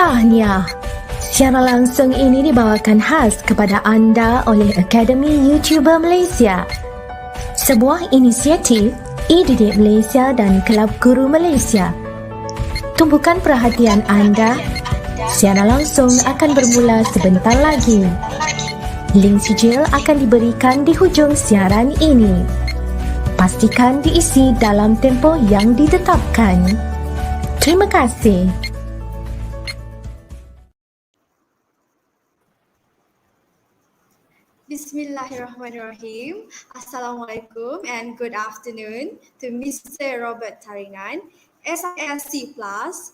Tahniah. Siaran langsung ini dibawakan khas kepada anda oleh Akademi YouTuber Malaysia, sebuah inisiatif e-didik Malaysia dan Kelab Guru Malaysia. Tumpukan perhatian anda. Siaran langsung akan bermula sebentar lagi. Link sijil akan diberikan di hujung siaran ini. Pastikan diisi dalam tempoh yang ditetapkan. Terima kasih. Bismillahirrahmanirrahim. Assalamualaikum and good afternoon to Mr. Robert Tarinan, SISC Plus,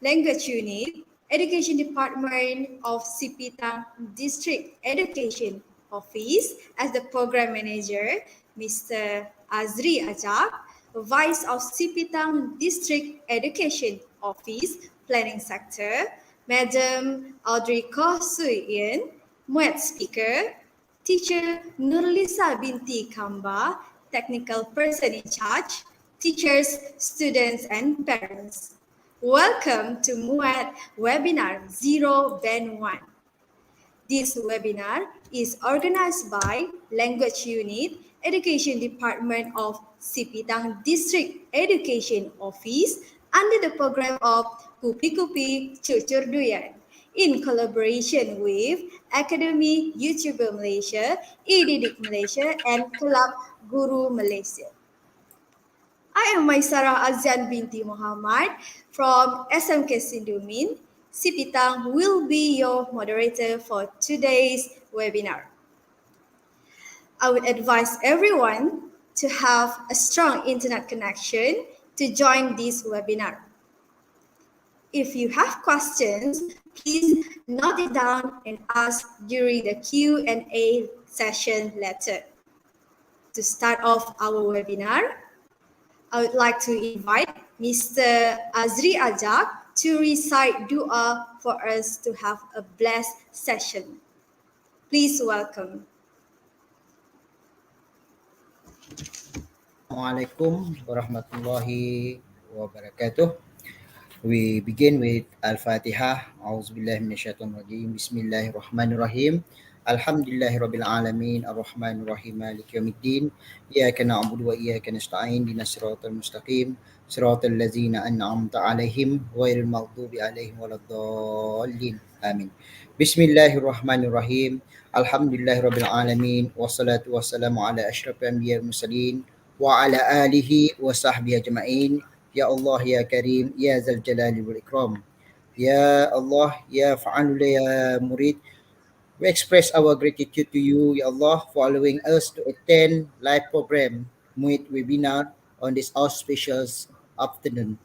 Language Unit, Education Department of Sipitang District Education Office as the Program Manager, Mr. Azri Ajak, Vice of Sipitang District Education Office, Planning Sector, Madam Audrey Koh Sui Yen, MUET Speaker, Teacher Nurlisa Binti Kamba, Technical Person in Charge, teachers, students, and parents. Welcome to MUET Webinar 0 Band 1. This webinar is organized by Language Unit, Education Department of Sipitang District Education Office under the program of Kupi Kupi Cucur Duyan, in collaboration with Akademi YouTuber Malaysia, e-Didik Malaysia, and Kelab Guru Malaysia. I am Maisarah Azian binti Muhammad from SMK Sindumin. Sipitang will be your moderator for today's webinar. I would advise everyone to have a strong internet connection to join this webinar. If you have questions, please note it down and ask during the Q&A session later. To start off our webinar, I would like to invite Mr. Azri Ajak to recite dua for us to have a blessed session. Please welcome. Assalamualaikum warahmatullahi wabarakatuh. We begin with Al-Fatihah. A'udzubillahi minasyaitonirrajim. Bismillahirrahmanirrahim. Alhamdulillahirabbil alamin. Arrahmanirrahim. Maliki yaumiddin. Iyyaka na'budu wa iyyaka nasta'in. Ihdinas siratal mustaqim. Siratal ladzina an'amta 'alaihim ghairil maghdubi 'alaihim waladdallin. Amin. Bismillahirrahmanirrahim. Alhamdulillahirabbil alamin. Wassalatu wassalamu ala asyrafil anbiya'i wal mursalin wa ala alihi wa sahbihi ajma'in. Ya Allah, Ya Karim, Ya Zal Jalali wal Ikram. Ya Allah, Ya Fa'alul Ya Murid. We express our gratitude to you, Ya Allah, for allowing us to attend live program MUET webinar on this auspicious afternoon.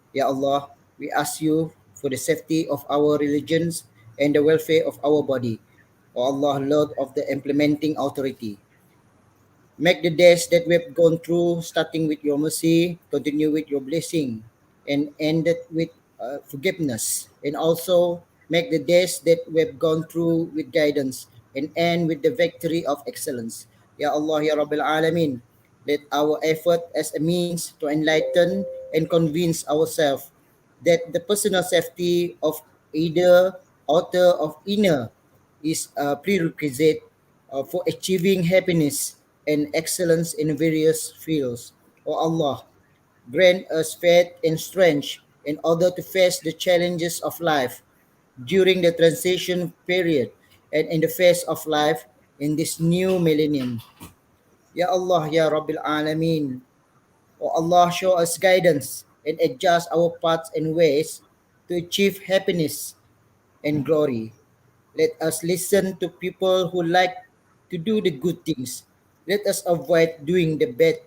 Ya Allah, we ask you for the safety of our religions and the welfare of our body. O Allah, Lord of the implementing authority, make the days that we have gone through, starting with your mercy, continue with your blessing, and end it with forgiveness. And also make the days that we have gone through with guidance and end with the victory of excellence. Ya Allah, Ya Rabbil Alamin, let our effort as a means to enlighten and convince ourselves that the personal safety of either outer or inner is a prerequisite for achieving happiness and excellence in various fields. O Allah, grant us faith and strength in order to face the challenges of life during the transition period and in the phase of life in this new millennium. Ya Allah, Ya Rabbil Alameen. O Allah, show us guidance and adjust our paths and ways to achieve happiness and glory. Let us listen to people who like to do the good things. Let us avoid doing the bad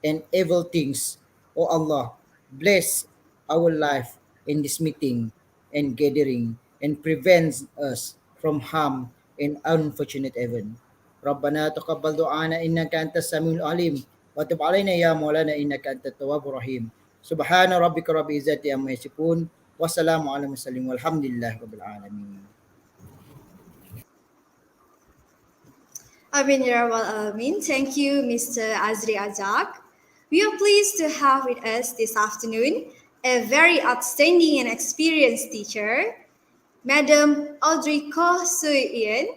and evil things. O Allah, bless our life in this meeting and gathering and prevent us from harm and unfortunate event. ربنا تقبل دعانا إنك أنت السميع العليم وتب علينا يا مولانا إنك أنت التواب الرحيم. سبحان ربك رب العزة عما يصفون وسلام على المرسلين والحمد لله رب العالمين. Amin ya Rabbal Alamin. Thank you, Mr. Azri Ajak. We are pleased to have with us this afternoon a very outstanding and experienced teacher, Madam Audrey Koh Sui-Yen,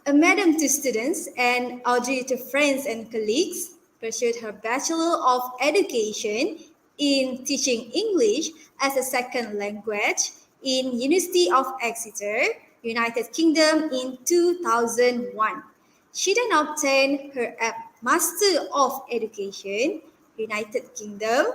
a madam to students and Audrey to friends and colleagues, pursued her Bachelor of Education in Teaching English as a Second Language in University of Exeter, United Kingdom in 2001. She then obtained her Master of Education, United Kingdom.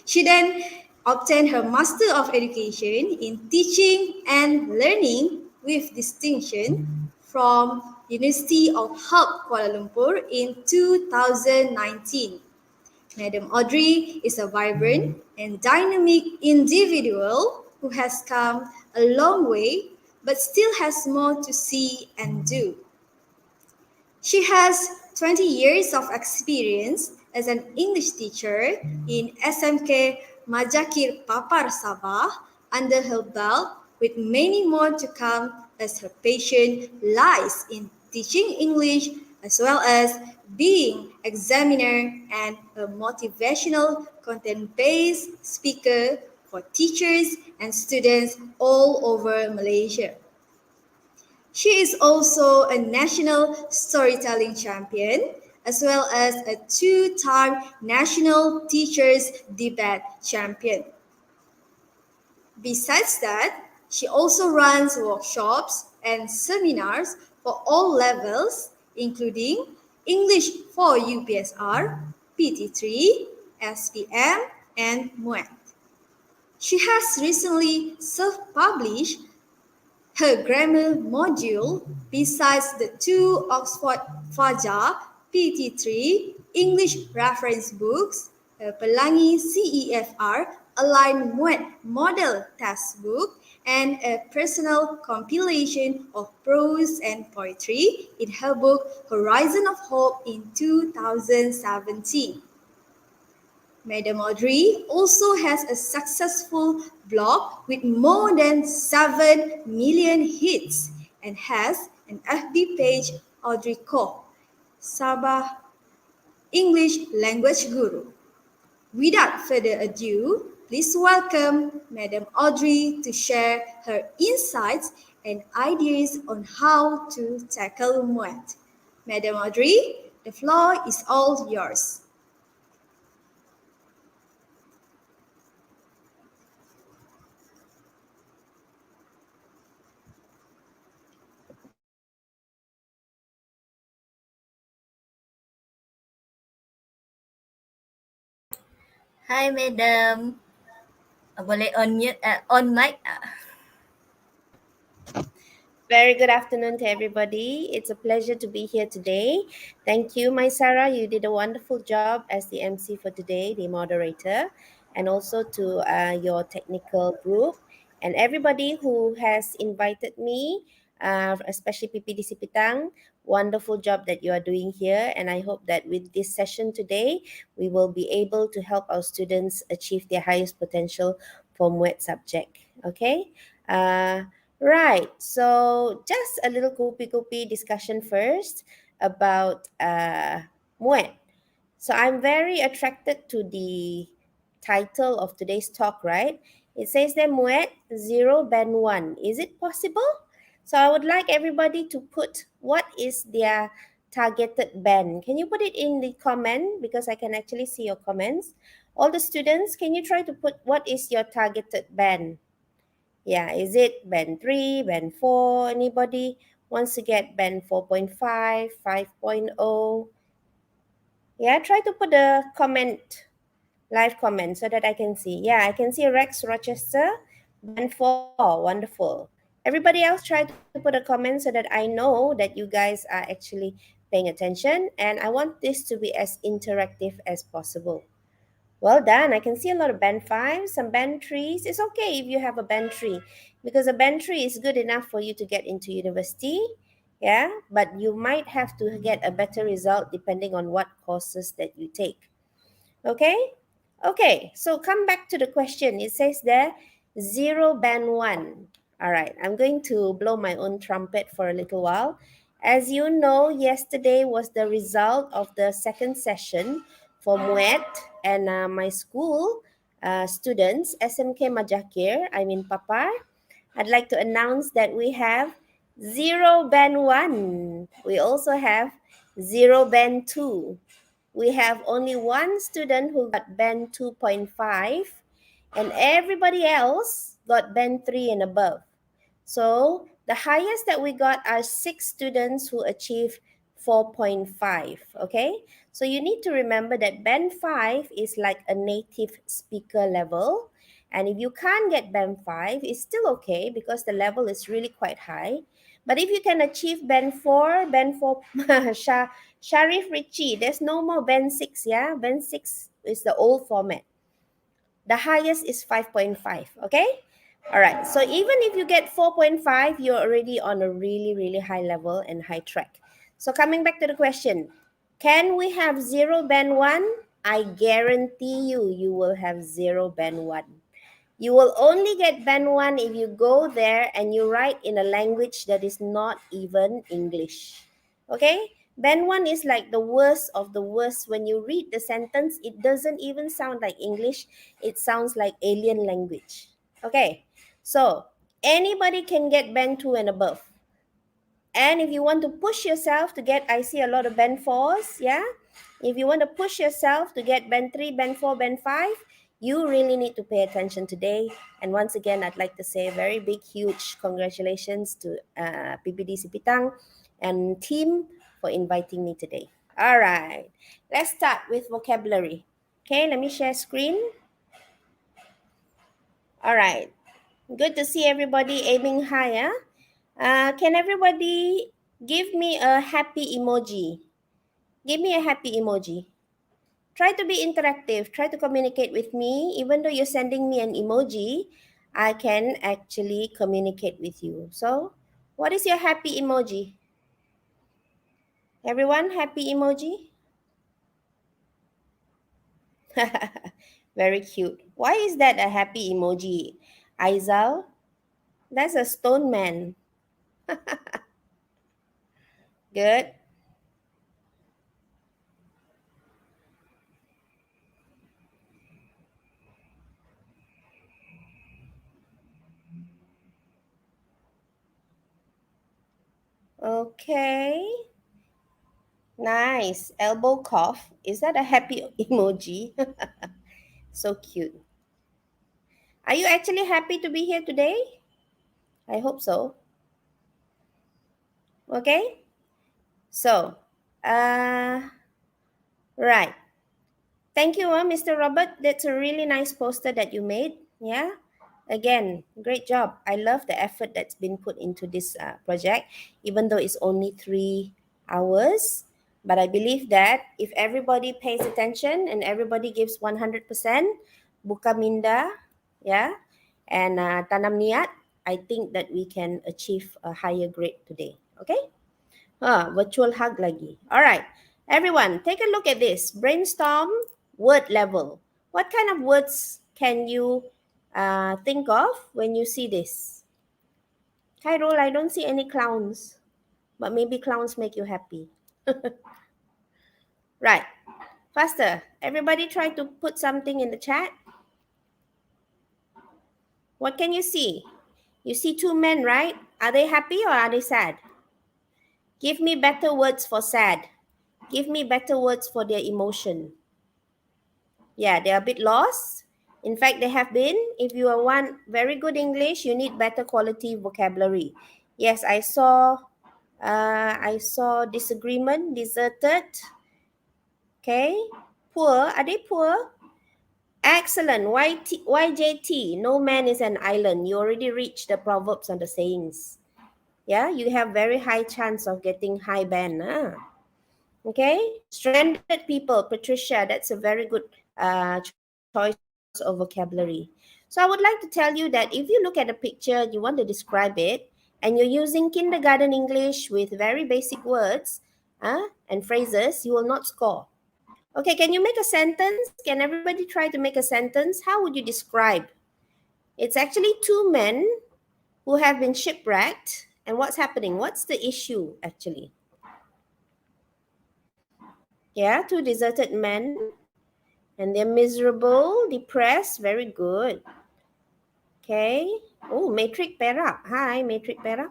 She then obtained her Master of Education in Teaching and Learning with distinction from University of Hub Kuala Lumpur in 2019. Madam Audrey is a vibrant and dynamic individual who has come a long way but still has more to see and do. She has 20 years of experience as an English teacher in SMK Majakir Papar Sabah under her belt, with many more to come as her passion lies in teaching English as well as being examiner and a motivational content-based speaker for teachers and students all over Malaysia. She is also a national storytelling champion as well as a two-time national teachers debate champion. Besides that, she also runs workshops and seminars for all levels, including English for UPSR, PT3, SPM, and MUET. She has recently self-published her grammar module besides the two Oxford Fajar PT3 English reference books, a Pelangi CEFR Aligned MUET Model Textbook, and a personal compilation of prose and poetry in her book Horizon of Hope in 2017. Madam Audrey also has a successful blog with more than 7 million hits and has an FB page, Audrey Koh, Sabah English Language Guru. Without further ado, please welcome Madam Audrey to share her insights and ideas on how to tackle MUET. Madam Audrey, the floor is all yours. Hi, Madam. Boleh on mute, on mic? Very good afternoon to everybody. It's a pleasure to be here today. Thank you, my Sarah. You did a wonderful job as the MC for today, the moderator, and also to your technical group and everybody who has invited me, especially PPD Sipitang. Wonderful job that you are doing here. And I hope that with this session today, we will be able to help our students achieve their highest potential for MUET subject. Okay. Right, so just a little kopi-kopi discussion first about MUET. So I'm very attracted to the title of today's talk, right? It says that MUET 0 band 1. Is it possible? So I would like everybody to put what is their targeted band. Can you put it in the comment because I can actually see your comments? All the students, can you try to put what is your targeted band? Yeah, is it band 3, band 4? Anybody wants to get band 4.5, 5.0? Yeah, try to put a comment, live comment, so that I can see. Yeah, I can see Rex Rochester, band 4, wonderful. Everybody else try to put a comment so that I know that you guys are actually paying attention, and I want this to be as interactive as possible. Well done. I can see a lot of band 5, some band 3s. It's okay if you have a band 3 because a band 3 is good enough for you to get into university. Yeah, but you might have to get a better result depending on what courses that you take. Okay? Okay, so come back to the question. It says there 0 band 1. All right, I'm going to blow my own trumpet for a little while. As you know, yesterday was the result of the second session for MUET. and my school students, SMK Majakir, I'm in Papar. I'd like to announce that we have 0 Band 1. We also have 0 Band 2. We have only one student who got Band 2.5, and everybody else got Band 3 and above. So the highest that we got are 6 students who achieved 4.5, okay? So you need to remember that Band 5 is like a native speaker level. And if you can't get Band 5, it's still okay because the level is really quite high. But if you can achieve Band 4, Sharif Richie, there's no more Band 6, yeah? Band 6 is the old format. The highest is 5.5, okay? All right, so even if you get 4.5, you're already on a really, really high level and high track. So coming back to the question, can we have 0 Band 1? I guarantee you will have 0 Band 1. You will only get Band 1 if you go there and you write in a language that is not even English. Okay? Band 1 is like the worst of the worst. When you read the sentence, it doesn't even sound like English. It sounds like alien language. Okay? So, anybody can get Band 2 and above. And if you want to push yourself to get, I see a lot of Band 4s, yeah? If you want to push yourself to get Band 3, Band 4, Band 5, you really need to pay attention today. And once again, I'd like to say a very big, huge congratulations to PPD Sipitang and team for inviting me today. All right, let's start with vocabulary. Okay, let me share screen. All right, good to see everybody aiming higher. Can everybody give me a happy emoji? Give me a happy emoji. Try to be interactive. Try to communicate with me. Even though you're sending me an emoji, I can actually communicate with you. So, what is your happy emoji? Everyone, happy emoji? Very cute. Why is that a happy emoji? Aizal? That's a stone man. Good. Okay. Nice. Elbow cough. Is that a happy emoji? So cute. Are you actually happy to be here today? I hope so. Okay. So, right. Thank you, Mr. Robert. That's a really nice poster that you made. Yeah. Again, great job. I love the effort that's been put into this project, even though it's only 3 hours. But I believe that if everybody pays attention and everybody gives 100%, buka minda, yeah, and tanam niat, I think that we can achieve a higher grade today. Okay? Virtual hug lagi. All right. Everyone, take a look at this. Brainstorm word level. What kind of words can you think of when you see this? Khairul, I don't see any clowns. But maybe clowns make you happy. Right. Faster. Everybody try to put something in the chat. What can you see? You see 2 men, right? Are they happy or are they sad? Give me better words for sad. Give me better words for their emotion. Yeah, they're a bit lost. In fact, they have been. If you want very good English, you need better quality vocabulary. Yes, I saw disagreement, deserted. Okay, poor. Are they poor? Excellent. YJT. No man is an island. You already reached the proverbs and the sayings. Yeah, you have very high chance of getting high band. Okay, stranded people. Patricia, that's a very good choice of vocabulary. So I would like to tell you that if you look at a picture, you want to describe it, and you're using kindergarten English with very basic words and phrases, you will not score. Okay, can you make a sentence? Can everybody try to make a sentence? How would you describe? It's actually 2 men who have been shipwrecked. And what's happening? What's the issue actually? Yeah, 2 deserted men. And they're miserable, depressed. Very good. Okay. Oh, matrix perak. Hi, matrix perak.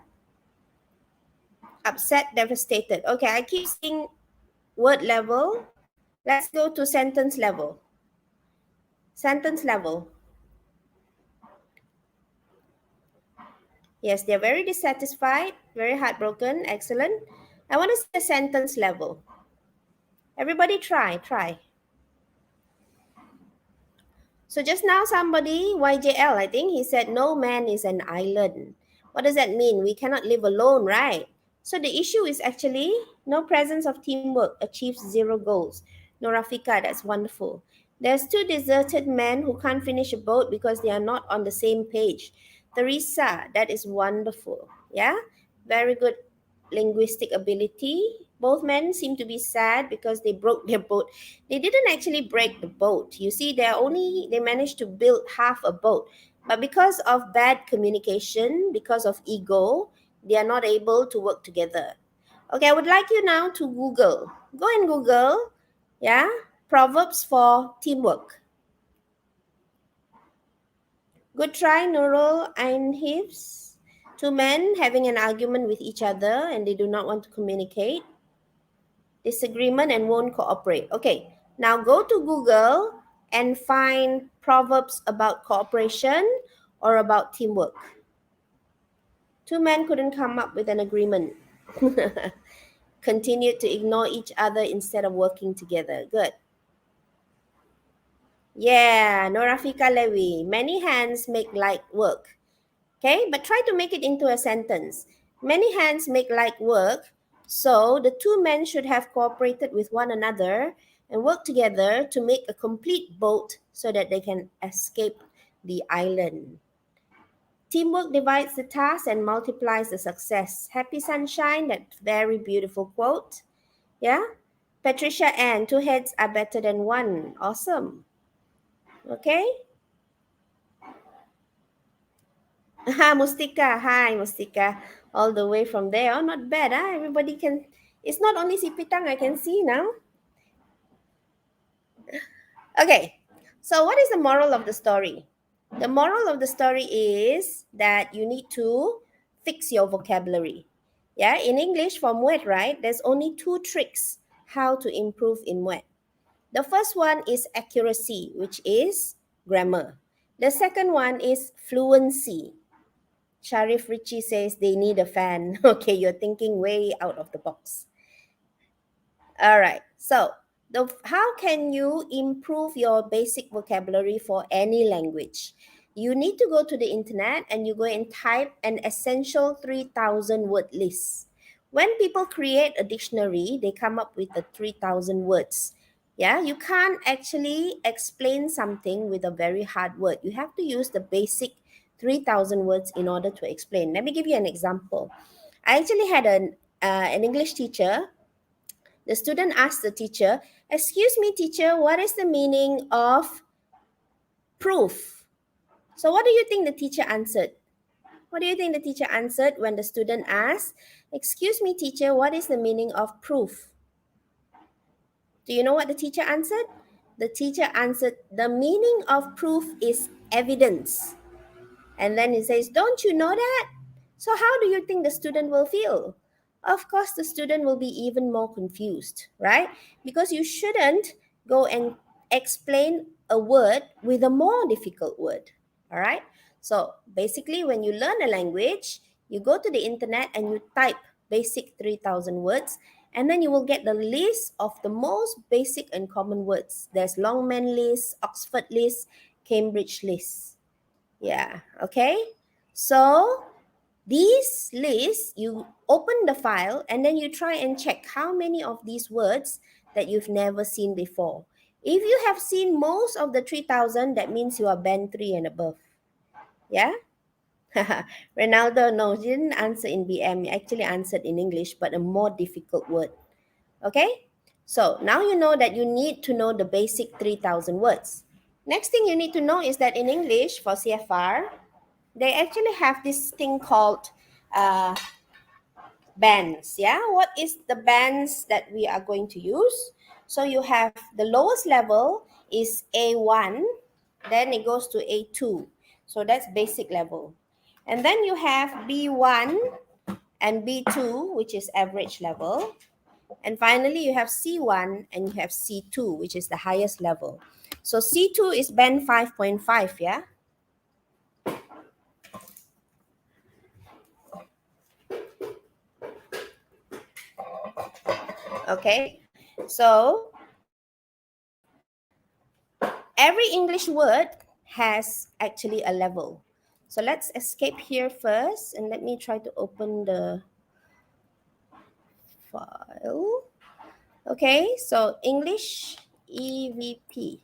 Upset, devastated. Okay, I keep seeing word level. Let's go to sentence level. Sentence level. Yes, they're very dissatisfied, very heartbroken. Excellent. I want to see the sentence level. Everybody try. So just now somebody, YJL, I think he said, no man is an island. What does that mean? We cannot live alone, right? So the issue is actually no presence of teamwork achieves 0 goals. No, Rafika, that's wonderful. There's 2 deserted men who can't finish a boat because they are not on the same page. Teresa, that is wonderful. Yeah, very good linguistic ability. Both men seem to be sad because they broke their boat. They didn't actually break the boat. You see, they managed to build half a boat. But because of bad communication, because of ego, they are not able to work together. Okay, I would like you now to Google. Go and Google, yeah, proverbs for teamwork. Good try, Nurul Einhifs. 2 men having an argument with each other and they do not want to communicate. Disagreement and won't cooperate. Okay, now go to Google and find proverbs about cooperation or about teamwork. 2 men couldn't come up with an agreement. Continued to ignore each other instead of working together. Good. Yeah, Norafika Levi. Many hands make light work. Okay, but try to make it into a sentence. Many hands make light work, so the 2 men should have cooperated with one another and worked together to make a complete boat so that they can escape the island. Teamwork divides the task and multiplies the success. Happy sunshine, that very beautiful quote. Yeah? Patricia Ann, 2 heads are better than 1. Awesome. Okay? Mustika. Hi, Mustika. All the way from there. Oh, not bad. Huh? Everybody can... It's not only Sipitang I can see now. Okay. So what is the moral of the story? The moral of the story is that you need to fix your vocabulary. Yeah, in English for MUET, right, there's only 2 tricks how to improve in MUET. The first one is accuracy, which is grammar. The second one is fluency. Sharif Richie says they need a fan. Okay, you're thinking way out of the box. All right, so how can you improve your basic vocabulary for any language? You need to go to the internet and you go and type an essential 3,000 word list. When people create a dictionary, they come up with the 3,000 words. Yeah, you can't actually explain something with a very hard word. You have to use the basic 3,000 words in order to explain. Let me give you an example. I actually had an English teacher. The student asked the teacher, "Excuse me, teacher, what is the meaning of proof?" So what do you think the teacher answered? What do you think the teacher answered when the student asked, "Excuse me, teacher, what is the meaning of proof?" Do you know what the teacher answered? The teacher answered, "The meaning of proof is evidence." And then he says, "Don't you know that?" So how do you think the student will feel? Of course, the student will be even more confused, right? Because you shouldn't go and explain a word with a more difficult word, all right? So basically, when you learn a language, you go to the internet and you type basic 3,000 words, and then you will get the list of the most basic and common words. There's Longman list, Oxford list, Cambridge list. Yeah, okay? So these lists, you open the file and then you try and check how many of these words that you've never seen before. If you have seen most of the 3,000, that means you are band 3 and above. Yeah? Ronaldo, no, he didn't answer in BM. He actually answered in English, but a more difficult word. Okay? So now you know that you need to know the basic 3,000 words. Next thing you need to know is that in English, for CFR, they actually have this thing called bands. Yeah, what is the bands that we are going to use? So you have the lowest level is A1, then it goes to A2. So that's basic level. And then you have B1 and B2, which is average level. And finally, you have C1 and you have C2, which is the highest level. So C2 is band 5.5, yeah? Okay, so every English word has actually a level. So let's escape here first, and let me try to open the file. Okay, so English EVP.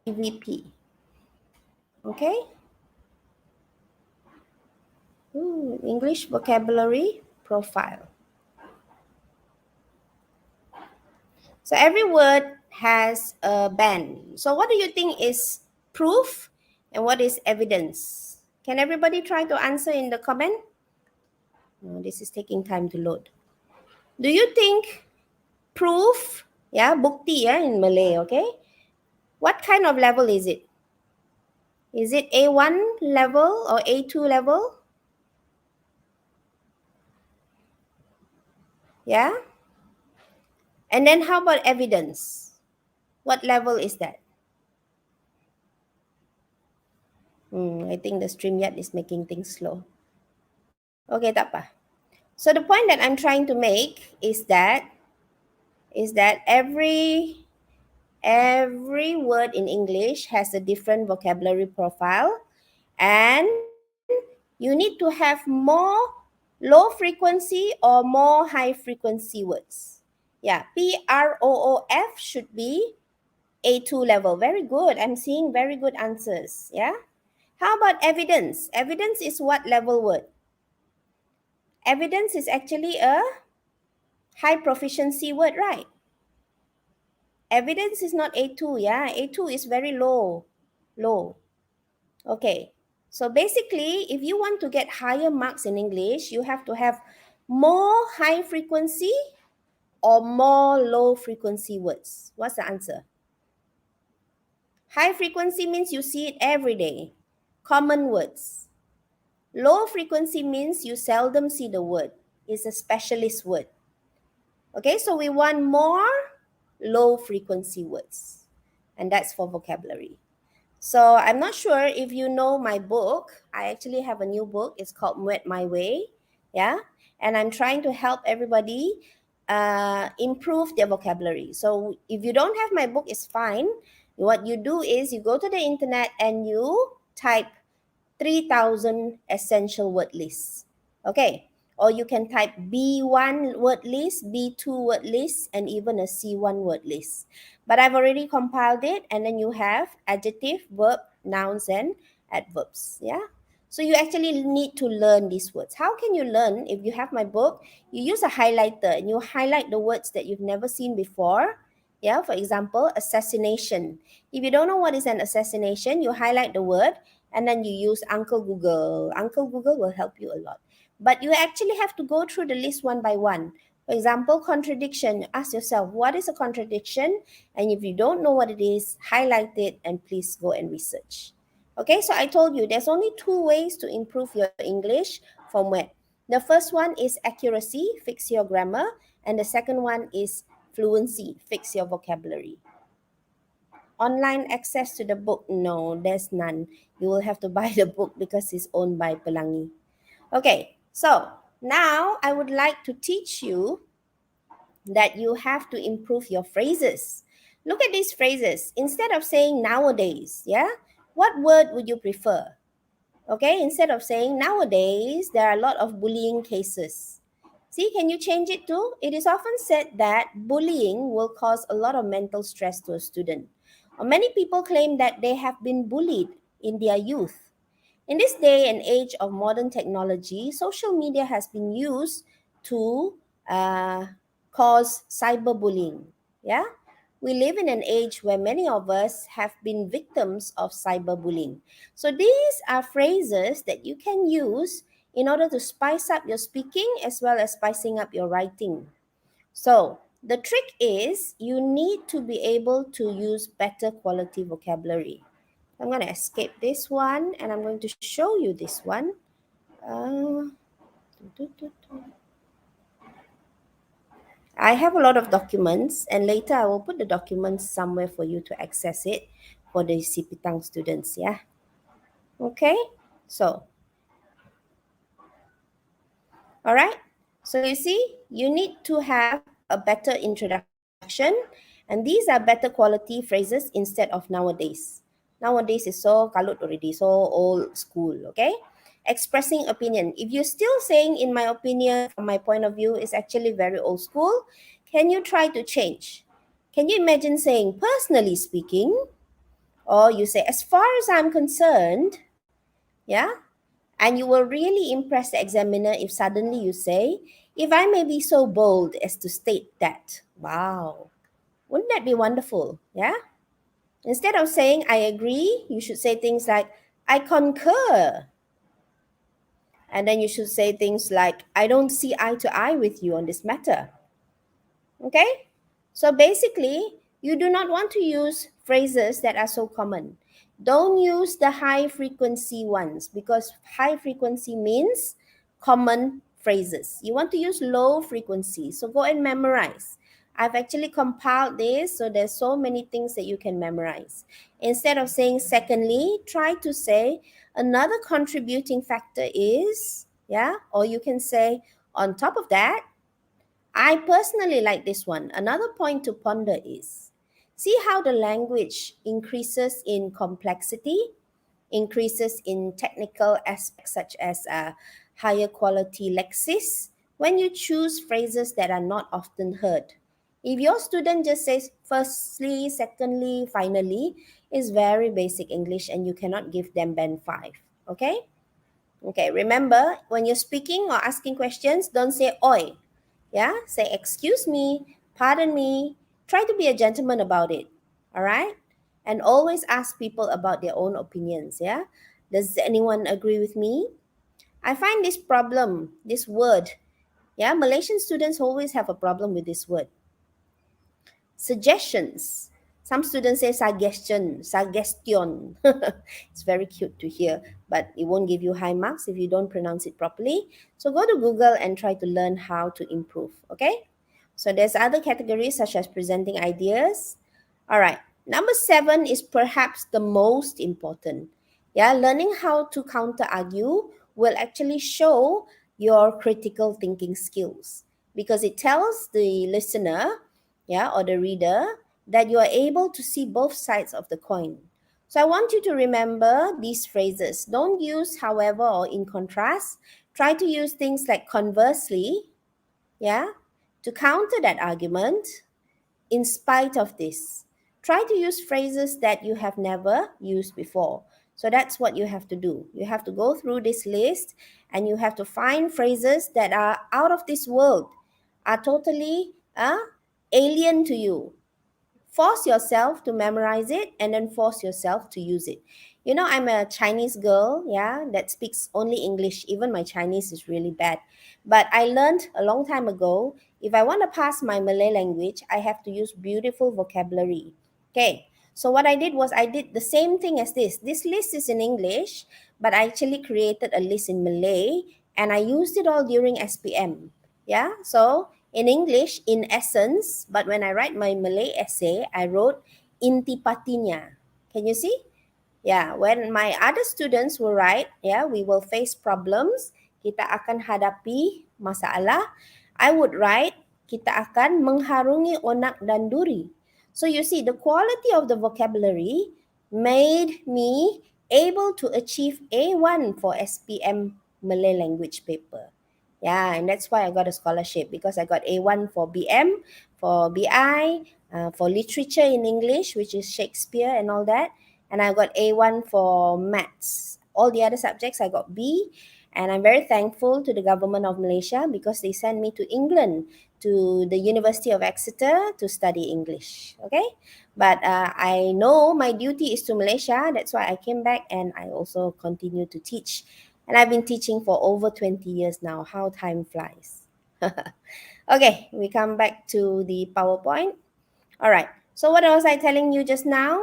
EVP. Okay. English vocabulary profile. So every word has a band. So what do you think is proof and what is evidence? Can everybody try to answer in the comment? No, this is taking time to load. Do you think proof, yeah, bukti, yeah, in Malay, okay? What kind of level is it? Is it A1 level or A2 level? Yeah? And then how about evidence? What level is that? I think the stream yet is making things slow. Okay, tak apa. So the point that I'm trying to make is that every word in English has a different vocabulary profile, and you need to have more low frequency or more high frequency words. Yeah, PROOF should be A2 level. Very good. I'm seeing very good answers. Yeah. How about evidence? Evidence is what level word? Evidence is actually a high proficiency word, right? Evidence is not A2, yeah? A2 is very low. Okay. So basically, if you want to get higher marks in English, you have to have more high frequency or more low frequency words. What's the answer? High frequency means you see it every day. Common words. Low frequency means you seldom see the word. It's a specialist word. Okay, so we want more low frequency words. And that's for vocabulary. So I'm not sure if you know my book. I actually have a new book. It's called MUET My Way. Yeah. And I'm trying to help everybody improve their vocabulary. So if you don't have my book, it's fine. What you do is you go to the internet and you type 3,000 essential word lists. Okay. Or you can type B1 word list, B2 word list, and even a C1 word list. But I've already compiled it, and then you have adjective, verb, nouns, and adverbs. Yeah. So you actually need to learn these words. How can you learn? If you have my book, you use a highlighter and you highlight the words that you've never seen before. Yeah. For example, assassination. If you don't know what is an assassination, you highlight the word and then you use Uncle Google. Uncle Google will help you a lot. But you actually have to go through the list one by one. For example, contradiction. Ask yourself, what is a contradiction? And if you don't know what it is, highlight it and please go and research. Okay, so I told you there's only 2 ways to improve your English from MUET. The first one is accuracy, fix your grammar. And the second one is fluency, fix your vocabulary. Online access to the book? No, there's none. You will have to buy the book because it's owned by Pelangi. Okay, so now I would like to teach you that you have to improve your phrases. Look at these phrases. Instead of saying nowadays, yeah, what word would you prefer? Okay, instead of saying nowadays, there are a lot of bullying cases. See, can you change it to? It is often said that bullying will cause a lot of mental stress to a student. Many people claim that they have been bullied in their youth. In this day and age of modern technology, social media has been used to cause cyberbullying. Yeah, we live in an age where many of us have been victims of cyberbullying. So these are phrases that you can use in order to spice up your speaking as well as spicing up your writing. So the trick is you need to be able to use better quality vocabulary. I'm going to escape this one and I'm going to show you this one. I have a lot of documents and later I will put the documents somewhere for you to access it for the Sipitang students, yeah? Okay, so, all right. So you see, you need to have a better introduction and these are better quality phrases instead of nowadays. Nowadays is so kalut already, so old school, okay? Expressing opinion. If you're still saying, in my opinion, from my point of view, is actually very old school, can you try to change? Can you imagine saying, personally speaking, or you say, as far as I'm concerned, yeah? And you will really impress the examiner if suddenly you say, if I may be so bold as to state that. Wow. Wouldn't that be wonderful? Yeah? Instead of saying, I agree, you should say things like, I concur. And then you should say things like, I don't see eye to eye with you on this matter. Okay? So basically, you do not want to use phrases that are so common. Don't use the high frequency ones because high frequency means common phrases. You want to use low frequency. So go and memorize. I've actually compiled this, so there's so many things that you can memorize. Instead of saying secondly, try to say another contributing factor is, yeah, or you can say on top of that, I personally like this one. Another point to ponder is, see how the language increases in complexity, increases in technical aspects such as higher quality lexis when you choose phrases that are not often heard. If your student just says firstly, secondly, finally, is very basic English and you cannot give them band 5, okay? Okay, remember, when you're speaking or asking questions, don't say oi. Yeah, say excuse me, pardon me. Try to be a gentleman about it. All right? And always ask people about their own opinions. Yeah? Does anyone agree with me? I find this problem, this word. Yeah, Malaysian students always have a problem with this word. Suggestions. Some students say suggestion. It's very cute to hear, but it won't give you high marks if you don't pronounce it properly. So go to Google and try to learn how to improve, okay? So there's other categories such as presenting ideas. All right, number 7 is perhaps the most important. Yeah, learning how to counter argue will actually show your critical thinking skills because it tells the listener, yeah, or the reader that you are able to see both sides of the coin. So I want you to remember these phrases. Don't use however or in contrast. Try to use things like conversely, yeah, to counter that argument. In spite of this, try to use phrases that you have never used before. So that's what you have to do. You have to go through this list and you have to find phrases that are out of this world, are totally alien to you. Force yourself to memorize it and then force yourself to use it. You know, I'm a Chinese girl, yeah, that speaks only English. Even my Chinese is really bad. But I learned a long time ago, if I want to pass my Malay language, I have to use beautiful vocabulary. Okay, so what I did was I did the same thing as this. This list is in English, but I actually created a list in Malay and I used it all during SPM. Yeah, so in English, in essence, but when I write my Malay essay, I wrote intipatinya. Can you see? Yeah, when my other students will write, yeah, we will face problems, kita akan hadapi masalah, I would write, kita akan mengharungi onak dan duri. So you see, the quality of the vocabulary made me able to achieve A1 for SPM Malay language paper. Yeah, and that's why I got a scholarship because I got A1 for BM, for BI, for literature in English, which is Shakespeare and all that. And I got A1 for maths. All the other subjects I got B. And I'm very thankful to the government of Malaysia because they sent me to England, to the University of Exeter to study English. Okay, but I know my duty is to Malaysia. That's why I came back and I also continue to teach. And I've been teaching for over 20 years now. How time flies. Okay, we come back to the PowerPoint. All right, so what was I telling you just now?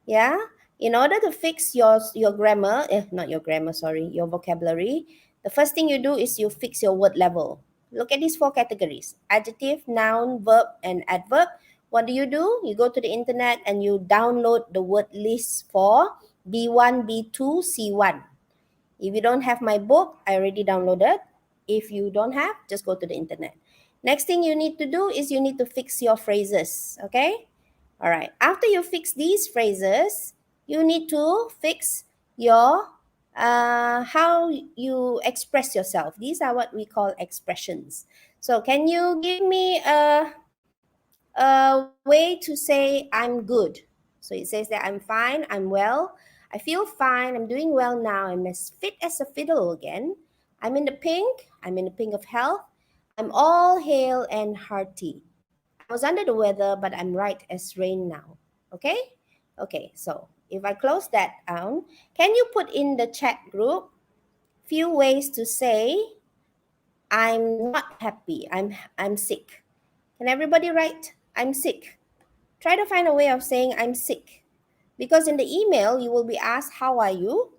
Yeah, in order to fix your grammar, not your grammar, sorry, your vocabulary, the first thing you do is you fix your word level. Look at these 4 categories: adjective, noun, verb, and adverb. What do? You go to the internet and you download the word list for B1, B2, C1. If you don't have my book, I already downloaded. If you don't have, just go to the internet. Next thing you need to do is you need to fix your phrases, okay? All right, after you fix these phrases, you need to fix your how you express yourself. These are what we call expressions. So can you give me a way to say I'm good? So it says that I'm fine, I'm well, I feel fine, I'm doing well now, I'm as fit as a fiddle again, I'm in the pink of health, I'm all hale and hearty. I was under the weather, but I'm right as rain now. Okay? Okay, so if I close that down, can you put in the chat group few ways to say I'm not happy, I'm sick? Can everybody write I'm sick? Try to find a way of saying I'm sick. Because in the email, you will be asked, how are you?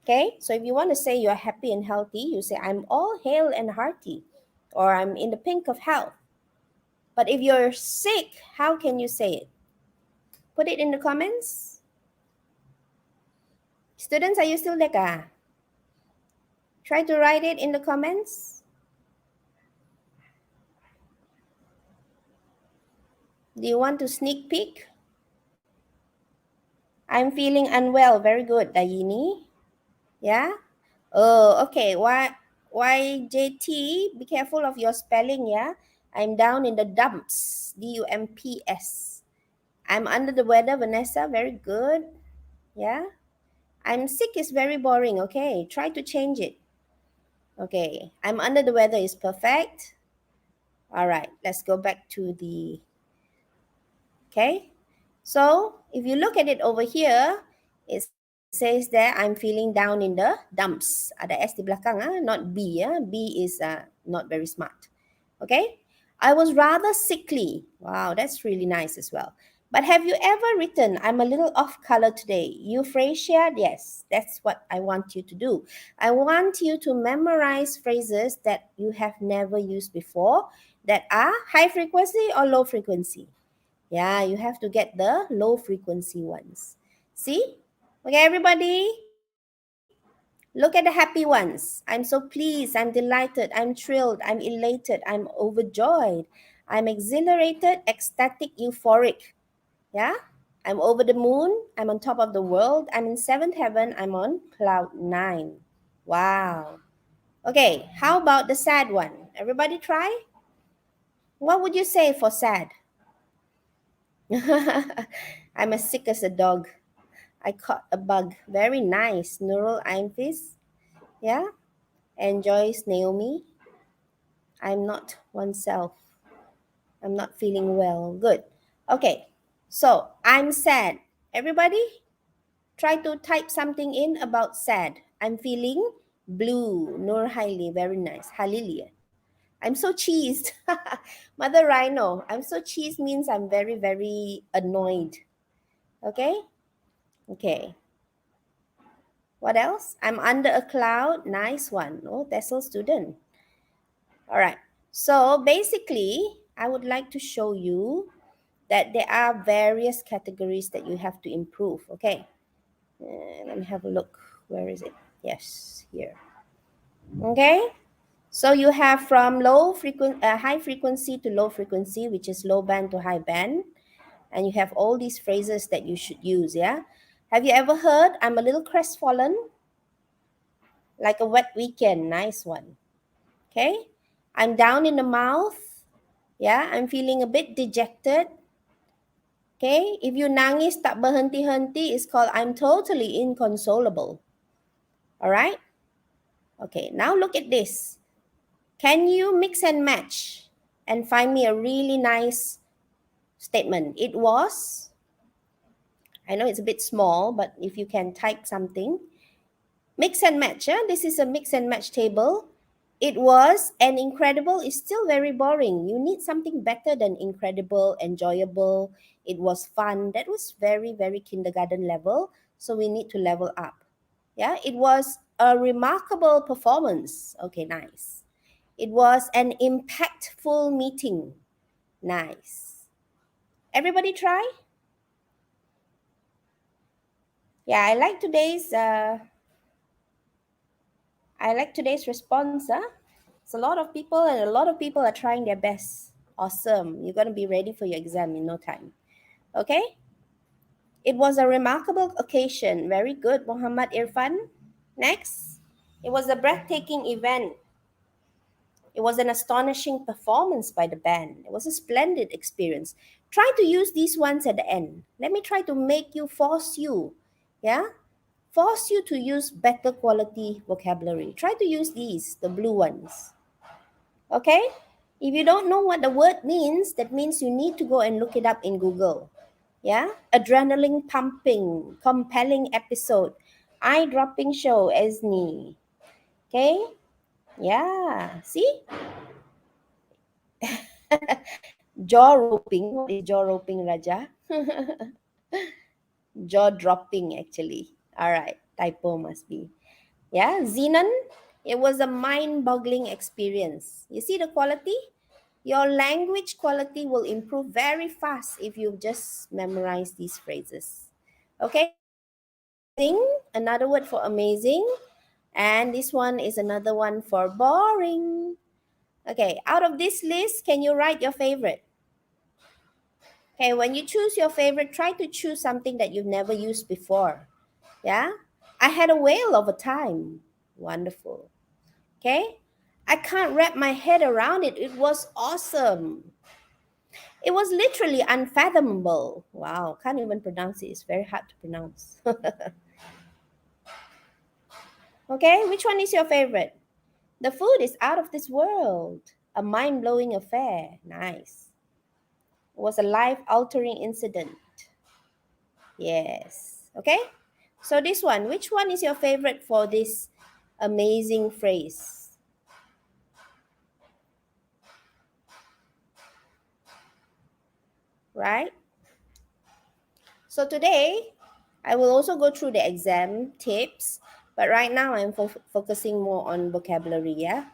Okay, so if you want to say you're happy and healthy, you say I'm all hale and hearty, or I'm in the pink of health. But if you're sick, how can you say it? Put it in the comments. Students, are you still there? Try to write it in the comments. Do you want to sneak peek? I'm feeling unwell. Very good, Dayini. Yeah? Oh, okay. YJT, be careful of your spelling, yeah? I'm down in the dumps. D-U-M-P-S. I'm under the weather, Vanessa. Very good. Yeah? I'm sick is very boring. Okay, try to change it. Okay, I'm under the weather is perfect. All right, let's go back to the, okay. So if you look at it over here, it says that I'm feeling down in the dumps. Ada S di belakang, not B. B is not very smart. Okay, I was rather sickly. Wow, that's really nice as well. But have you ever written, I'm a little off color today? Euphrasia, yes, that's what I want you to do. I want you to memorize phrases that you have never used before that are high frequency or low frequency. Yeah, you have to get the low frequency ones. See? Okay, everybody? Look at the happy ones. I'm so pleased, I'm delighted, I'm thrilled, I'm elated, I'm overjoyed, I'm exhilarated, ecstatic, euphoric. Yeah? I'm over the moon, I'm on top of the world, I'm in seventh heaven, I'm on cloud 9. Wow. Okay, how about the sad one? Everybody try? What would you say for sad? I'm as sick as a dog. I caught a bug. Very nice. Nurul Ainfis. Yeah? Enjoys Naomi. I'm not oneself. I'm not feeling well. Good. Okay. So, I'm sad. Everybody, try to type something in about sad. I'm feeling blue. Nur Haili. Very nice. Halilia. I'm so cheesed. Mother Rhino. I'm so cheesed means I'm very, very annoyed. Okay? Okay. What else? I'm under a cloud. Nice one. Oh, TESOL student. All right. So basically, I would like to show you that there are various categories that you have to improve. Okay. Let me have a look. Where is it? Yes, here. Okay. So you have from high frequency to low frequency, which is low band to high band. And you have all these phrases that you should use, yeah? Have you ever heard, I'm a little crestfallen? Like a wet weekend, nice one. Okay, I'm down in the mouth. Yeah, I'm feeling a bit dejected. Okay, if you nangis tak berhenti-henti, it's called I'm totally inconsolable. All right. Okay, now look at this. Can you mix and match and find me a really nice statement? It was, I know it's a bit small, but if you can type something. Mix and match, this is a mix and match table. It was and incredible is still very boring. You need something better than incredible, enjoyable. It was fun. That was very, very kindergarten level. So we need to level up. Yeah, it was a remarkable performance. Okay, nice. It was an impactful meeting. Nice. Everybody try? Yeah, I like today's response. It's a lot of people and a lot of people are trying their best. Awesome. You're going to be ready for your exam in no time. Okay? It was a remarkable occasion. Very good, Muhammad Irfan. Next. It was a breathtaking event. It was an astonishing performance by the band. It was a splendid experience. Try to use these ones at the end. Let me try to force you to use better quality vocabulary. Try to use these, the blue ones. Okay? If you don't know what the word means, that means you need to go and look it up in Google. Yeah? Adrenaline pumping, compelling episode, eye-dropping show, Esni. Okay? Yeah. See? Jaw roping. What is jaw roping, Raja? Jaw dropping, actually. All right. Typo must be. Yeah. Zenon, it was a mind-boggling experience. You see the quality? Your language quality will improve very fast if you just memorize these phrases. Okay? Another word for amazing. And this one is another one for boring. Okay, out of this list, can you write your favorite? Okay, when you choose your favorite, try to choose something that you've never used before. Yeah? I had a whale of a time. Wonderful. Okay? I can't wrap my head around it. It was awesome. It was literally unfathomable. Wow, can't even pronounce it. It's very hard to pronounce. Okay, which one is your favorite? The food is out of this world. A mind-blowing affair. Nice. It was a life-altering incident. Yes. Okay, so this one, which one is your favorite for this amazing phrase? Right? So today, I will also go through the exam tips, but right now I'm focusing more on vocabulary, yeah?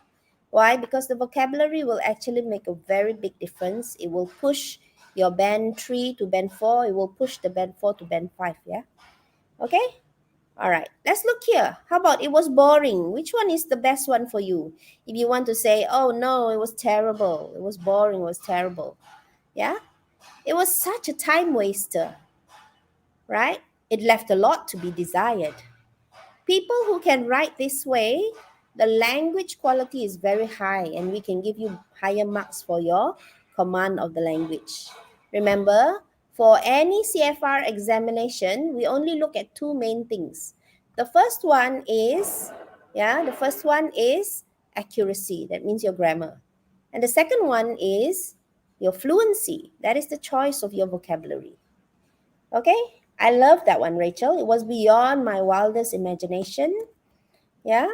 Why? Because the vocabulary will actually make a very big difference. It will push your band 3 to band 4. It will push the band 4 to band 5, yeah? Okay? All right, let's look here. How about it was boring? Which one is the best one for you? If you want to say, oh no, it was terrible. It was boring, it was terrible. Yeah? It was such a time waster, right? It left a lot to be desired. People who can write this way, the language quality is very high and we can give you higher marks for your command of the language. Remember, for any CFR examination, we only look at two main things. The first one is accuracy. That means your grammar. And the second one is your fluency. That is the choice of your vocabulary. Okay? I love that one, Rachel. It was beyond my wildest imagination. Yeah?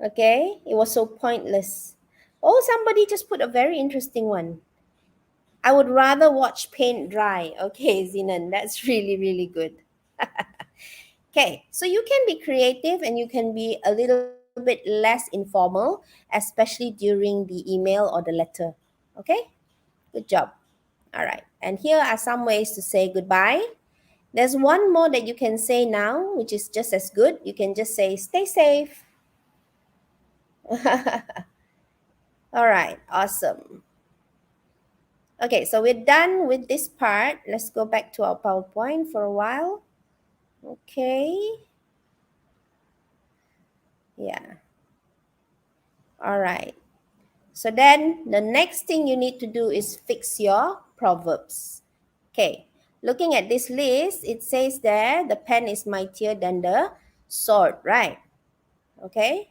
Okay? It was so pointless. Oh, somebody just put a very interesting one. I would rather watch paint dry. Okay, Zinan, that's really, really good. Okay, so you can be creative and you can be a little bit less informal, especially during the email or the letter. Okay? Good job. All right, and here are some ways to say goodbye. There's one more that you can say now, which is just as good. You can just say, stay safe. All right, awesome. Okay, so we're done with this part. Let's go back to our PowerPoint for a while. Okay. Yeah. All right. So then the next thing you need to do is fix your proverbs. Okay. Looking at this list, it says there, the pen is mightier than the sword, right? Okay.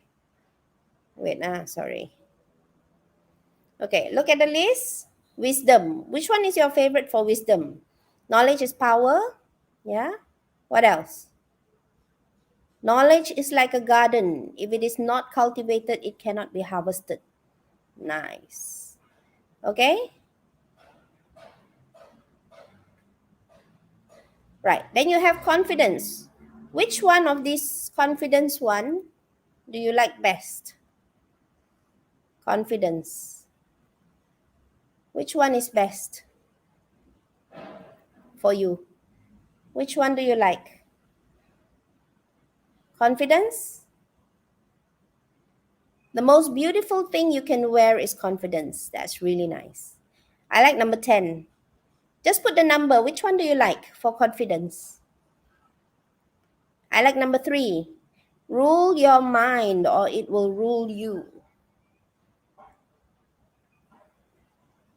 Wait, sorry. Okay, look at the list. Wisdom. Which one is your favorite for wisdom? Knowledge is power. Yeah. What else? Knowledge is like a garden. If it is not cultivated, it cannot be harvested. Nice. Okay. Right. Then you have confidence. Which one of these confidence one do you like best? Confidence. Which one is best for you? Which one do you like? Confidence? The most beautiful thing you can wear is confidence. That's really nice. I like number 10. Just put the number. Which one do you like for confidence? I like number 3. Rule your mind or it will rule you.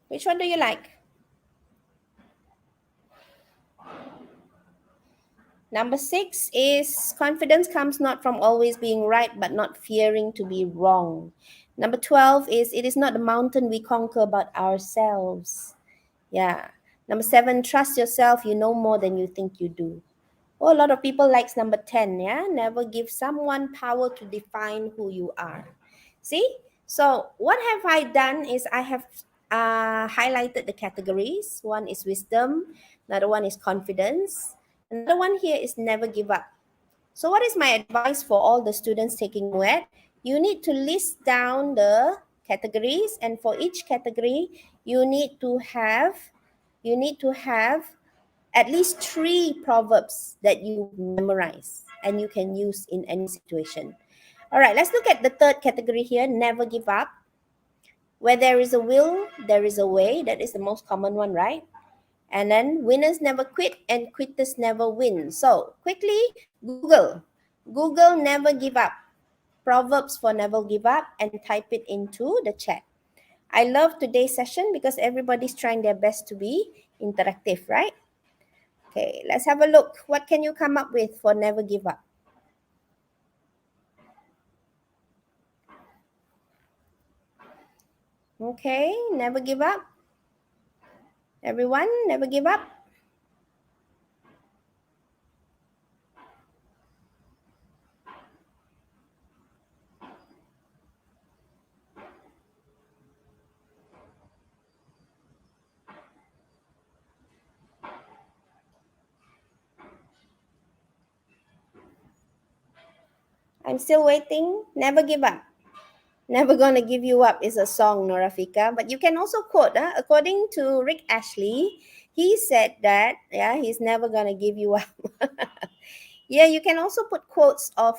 Which one do you like? Number 6 is confidence comes not from always being right but not fearing to be wrong. Number 12 is it is not the mountain we conquer but ourselves. Yeah. Number 7, trust yourself. You know more than you think you do. Oh, a lot of people likes number 10. Yeah. Never give someone power to define who you are. See? So what have I done is I have highlighted the categories. One is wisdom. Another one is confidence. Another one here is never give up. So what is my advice for all the students taking MUET? You need to list down the categories, and for each category, you need to have at least 3 proverbs that you memorize and you can use in any situation. All right, let's look at the third category here, never give up. Where there is a will, there is a way. That is the most common one, right? And then winners never quit and quitters never win. So quickly, Google never give up. Proverbs for never give up, and type it into the chat. I love today's session because everybody's trying their best to be interactive, right? Okay, let's have a look. What can you come up with for never give up? Okay, never give up. Everyone, never give up. I'm still waiting. Never give up. Never Gonna Give You Up is a song, Norafika. But you can also quote, according to Rick Ashley, he said that, he's never gonna give you up. Yeah, you can also put quotes of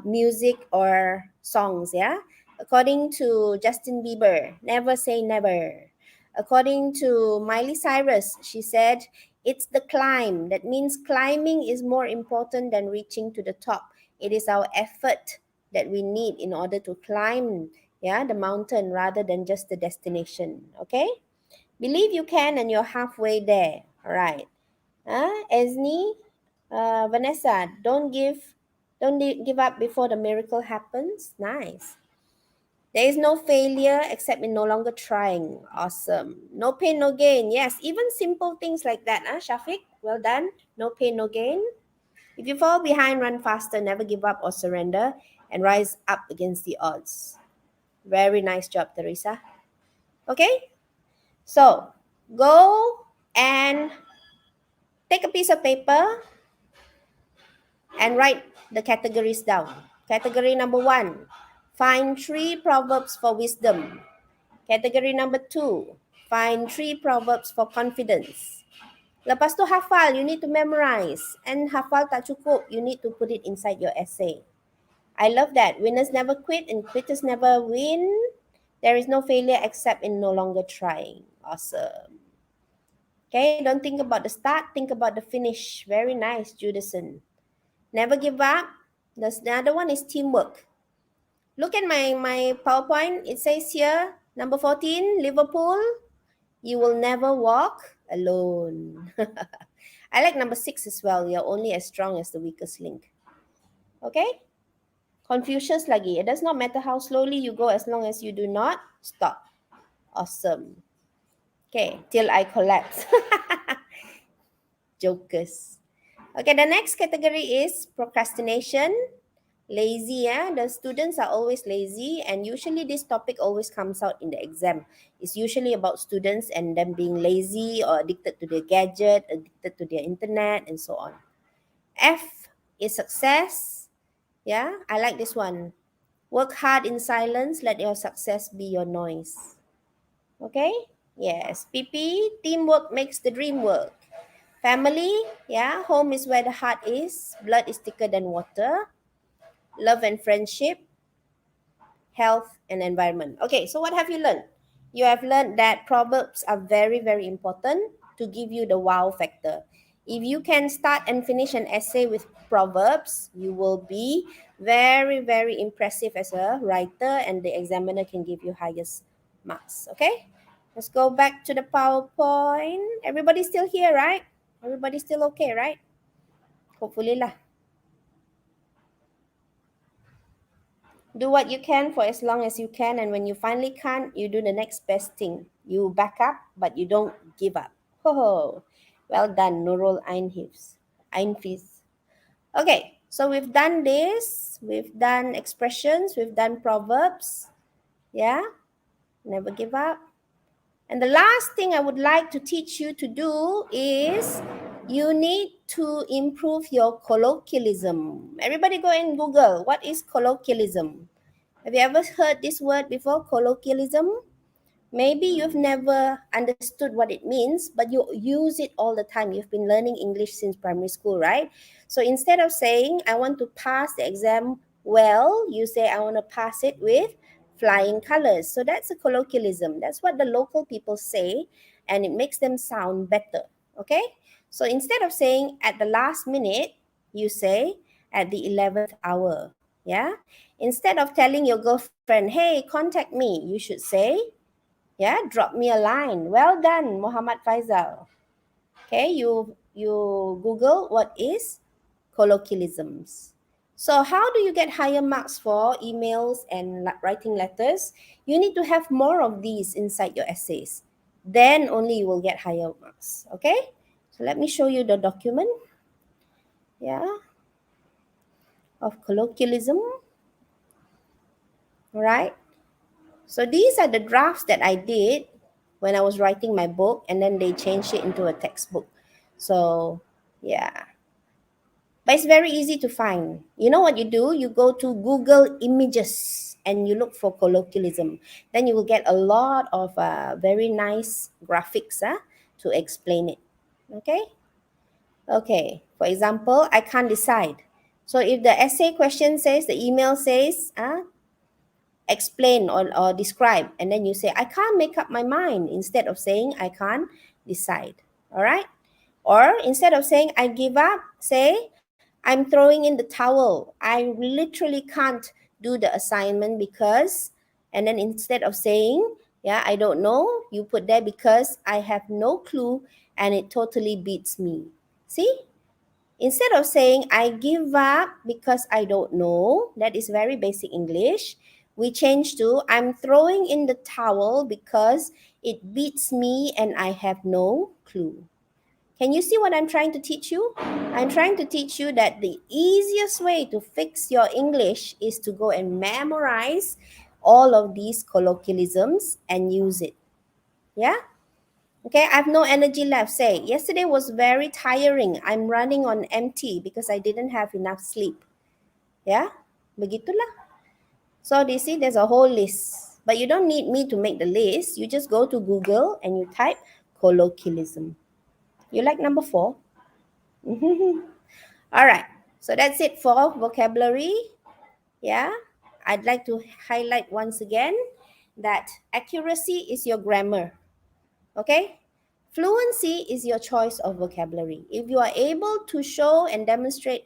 music or songs, yeah? According to Justin Bieber, never say never. According to Miley Cyrus, she said, it's the climb. That means climbing is more important than reaching to the top. It is our effort that we need in order to climb, the mountain rather than just the destination, okay? Believe you can and you're halfway there, all right? Esni, Vanessa, don't give up before the miracle happens. Nice. There is no failure except in no longer trying. Awesome. No pain, no gain. Yes, even simple things like that. Shafiq, well done. No pain, no gain. If you fall behind, run faster. Never give up or surrender and rise up against the odds. Very nice job, Teresa. Okay? So, go and take a piece of paper and write the categories down. Category number 1, find 3 proverbs for wisdom. Category number 2, find 3 proverbs for confidence. Lepas tu hafal, you need to memorize. And hafal tak cukup, you need to put it inside your essay. I love that. Winners never quit and quitters never win. There is no failure except in no longer trying. Awesome. Okay, don't think about the start, think about the finish. Very nice, Judison. Never give up. The other one is teamwork. Look at my PowerPoint. It says here, number 14, Liverpool. You will never walk alone. I like number 6 as well. You're only as strong as the weakest link. Okay? Confucius lagi. It does not matter how slowly you go as long as you do not stop. Awesome. Okay, till I collapse. Jokers. Okay, the next category is procrastination. Lazy, yeah. The students are always lazy, and usually this topic always comes out in the exam. It's usually about students and them being lazy or addicted to their gadget, addicted to their internet, and so on. F is success. Yeah, I like this one. Work hard in silence, let your success be your noise. Okay? Yes. PP, teamwork makes the dream work. Family, yeah, home is where the heart is. Blood is thicker than water. Love and friendship. Health and environment. Okay, so what have you learned? You have learned that proverbs are very, very important to give you the wow factor. If you can start and finish an essay with proverbs, you will be very, very impressive as a writer, and the examiner can give you highest marks. Okay, let's go back to the PowerPoint. Everybody still here, right? Everybody still okay, right? Hopefully lah. Do what you can for as long as you can, and when you finally can't, you do the next best thing. You back up, but you don't give up. Ho, well done, Nurul Einfis. Okay, so we've done this. We've done expressions. We've done proverbs. Yeah, never give up. And the last thing I would like to teach you to do is you need to improve your colloquialism. Everybody go and Google, what is colloquialism? Have you ever heard this word before, colloquialism? Maybe you've never understood what it means, but you use it all the time. You've been learning English since primary school, right? So instead of saying, I want to pass the exam well, you say, I want to pass it with flying colors. So that's a colloquialism. That's what the local people say, and it makes them sound better, okay? So instead of saying at the last minute, you say at the 11th hour, yeah? Instead of telling your girlfriend, hey, contact me, you should say, yeah, drop me a line. Well done, Muhammad Faisal. Okay, you Google what is colloquialisms. So how do you get higher marks for emails and writing letters? You need to have more of these inside your essays. Then only you will get higher marks. Okay, so let me show you the document. Yeah, of colloquialism. All right. So these are the drafts that I did when I was writing my book, and then they changed it into a textbook. So yeah, but it's very easy to find. You know what you do? You go to Google Images and you look for colloquialism. Then you will get a lot of very nice graphics to explain it. Okay? Okay, for example, I can't decide. So if the essay question says, the email says, explain or describe, and then you say, I can't make up my mind, instead of saying, I can't decide. All right? Or instead of saying, I give up, say, I'm throwing in the towel. I literally can't do the assignment because, and then instead of saying, yeah, I don't know, you put there because I have no clue and it totally beats me. See? Instead of saying, I give up because I don't know, that is very basic English, we change to, I'm throwing in the towel because it beats me and I have no clue. Can you see what I'm trying to teach you? I'm trying to teach you that the easiest way to fix your English is to go and memorize all of these colloquialisms and use it. Yeah? Okay, I have no energy left. Say, yesterday was very tiring. I'm running on empty because I didn't have enough sleep. Yeah? Begitulah. So you see, there's a whole list. But you don't need me to make the list. You just go to Google and you type colloquialism. You like number 4? All right. So that's it for vocabulary. Yeah. I'd like to highlight once again that accuracy is your grammar. Okay? Fluency is your choice of vocabulary. If you are able to show and demonstrate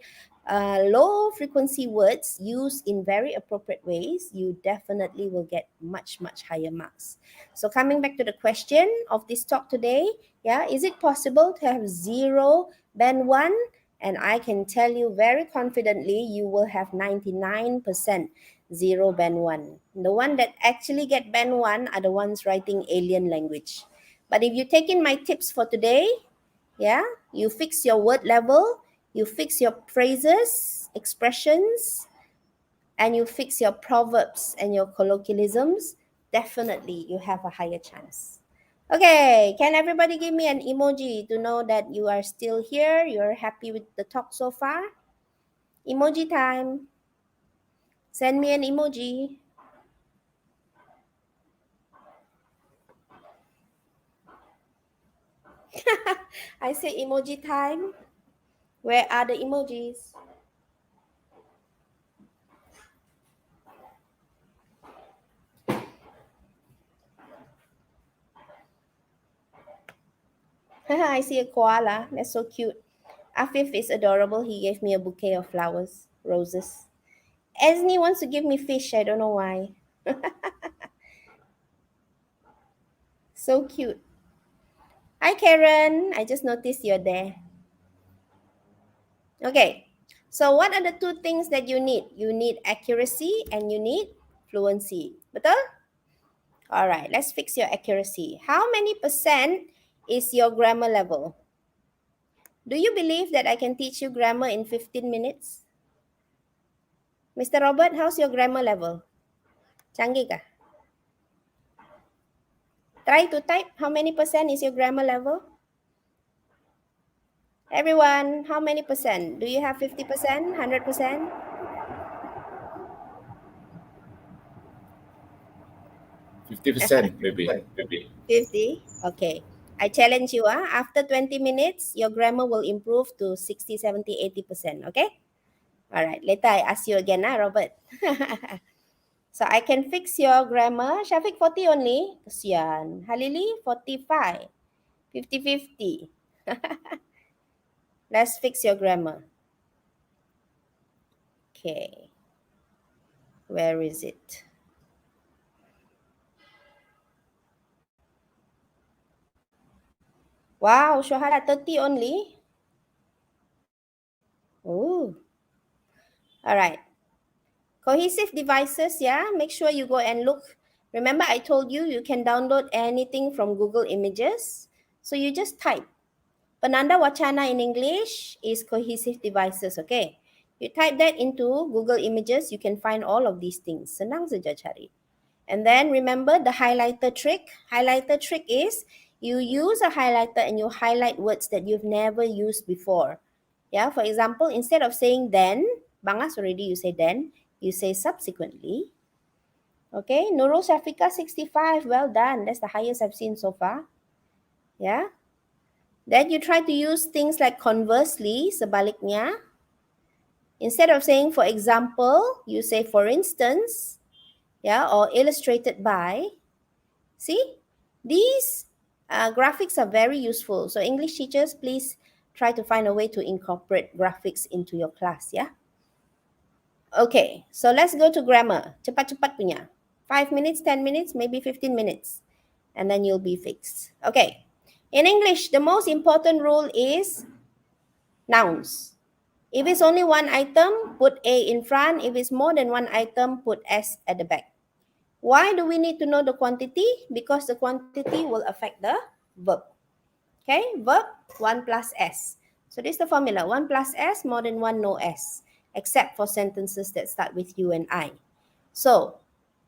low frequency words used in very appropriate ways, you definitely will get much, much higher marks. So coming back to the question of this talk today, yeah, is it possible to have 0 band 1 And I can tell you very confidently, you will have 99% 0 band 1. The one that actually get band 1 are the ones writing alien language. But if you take in my tips for today, yeah, you fix your word level, you fix your phrases, expressions, and you fix your proverbs and your colloquialisms, definitely you have a higher chance. Okay, can everybody give me an emoji to know that you are still here, you're happy with the talk so far? Emoji time. Send me an emoji. I say emoji time. Where are the emojis? I see a koala. That's so cute. Afif is adorable. He gave me a bouquet of flowers, roses. Esni wants to give me fish. I don't know why. So cute. Hi, Karen. I just noticed you're there. Okay. So what are the two things that you need? You need accuracy and you need fluency. Betul? All right. Let's fix your accuracy. How many percent is your grammar level? Do you believe that I can teach you grammar in 15 minutes? Mr. Robert, how's your grammar level? Canggih kah? Try to type. How many percent is your grammar level? Everyone, how many percent? Do you have 50%, 100%? 50% maybe. 50? Okay. I challenge you, after 20 minutes, your grammar will improve to 60, 70, 80%, okay? All right, later I ask you again, Robert. So I can fix your grammar. Shafiq 40 only. Kesian. Halili 45. 50-50. Let's fix your grammar. Okay. Where is it? Wow, Shohada 30 only. Oh. All right. Cohesive devices, yeah. Make sure you go and look. Remember I told you you can download anything from Google Images. So you just type. Penanda wacana in English is cohesive devices, okay? You type that into Google Images, you can find all of these things. Senang saja cari. And then remember the highlighter trick. Highlighter trick is you use a highlighter and you highlight words that you've never used before. Yeah, for example, instead of saying then, Bangas already you say then, you say subsequently. Okay, Nurul Shafika 65, well done. That's the highest I've seen so far. Yeah. Then you try to use things like conversely, sebaliknya. Instead of saying for example, you say for instance, yeah, or illustrated by. See, these graphics are very useful. So English teachers, please try to find a way to incorporate graphics into your class, yeah? Okay, so let's go to grammar. Cepat-cepat punya. 5 minutes, 10 minutes, maybe 15 minutes. And then you'll be fixed. Okay. In English, the most important rule is nouns. If it's only one item, put A in front. If it's more than one item, put S at the back. Why do we need to know the quantity? Because the quantity will affect the verb. Okay, verb 1 plus S. So this is the formula. 1 plus S, more than 1, no S. Except for sentences that start with you and I. So,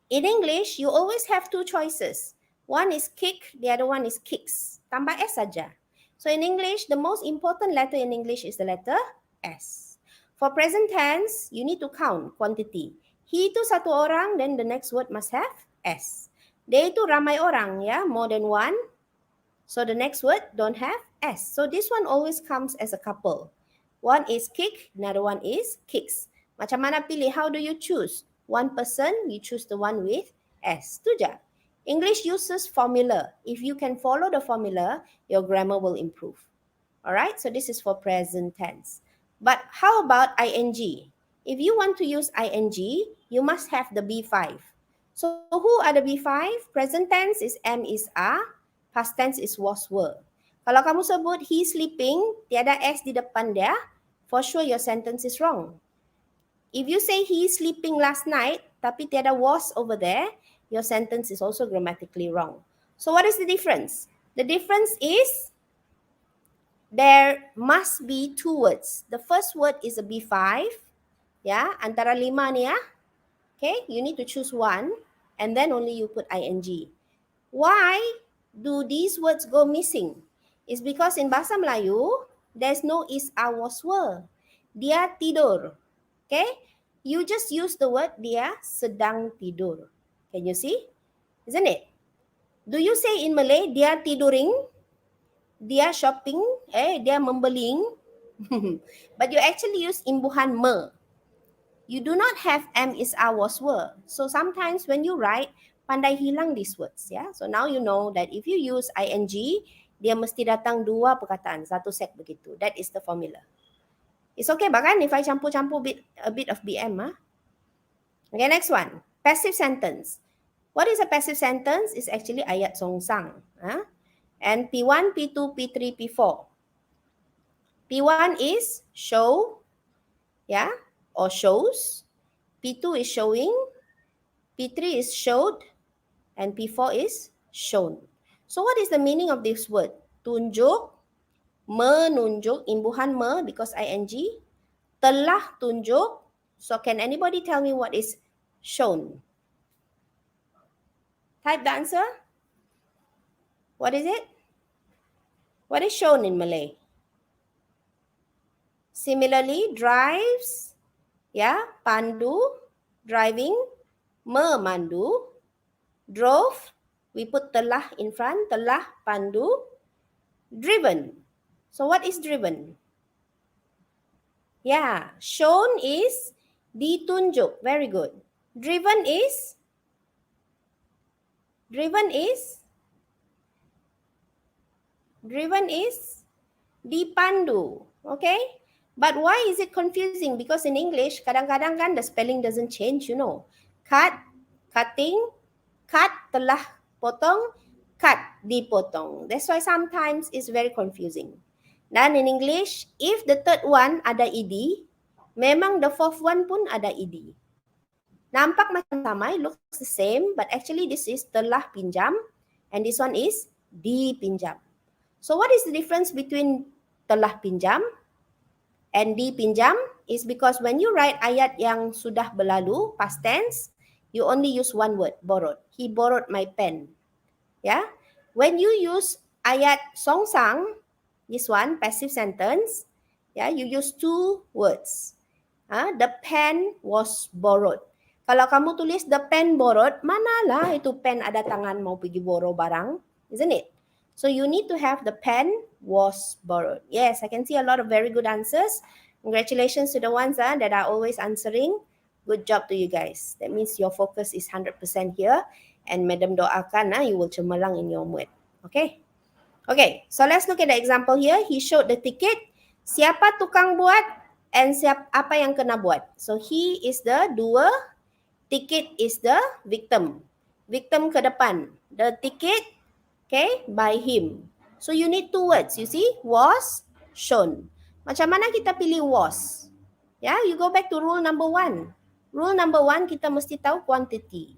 in English, you always have two choices. One is kick, the other one is kicks. Tambah S saja. So in English, the most important letter in English is the letter S. For present tense, you need to count quantity. He itu satu orang, then the next word must have S. Dia itu ramai orang, ya, more than one. So the next word don't have S. So this one always comes as a couple. One is kick, another one is kicks. Macam mana pilih? How do you choose? One person, you choose the one with S. Tu je. English uses formula. If you can follow the formula, your grammar will improve. Alright, so this is for present tense. But how about ing? If you want to use ing, you must have the B5. So who are the B5? Present tense is am, is, are. Past tense is was, were. Kalau kamu sebut he sleeping, tiada S di depan dia, for sure your sentence is wrong. If you say he is sleeping last night, tapi tiada was over there, your sentence is also grammatically wrong. So what is the difference? The difference is there must be two words. The first word is a B5, ya, antara lima ni ya. Okay, you need to choose one and then only you put ing. Why do these words go missing? It's because in Bahasa Melayu, there's no is, are, was, were. Dia tidur. Okay, you just use the word dia sedang tidur. Can you see? Isn't it? Do you say in Malay, dia tiduring? Dia shopping? Dia membeling? But you actually use imbuhan me. You do not have am, is, are, was, were. So sometimes when you write, pandai hilang these words. Yeah? So now you know that if you use ing, dia mesti datang dua perkataan, satu set begitu. That is the formula. It's okay bahkan if I campur-campur a bit of BM. Okay, next one. Passive sentence. What is a passive sentence? It's actually ayat songsang. And P1, P2, P3, P4. P1 is show, yeah, or shows. P2 is showing. P3 is showed. And P4 is shown. So what is the meaning of this word? Tunjuk, menunjuk, imbuhan me because ing. Telah tunjuk. So can anybody tell me what is shown? Type the answer. What is it? What is shown in Malay? Similarly, drives, yeah, pandu, driving, memandu, drove, we put telah in front, telah pandu, driven. So what is driven? Yeah, shown is ditunjuk. Very good. Driven is dipandu. Okay? But why is it confusing? Because in English, kadang-kadang kan the spelling doesn't change, you know. Cut, cutting, cut telah potong, cut dipotong. That's why sometimes it's very confusing. Dan in English, if the third one ada ed, memang the fourth one pun ada ed. Nampak macam sama, it looks the same, but actually this is telah pinjam and this one is dipinjam. So what is the difference between telah pinjam and dipinjam? Is because when you write ayat yang sudah berlalu, past tense, you only use one word, borrowed. He borrowed my pen. Yeah. When you use ayat songsang, this one, passive sentence, yeah, you use two words. The pen was borrowed. Kalau kamu tulis the pen borrowed, manalah itu pen ada tangan mau pergi borrow barang, isn't it? So you need to have the pen was borrowed. Yes, I can see a lot of very good answers. Congratulations to the ones that are always answering. Good job to you guys. That means your focus is 100% here. And Madam doakan you will cemerlang in your MUET. Okay? Okay, so let's look at the example here. He showed the ticket. Siapa tukang buat and apa yang kena buat? So he is the doer. Ticket is the victim. Victim ke depan. The ticket, okay, by him. So you need two words. You see, was, shown. Macam mana kita pilih was? Yeah, you go back to rule number 1. Rule number 1, kita mesti tahu quantity.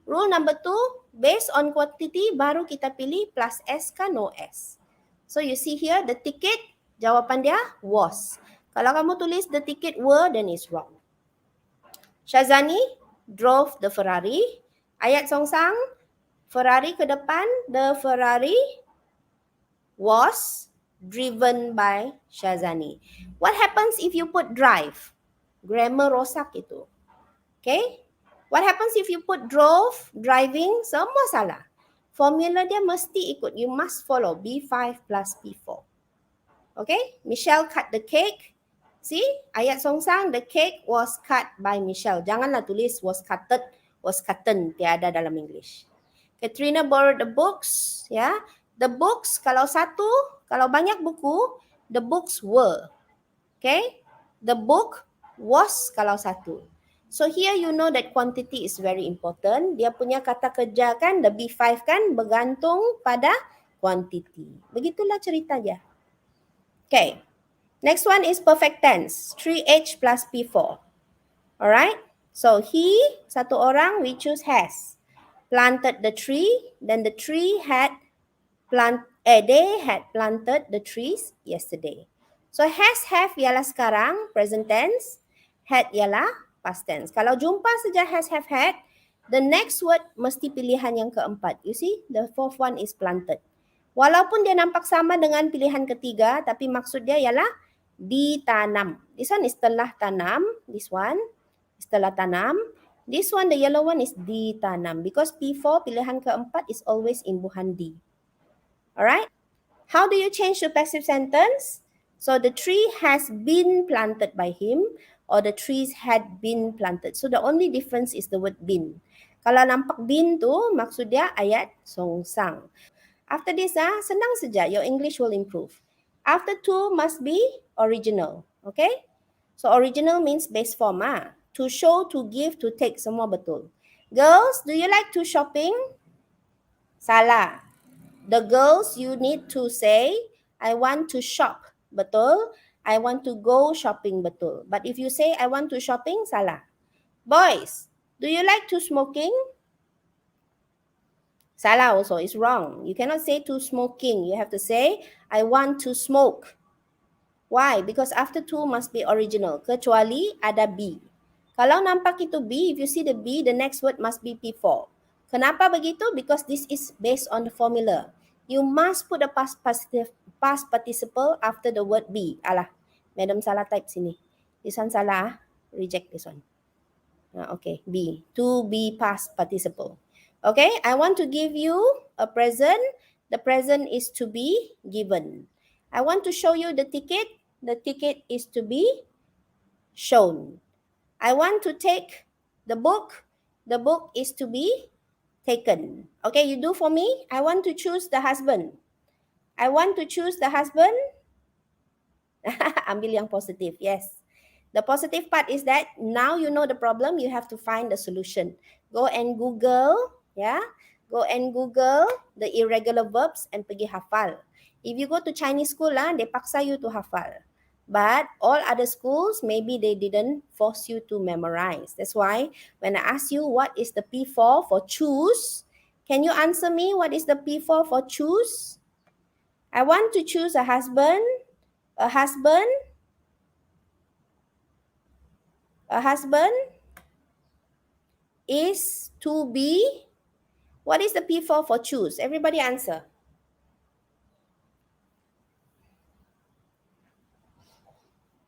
Rule number 2, based on quantity, baru kita pilih plus S ke no S. So you see here, the ticket, jawapan dia was. Kalau kamu tulis the ticket were, then it's wrong. Shazani drove the Ferrari. Ayat songsang, Ferrari ke depan, the Ferrari was driven by Shazani. What happens if you put drive? Grammar rosak itu. Okay? What happens if you put drove, driving? Semua salah. Formula dia mesti ikut. You must follow B5 plus P4. Okay? Michelle cut the cake. See, ayat songsang, the cake was cut by Michelle. Janganlah tulis was cutted, was cutten. Tiada dalam English. Katrina borrowed the books. Yeah, the books, kalau satu, kalau banyak buku, the books were. Okay, the book was kalau satu. So here you know that quantity is very important. Dia punya kata kerja kan, the B5 kan, bergantung pada quantity. Begitulah cerita dia. Okay. Next one is perfect tense. 3H plus P4. Alright. So he, satu orang, we choose has. Planted the tree. Then the tree had they had planted the trees yesterday. So has, have ialah sekarang, present tense. Had ialah past tense. Kalau jumpa saja has, have, had, the next word mesti pilihan yang keempat. You see, the fourth one is planted. Walaupun dia nampak sama dengan pilihan ketiga, tapi maksud dia ialah ditanam. This one is telah tanam. This one is telah tanam. This one, the yellow one, is ditanam. Because P4, pilihan keempat, is always in buhan di. Alright? How do you change to passive sentence? So the tree has been planted by him, or the trees had been planted. So the only difference is the word been. Kalau nampak been tu, maksud dia ayat songsang. After this, senang saja, your English will improve. After to must be original. Okay? So original means base form. To show, to give, to take, semua betul. Girls, do you like to shopping? Salah. The girls, you need to say, I want to shop. Betul. I want to go shopping. Betul. But if you say, I want to shopping, salah. Boys, do you like to smoking? Salah also, is wrong. You cannot say to smoking. You have to say, I want to smoke. Why? Because after to must be original. Kecuali ada be. Kalau nampak itu be, if you see the be, the next word must be P4. Kenapa begitu? Because this is based on the formula. You must put a past participle after the word be. Alah, madam salah type sini. This one salah, reject this one. Okay, be. To be past participle. Okay, I want to give you a present. The present is to be given. I want to show you the ticket. The ticket is to be shown. I want to take the book. The book is to be taken. Okay, you do for me. I want to choose the husband. I want to choose the husband. Ambil yang positif, yes. The positive part is that now you know the problem, you have to find the solution. Go and Google, go and Google the irregular verbs and pergi hafal. If you go to Chinese school, they paksa you to hafal. But all other schools, maybe they didn't force you to memorize. That's why when I ask you what is the P4 for choose, can you answer me what is the P4 for choose? I want to choose a husband. A husband. A husband is to be. What is the P4 for choose? Everybody answer.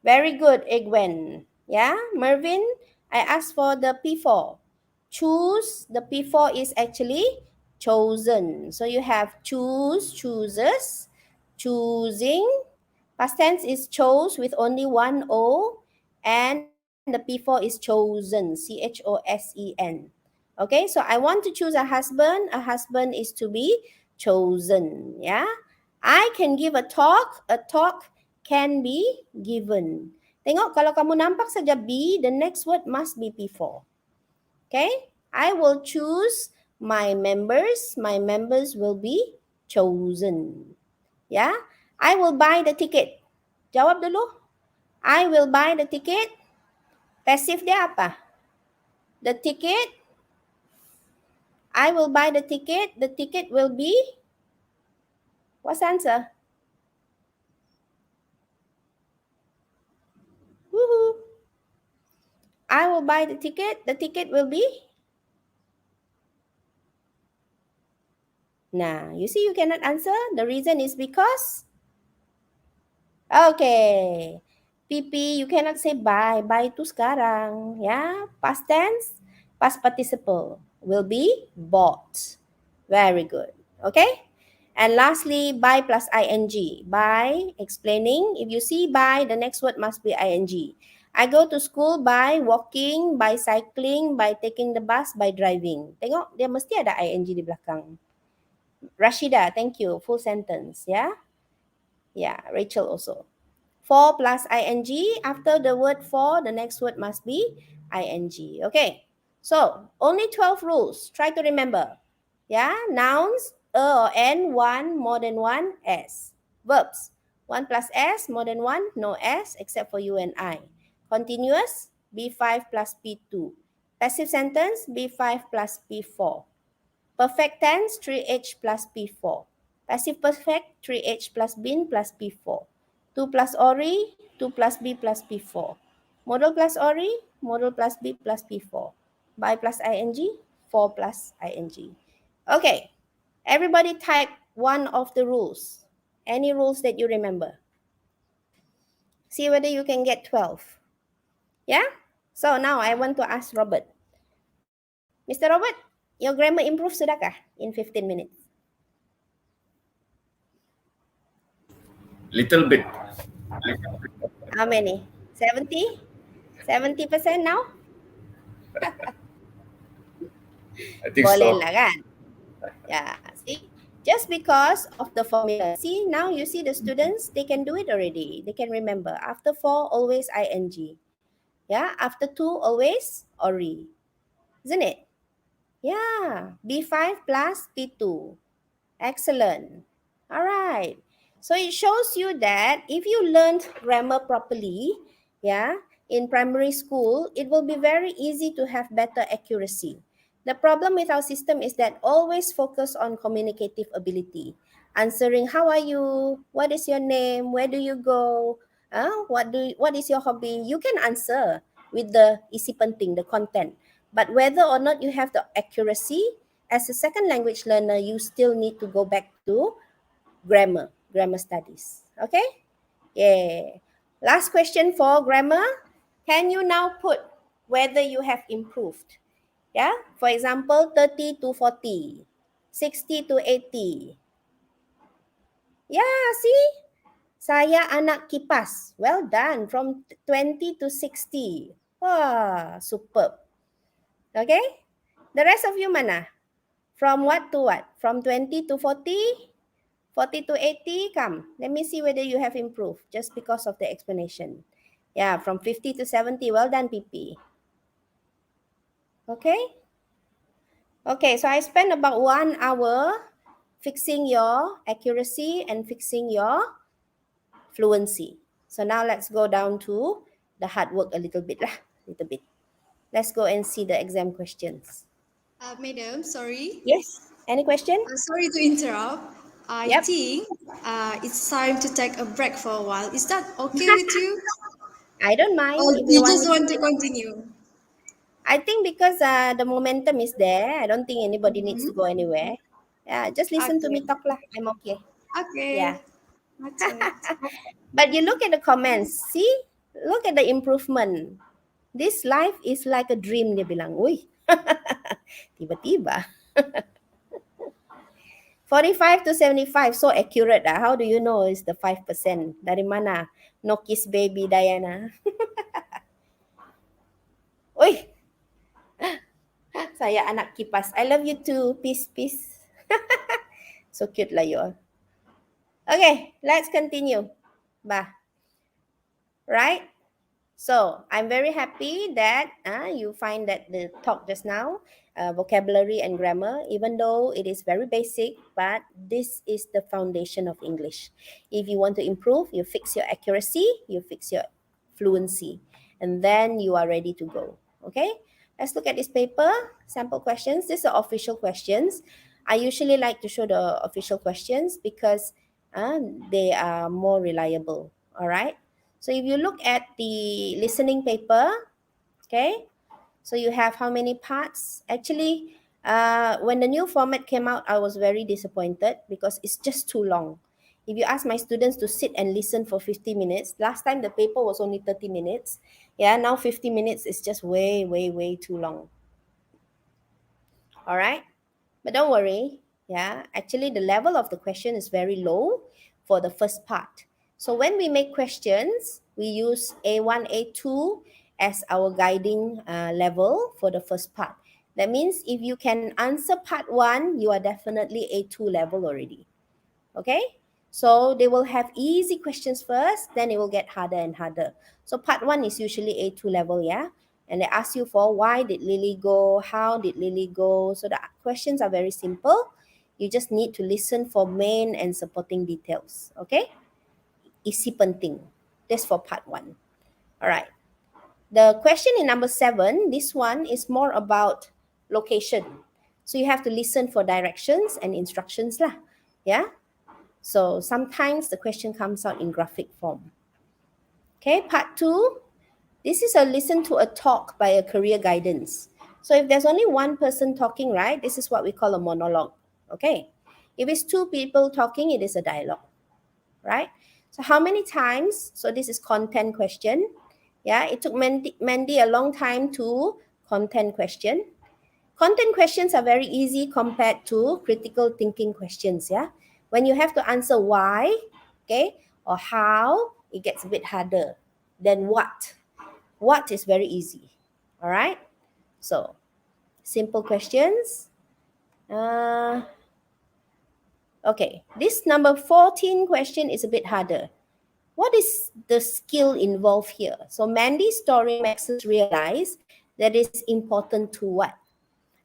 Very good, Egwen. Yeah, Mervin, I asked for the P4. Choose, the P4 is actually chosen. So you have choose, chooses, choosing. Past tense is chose with only one O, and the P4 is chosen, C-H-O-S-E-N. Okay, so I want to choose a husband. A husband is to be chosen. Yeah, I can give a talk. A talk can be given. Tengok, kalau kamu nampak saja be, the next word must be P4. Okay, I will choose my members. My members will be chosen. Yeah, I will buy the ticket. Jawab dulu. I will buy the ticket. Passive dia apa? The ticket. I will buy the ticket. The ticket will be. What's the answer? Woohoo. I will buy the ticket. The ticket will be. Nah, you see you cannot answer. The reason is because. Okay. PP, you cannot say buy. Buy itu sekarang. Ya, past tense, past participle will be bought. Very good. Okay. And lastly, by plus ing. By, explaining. If you see by, the next word must be ing. I go to school by walking, by cycling, by taking the bus, by driving. Tengok, dia mesti ada ing di belakang. Rashida, thank you. Full sentence, yeah? Yeah, Rachel also. For plus ing, after the word for, the next word must be ing. Okay, so only 12 rules. Try to remember. Yeah, nouns, or n, one, more than one, s. Verbs, 1 plus S, more than 1, no S, except for you and I. Continuous, B5 plus P2. Passive sentence, B5 plus P4. Perfect tense, 3H plus P4. Passive perfect, 3H plus been plus P4. 2 plus ori, 2 plus B plus P4. Modal plus ori, modal plus B plus P4. By plus ing, 4 plus ing. Okay, everybody type one of the rules. Any rules that you remember. See whether you can get 12. Yeah? So now I want to ask Robert. Mr. Robert, your grammar improved sudahkah in 15 minutes? Little bit. How many? 70? 70% now? I think Boleh so. lah kan? Yeah, see? Just because of the formula. See, now you see the students, they can do it already. They can remember. After 4, always ing. Yeah, after 2, always ori. Isn't it? Yeah, B5 plus P2. Excellent. All right. So it shows you that if you learned grammar properly, yeah, in primary school, it will be very easy to have better accuracy. The problem with our system is that always focus on communicative ability. Answering, how are you? What is your name? Where do you go? What is your hobby? You can answer with the isi penting, the content. But whether or not you have the accuracy, as a second language learner, you still need to go back to grammar studies. Okay? Yeah. Last question for grammar. Can you now put whether you have improved? Yeah? For example, 30 to 40, 60 to 80. Yeah, see? Saya anak kipas. Well done. From 20 to 60. Wah, superb. Okay? The rest of you mana? From what to what? From 20 to 40? 40 to 80? Come. Let me see whether you have improved just because of the explanation. Yeah, from 50 to 70. Well done, PP. Okay? Okay, so I spent about 1 hour fixing your accuracy and fixing your fluency. So now let's go down to the hard work a little bit. Let's go and see the exam questions. Madam, sorry. Yes? Any question? Sorry to interrupt. I Yep. think it's time to take a break for a while. Is that okay with you? I don't mind Or if you you want just me want to. to continue? I think because the momentum is there, I don't think anybody needs to go anywhere. Yeah, just listen to Okay. me talk lah. I'm okay. Yeah. Okay. Noted. But you look at the comments. See? Look at the improvement. This life is like a dream, dia bilang. Uy. Tiba-tiba. 45 to 75, so accurate. How do you know it's the 5%? Dari mana? No kiss baby, Diana. Uy. Saya anak kipas. I love you too. Peace, peace. So cute lah you all. Okay, let's continue. Bah. Right? So, I'm very happy that you find that the talk just now, vocabulary and grammar, even though it is very basic, but this is the foundation of English. If you want to improve, you fix your accuracy, you fix your fluency, and then you are ready to go. Okay? Let's look at this paper, sample questions. These are official questions. I usually like to show the official questions because they are more reliable. All right? So if you look at the listening paper, okay, so you have how many parts? Actually, when the new format came out, I was very disappointed because it's just too long. If you ask my students to sit and listen for 50 minutes, last time the paper was only 30 minutes. Yeah, now 50 minutes is just way, way, way too long. All right, but don't worry. Yeah, actually the level of the question is very low for the first part. So when we make questions, we use A1, A2 as our guiding level for the first part. That means if you can answer part 1, you are definitely A2 level already. Okay? So they will have easy questions first, then it will get harder and harder. So part 1 is usually A2 level, yeah? And they ask you for why did Lily go, how did Lily go. So the questions are very simple. You just need to listen for main and supporting details, okay? isi penting. That's for part 1. All right. The question in number 7, this one is more about location. So you have to listen for directions and instructions lah. Yeah. So sometimes the question comes out in graphic form. Okay, part 2. This is a listen to a talk by a career guidance. So if there's only one person talking, right, this is what we call a monologue. Okay. If it's 2 people talking, it is a dialogue. Right? So how many times? So this is content question. Yeah, it took Mandy a long time to content question. Content questions are very easy compared to critical thinking questions. Yeah, when you have to answer why, okay, or how, it gets a bit harder than what. What is very easy. All right. So simple questions. Okay, this number 14 question is a bit harder. What is the skill involved here? So Mandy's story makes us realize that it's important to what?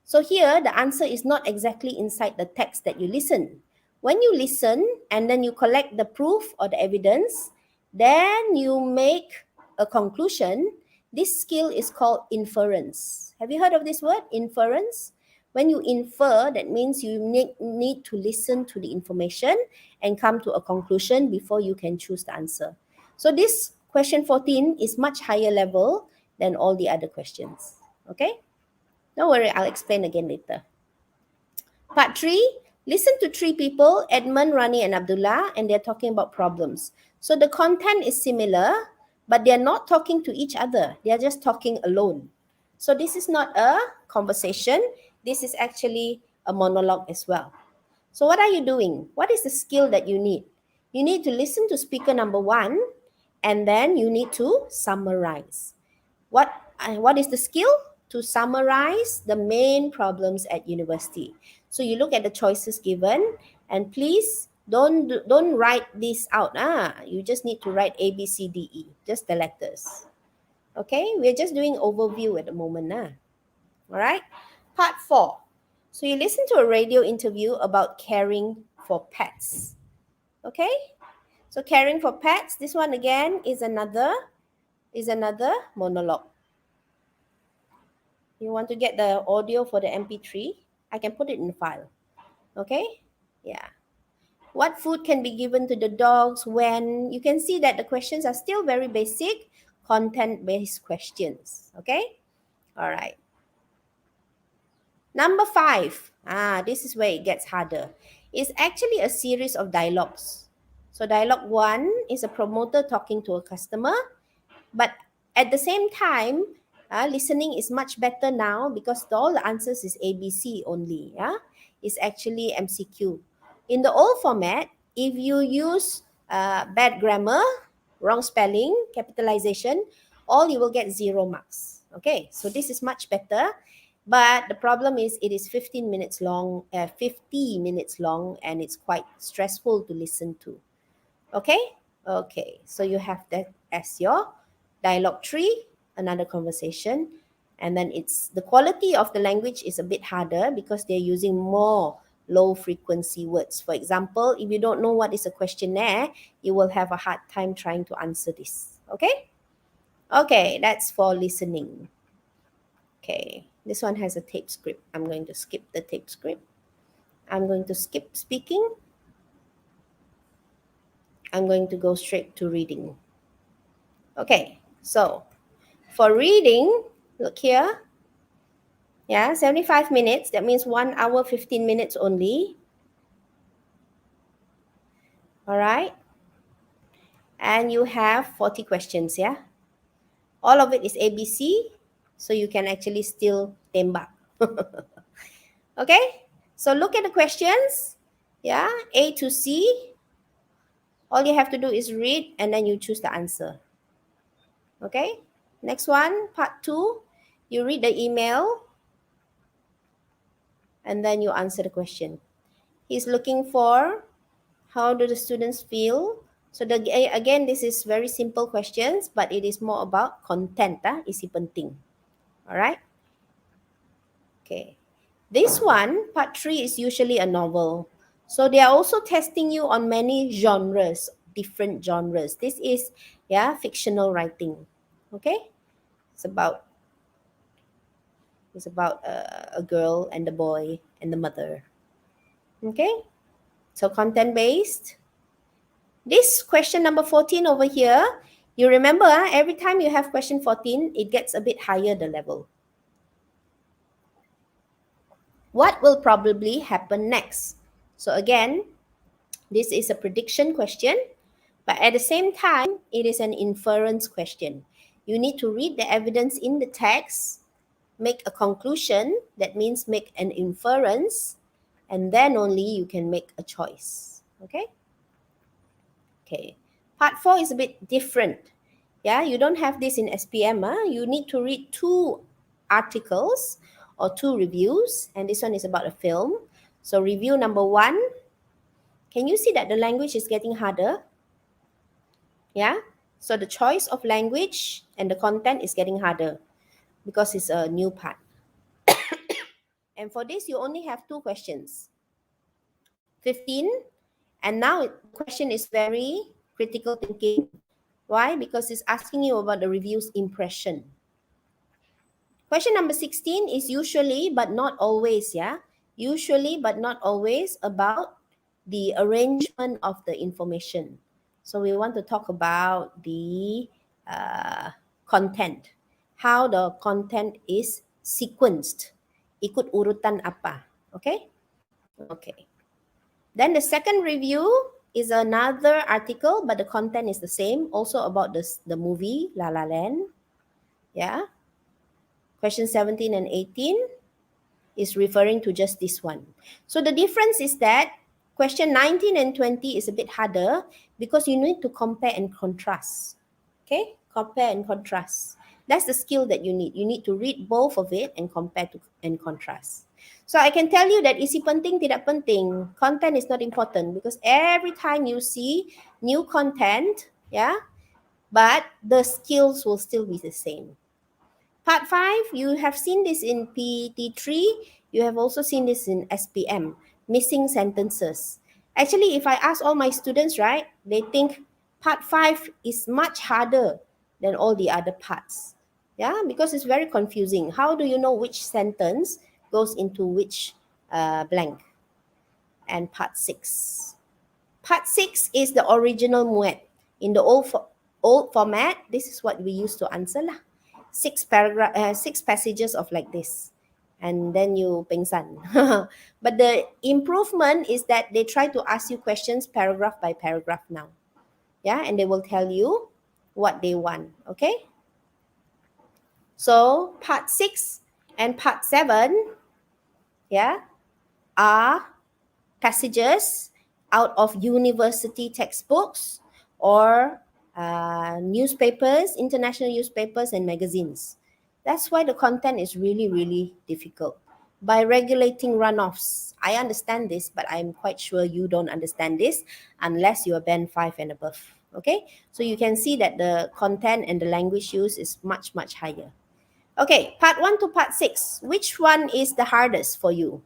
So here, the answer is not exactly inside the text that you listen. When you listen and then you collect the proof or the evidence, then you make a conclusion. This skill is called inference. Have you heard of this word, inference? When you infer, that means you need to listen to the information and come to a conclusion before you can choose the answer. So this question 14 is much higher level than all the other questions. Okay? Don't worry, I'll explain again later. Part 3, listen to 3 people, Edmund, Rani, and Abdullah, and they're talking about problems. So the content is similar, but they're not talking to each other. They're just talking alone. So this is not a conversation. This is actually a monologue as well. So what are you doing? What is the skill that you need? You need to listen to speaker number 1, and then you need to summarize. What is the skill? To summarize the main problems at university. So you look at the choices given, and please don't write this out. You just need to write A, B, C, D, E, just the letters. Okay, we're just doing overview at the moment. All right, part 4. So you listen to a radio interview about caring for pets. Okay, so caring for pets, this one again is another monologue. You want to get the audio for the MP3? I can put it in the file. Okay? Yeah. What food can be given to the dogs when? You can see that the questions are still very basic, content-based questions. Okay? All right. Number 5. This is where it gets harder. It's actually a series of dialogues. So dialogue 1 is a promoter talking to a customer, but at the same time, listening is much better now because all the answers is ABC only. It's actually MCQ. In the old format, if you use bad grammar, wrong spelling, capitalization, all you will get 0 marks. Okay, so this is much better. But the problem is it is 50 minutes long, and it's quite stressful to listen to. Okay? Okay, so you have that as your dialogue 3, another conversation. And then the quality of the language is a bit harder because they're using more low frequency words. For example, if you don't know what is a questionnaire, you will have a hard time trying to answer this. Okay? Okay, that's for listening. Okay, this one has a tape script. I'm going to skip the tape script. I'm going to skip speaking. I'm going to go straight to reading. Okay, so for reading, look here. Yeah, 75 minutes. That means 1 hour, 15 minutes only. All right. And you have 40 questions, yeah? All of it is ABC, so you can actually still tembak. Okay, so look at the questions. Yeah, A to C. All you have to do is read and then you choose the answer. Okay, next one, part 2. You read the email and then you answer the question. He's looking for how do the students feel. So again, this is very simple questions, but it is more about content. Isi penting. All right. Okay. This one, part 3, is usually a novel. So they are also testing you on many genres, different genres. This is fictional writing. Okay, it's about a girl and a boy and the mother. Okay, so content based. This question number 14 over here, you remember every time you have question 14, it gets a bit higher the level. What will probably happen next? So again, this is a prediction question, but at the same time, it is an inference question. You need to read the evidence in the text, make a conclusion, that means make an inference, and then only you can make a choice. Okay? Okay. Part 4 is a bit different. Yeah, you don't have this in SPM. You need to read 2 articles or 2 reviews, and this one is about a film. So review number 1, can you see that the language is getting harder? Yeah, so the choice of language and the content is getting harder because it's a new part. And for this, you only have 2 questions. 15, and now the question is very critical thinking. Why? Because it's asking you about the review's impression. Question number 16 is usually but not always, usually but not always about the arrangement of the information. So we want to talk about the content, how the content is sequenced, ikut urutan apa. Okay. Then the second review is another article, but the content is the same, also about the movie La La Land. Yeah. Question 17 and 18 is referring to just this one. So the difference is that question 19 and 20 is a bit harder because you need to compare and contrast. Okay, compare and contrast. That's the skill that you need. You need to read both of it and compare and contrast. So I can tell you that isi penting tidak penting. Content is not important because every time you see new content, but the skills will still be the same. Part 5, you have seen this in PT3. You have also seen this in SPM, missing sentences. Actually, if I ask all my students, right, they think part 5 is much harder than all the other parts. Yeah, because it's very confusing. How do you know which sentence goes into which blank? And part 6. Part 6 is the original MUET. In the old format, this is what we used to answer lah. 6 passages of like this, and then you pengsan. But the improvement is that they try to ask you questions paragraph by paragraph now. Yeah, and they will tell you what they want. Okay. So part 6 and part 7, are passages out of university textbooks or newspapers, international newspapers and magazines. That's why the content is really, really difficult. By regulating runoffs, I understand this, but I'm quite sure you don't understand this unless you are band 5 and above. Okay, so you can see that the content and the language use is much, much higher. Okay, part 1 to part 6, which one is the hardest for you?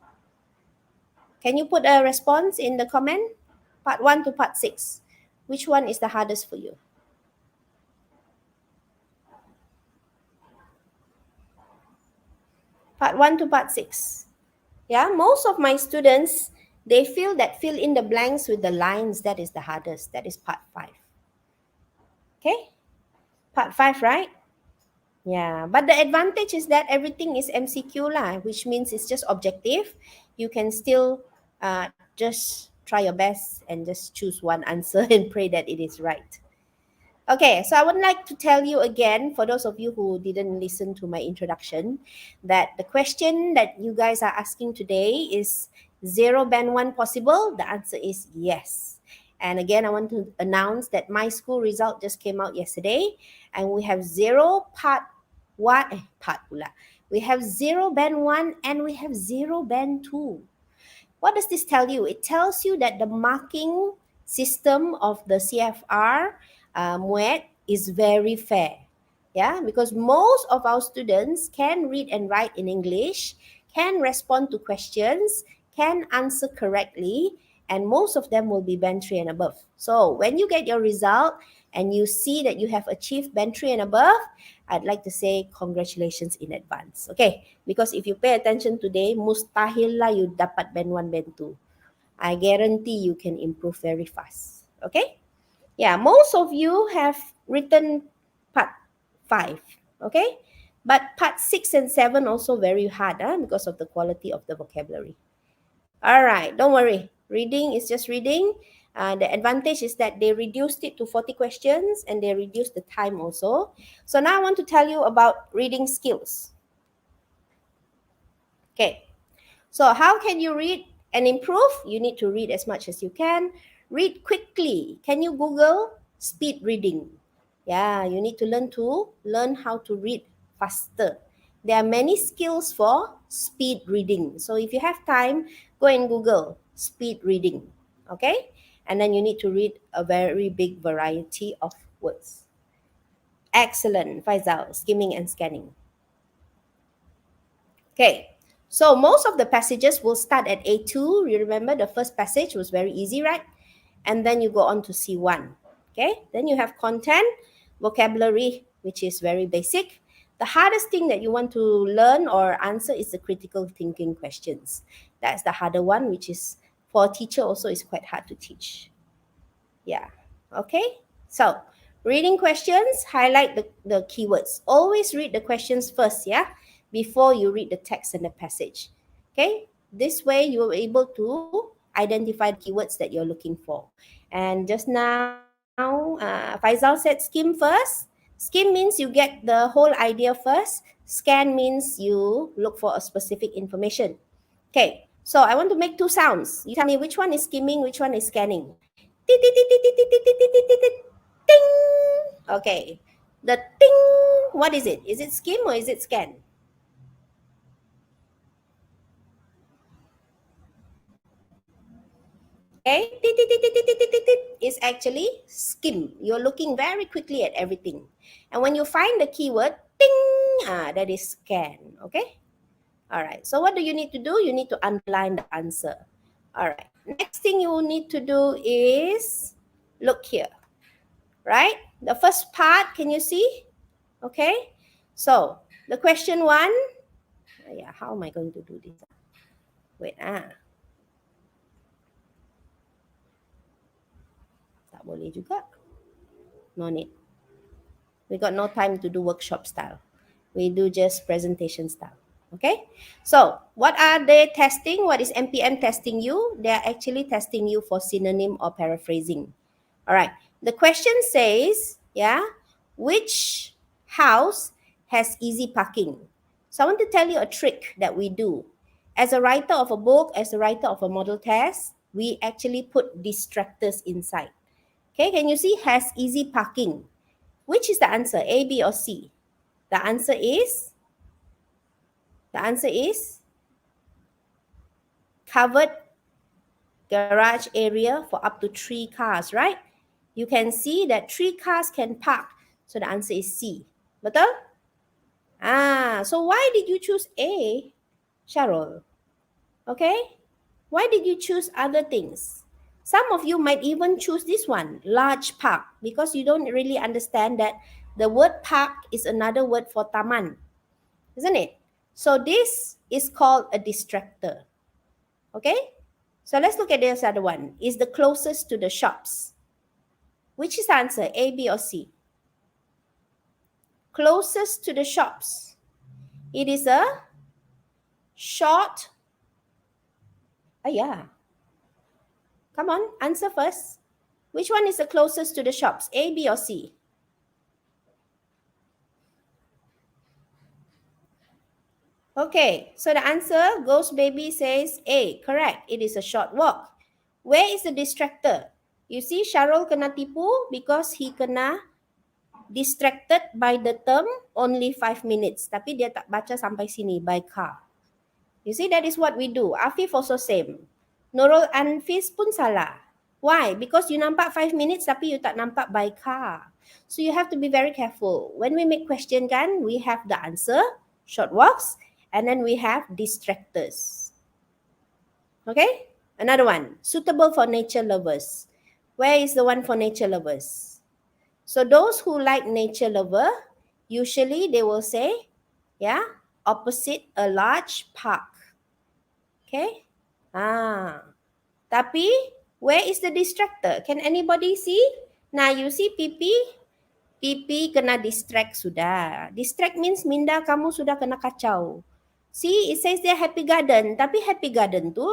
Can you put a response in the comment? Part 1 to part 6, which one is the hardest for you? Part 1 to part 6. Yeah, most of my students, they feel that fill in the blanks with the lines, that is the hardest. That is part 5. Okay? Part 5, right? Yeah, but the advantage is that everything is MCQ lah, which means it's just objective. You can still just try your best and just choose one answer and pray that it is right. Okay, so I would like to tell you again, for those of you who didn't listen to my introduction, that the question that you guys are asking today is 0 band 1 possible? The answer is yes. And again, I want to announce that my school result just came out yesterday, and we have 0 part 1, we have 0 band 1 and we have 0 band 2. What does this tell you? It tells you that the marking system of the CFR MUET is very fair. Yeah, because most of our students can read and write in English, can respond to questions, can answer correctly, and most of them will be band 3 and above. So when you get your result and you see that you have achieved band 3 and above, I'd like to say congratulations in advance. Okay, because if you pay attention today, mustahil lah you dapat band 1, band 2. I guarantee you can improve very fast. Okay, yeah, most of you have written part 5. Okay, but part 6 and 7 also very hard because of the quality of the vocabulary. All right, don't worry. Reading is just reading. The advantage is that they reduced it to 40 questions and they reduced the time also. So now I want to tell you about reading skills. Okay, so how can you read and improve? You need to read as much as you can. Read quickly. Can you Google speed reading? Yeah, you need to learn how to read faster. There are many skills for speed reading. So if you have time, go and Google speed reading. Okay? And then you need to read a very big variety of words. Excellent, Faisal, skimming and scanning. Okay, so most of the passages will start at A2. You remember the first passage was very easy, right? And then you go on to C1. Okay, then you have content, vocabulary, which is very basic. The hardest thing that you want to learn or answer is the critical thinking questions. That's the harder one, which is for a teacher also is quite hard to teach. Yeah, okay. So, reading questions, highlight the keywords. Always read the questions first, yeah, before you read the text and the passage. Okay, this way you will be able to identify the keywords that you're looking for. And just now, Faisal said skim first. Skim means you get the whole idea first. Scan means you look for a specific information. Okay, so I want to make 2 sounds. You tell me which one is skimming, which one is scanning. Ting. Okay, the ting, what is it? Is it skim or is it scan? Okay, is actually skim. You're looking very quickly at everything. And when you find the keyword, ting, that is scan. Okay? All right. So what do you need to do? You need to underline the answer. All right. Next thing you need to do is look here. Right? The first part, can you see? Okay? So, the question 1. Yeah, how am I going to do this? Wait, tak boleh juga. No need. We got no time to do workshop style. We do just presentation style. Okay? So, what are they testing? What is MPM testing you? They are actually testing you for synonym or paraphrasing. All right. The question says, yeah, which house has easy parking? So, I want to tell you a trick that we do. As a writer of a book, as a writer of a model test, we actually put distractors inside. Okay, can you see has easy parking? Which is the answer, A, B, or C? The answer is covered garage area for up to 3 cars, right? You can see that 3 cars can park. So the answer is C. Betul? So why did you choose A, Sharul? Okay? Why did you choose other things? Some of you might even choose this one, large park, because you don't really understand that the word park is another word for taman, isn't it? So this is called a distractor. Okay? So let's look at this other one. Is the closest to the shops. Which is the answer, A, B, or C? Closest to the shops. It is a short. Yeah. Come on, answer first. Which one is the closest to the shops, A, B, or C? Okay, so the answer, Ghost Baby says A, correct. It is a short walk. Where is the distractor? You see, Sharul kena tipu because he kena distracted by the term only 5 minutes. Tapi dia tak baca sampai sini, by car. You see, that is what we do. Afif also same. Nurul Anfis pun salah. Why? Because you nampak 5 minutes tapi you tak nampak by car. So you have to be very careful. When we make question kan, we have the answer, short walks, and then we have distractors. Okay? Another one, suitable for nature lovers. Where is the one for nature lovers? So those who like nature lover, usually they will say, yeah, opposite a large park. Okay? Tapi, where is the distractor? Can anybody see? Now you see Pipi kena distract sudah. Distract means minda kamu sudah kena kacau. See, it says dia Happy Garden. Tapi Happy Garden tu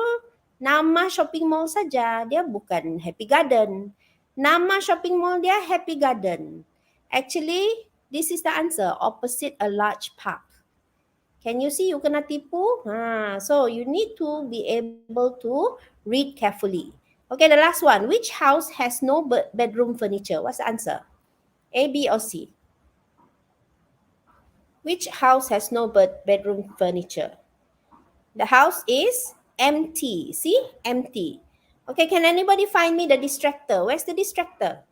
nama shopping mall saja. Dia bukan Happy Garden. Nama shopping mall dia Happy Garden. Actually, this is the answer. Opposite a large park. Can you see you kena tipu? So you need to be able to read carefully. Okay, the last one. Which house has no bedroom furniture? What's the answer? A, B, or C? Which house has no bedroom furniture? The house is empty. See? Empty. Okay, can anybody find me the distractor? Where's the distractor?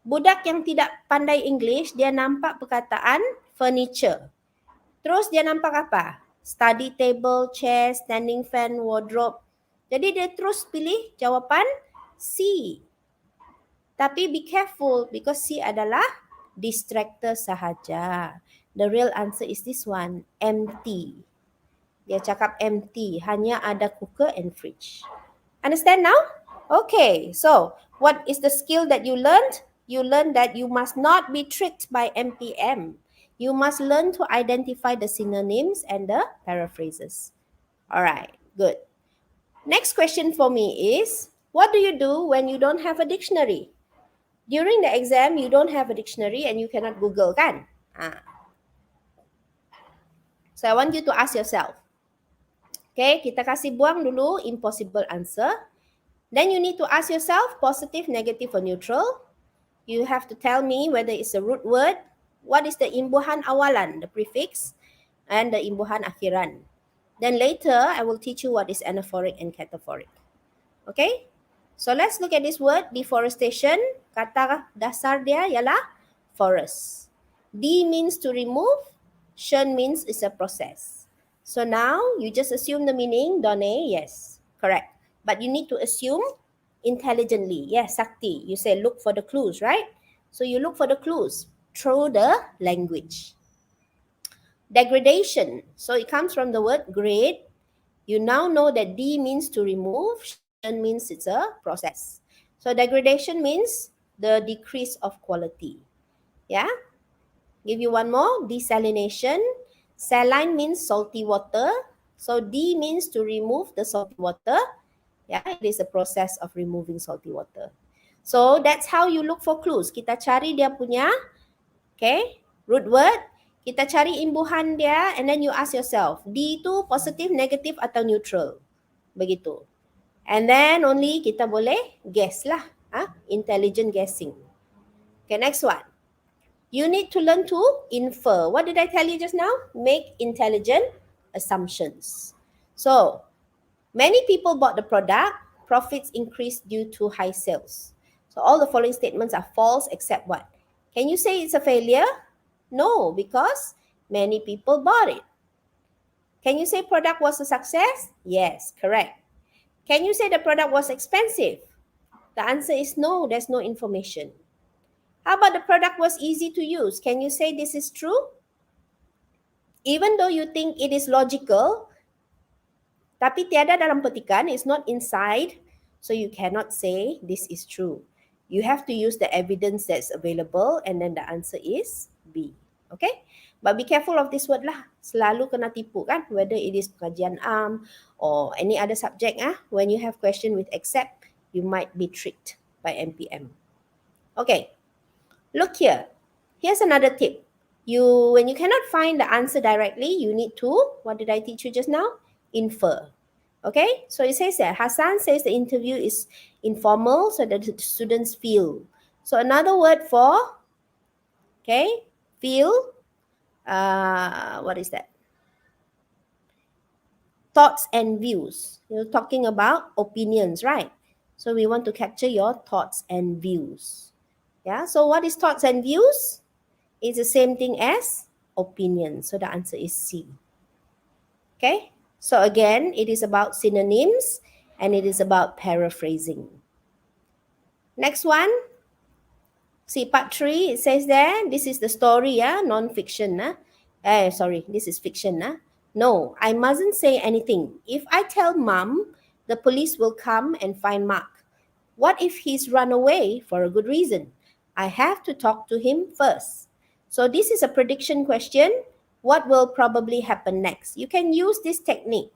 Budak yang tidak pandai English, dia nampak perkataan furniture. Terus dia nampak apa? Study table, chair, standing fan, wardrobe. Jadi dia terus pilih jawapan C. Tapi be careful because C adalah distractor sahaja. The real answer is this one, empty. Dia cakap empty, hanya ada cooker and fridge. Understand now? Okay, so what is the skill that you learned? You learned that you must not be tricked by MPM. You must learn to identify the synonyms and the paraphrases. All right, good. Next question for me is, what do you do when you don't have a dictionary? During the exam, you don't have a dictionary and you cannot Google, kan? So I want you to ask yourself. Okay, kita kasih buang dulu impossible answer. Then you need to ask yourself positive, negative, or neutral. You have to tell me whether it's a root word, what is the imbuhan awalan, the prefix, and the imbuhan akhiran. Then later, I will teach you what is anaphoric and cataphoric. Okay? So let's look at this word, deforestation. Kata dasar dia ialah forest. D means to remove. Shen means it's a process. So now, you just assume the meaning. Done, yes, correct. But you need to assume intelligently. Yes, Sakti, you say look for the clues, right? So you look for the clues through the language. Degradation. So it comes from the word grade. You now know that D means to remove. Shen means it's a process. So degradation means the decrease of quality. Yeah? Give you one more. Desalination. Saline means salty water. So D means to remove the salty water. Yeah, it is a process of removing salty water. So that's how you look for clues. Kita cari dia punya, okay, root word. Kita cari imbuhan dia and then you ask yourself, D tu positive, negative atau neutral. Begitu. And then only kita boleh guess lah. Intelligent guessing. Okay, next one. You need to learn to infer. What did I tell you just now? Make intelligent assumptions. So, many people bought the product. Profits increased due to high sales. So, all the following statements are false except what? Can you say it's a failure? No, because many people bought it. Can you say product was a success? Yes, correct. Can you say the product was expensive? The answer is no, there's no information. How about the product was easy to use? Can you say this is true? Even though you think it is logical, tapi tiada dalam petikan, it's not inside, so you cannot say this is true. You have to use the evidence that's available and then the answer is B. Okay? But be careful of this word lah. Selalu kena tipu kan? Whether it is pengajian am or any other subject. When you have question with except, you might be tricked by MPM. Okay. Look here. Here's another tip. When you cannot find the answer directly, you need to, what did I teach you just now? Infer. Okay? So it says that Hassan says the interview is informal so that the students feel. So another word for, okay, feel, what is that? Thoughts and views. You're talking about opinions, right? So we want to capture your thoughts and views. Yeah, so what is thoughts and views? It's the same thing as opinion. So the answer is C. Okay, so again, it is about synonyms and it is about paraphrasing. Next one. See, part 3, it says there, this is the story, non-fiction. Sorry, this is fiction. No, I mustn't say anything. If I tell mom, the police will come and find Mark. What if he's run away for a good reason? I have to talk to him first. So this is a prediction question. What will probably happen next? You can use this technique.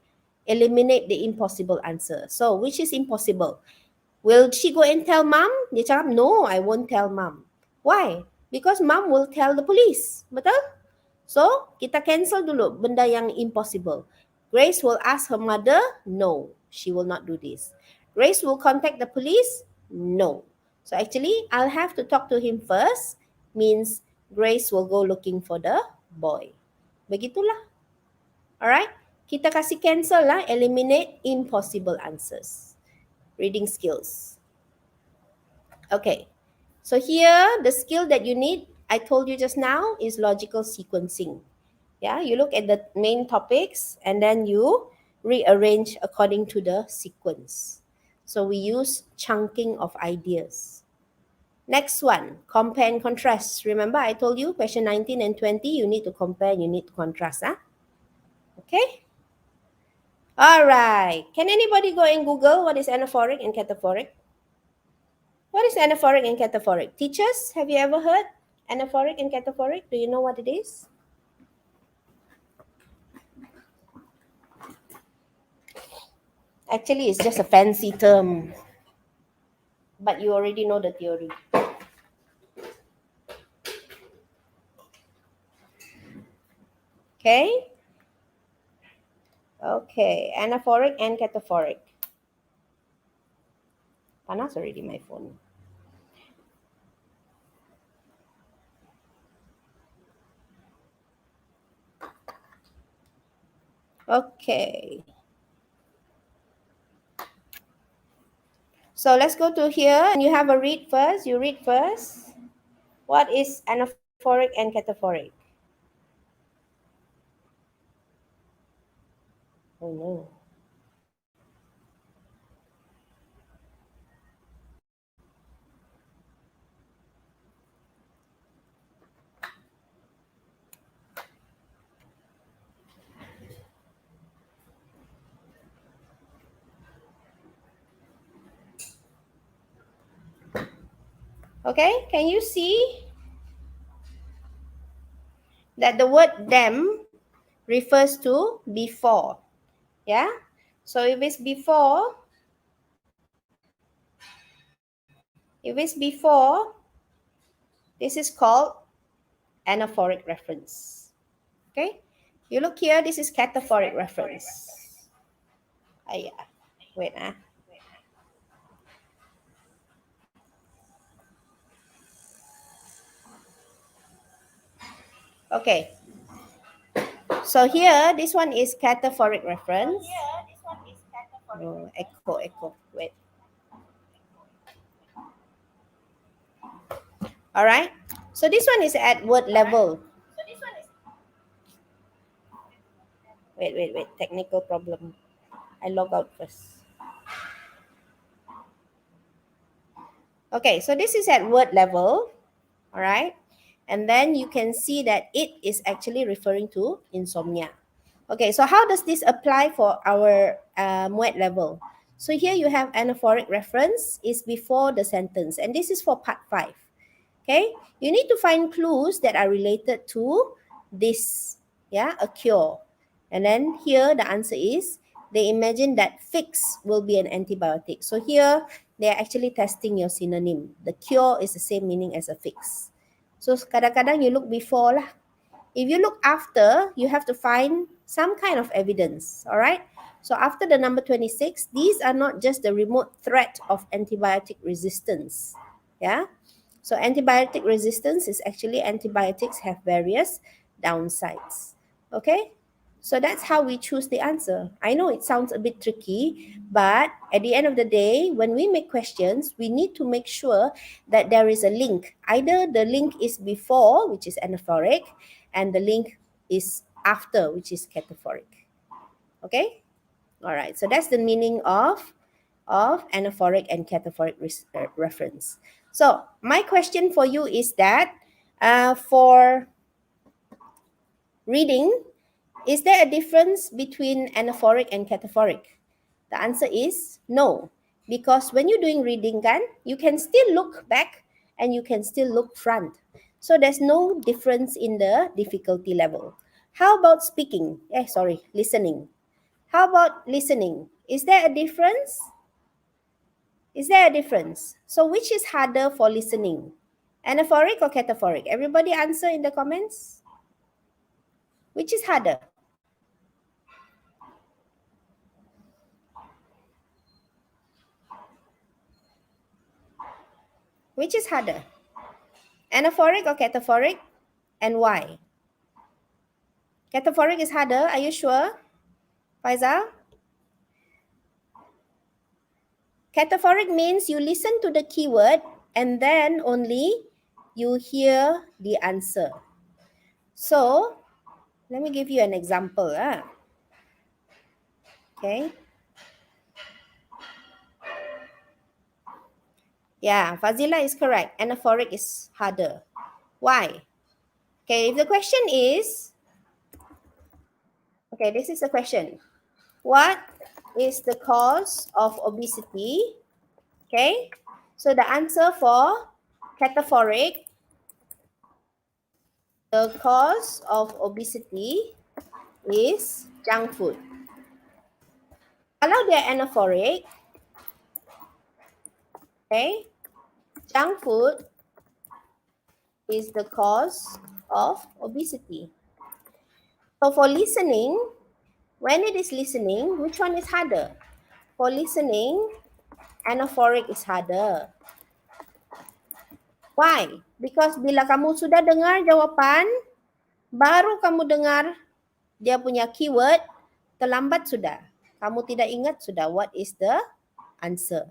Eliminate the impossible answer. So, which is impossible? Will she go and tell mom? Dia cakap, no, I won't tell mom. Why? Because mom will tell the police. Betul? So, kita cancel dulu benda yang impossible. Grace will ask her mother, no, she will not do this. Grace will contact the police, no. So actually, I'll have to talk to him first, means Grace will go looking for the boy. Begitulah. Alright? Kita kasih cancel lah, eliminate impossible answers. Reading skills. Okay. So here, the skill that you need, I told you just now, is logical sequencing. Yeah, you look at the main topics and then you rearrange according to the sequence. So we use chunking of ideas. Next one, compare and contrast. Remember, I told you question 19 and 20, you need to compare and you need to contrast. Okay? All right. Can anybody go and Google what is anaphoric and cataphoric? What is anaphoric and cataphoric? Teachers, have you ever heard anaphoric and cataphoric? Do you know what it is? Actually, it's just a fancy term, but you already know the theory. Okay? Okay, anaphoric and cataphoric. Panas already my phone. Okay. So let's go to here and you have a read first. You read first. What is anaphoric and cataphoric? Oh no. Okay, can you see that the word them refers to before? Yeah? So if it's before, this is called anaphoric reference. Okay? You look here, this is cataphoric reference. Yeah. Wait. Okay. So here, this one is cataphoric reference. Oh, echo. Wait. All right. So this one is at word level. Wait. Technical problem. I log out first. Okay, so this is at word level. All right. And then you can see that it is actually referring to insomnia. Okay, so how does this apply for our MUET level? So here you have anaphoric reference is before the sentence. And this is for part 5. Okay, you need to find clues that are related to this, a cure. And then here the answer is, they imagine that fix will be an antibiotic. So here, they're actually testing your synonym. The cure is the same meaning as a fix. So kadang-kadang you look before lah. If you look after, you have to find some kind of evidence, all right? So after the number 26, these are not just the remote threat of antibiotic resistance, So antibiotic resistance is actually antibiotics have various downsides, okay? So that's how we choose the answer. I know it sounds a bit tricky, but at the end of the day, when we make questions, we need to make sure that there is a link. Either the link is before, which is anaphoric, and the link is after, which is cataphoric. Okay? All right. So that's the meaning of of anaphoric and cataphoric reference. So my question for you is that for reading, is there a difference between anaphoric and cataphoric? The answer is no, because when you're doing reading, you can still look back and you can still look front. So there's no difference in the difficulty level. How about speaking? Listening. How about listening? Is there a difference? Is there a difference? So which is harder for listening? Anaphoric or cataphoric? Everybody answer in the comments. Which is harder? Which is harder? Anaphoric or cataphoric? And why? Cataphoric is harder. Are you sure? Faizal? Cataphoric means you listen to the keyword and then only you hear the answer. So, let me give you an example. Okay. Yeah, Fazila is correct. Anaphoric is harder. Why? Okay, if the question is, okay, this is the question. What is the cause of obesity? Okay, so the answer for cataphoric, the cause of obesity is junk food. Kalau dia anaphoric, okay, junk food is the cause of obesity. So for listening, when it is listening, which one is harder? For listening, anaphoric is harder. Why? Because bila kamu sudah dengar jawapan, baru kamu dengar dia punya keyword, terlambat sudah. Kamu tidak ingat sudah what is the answer.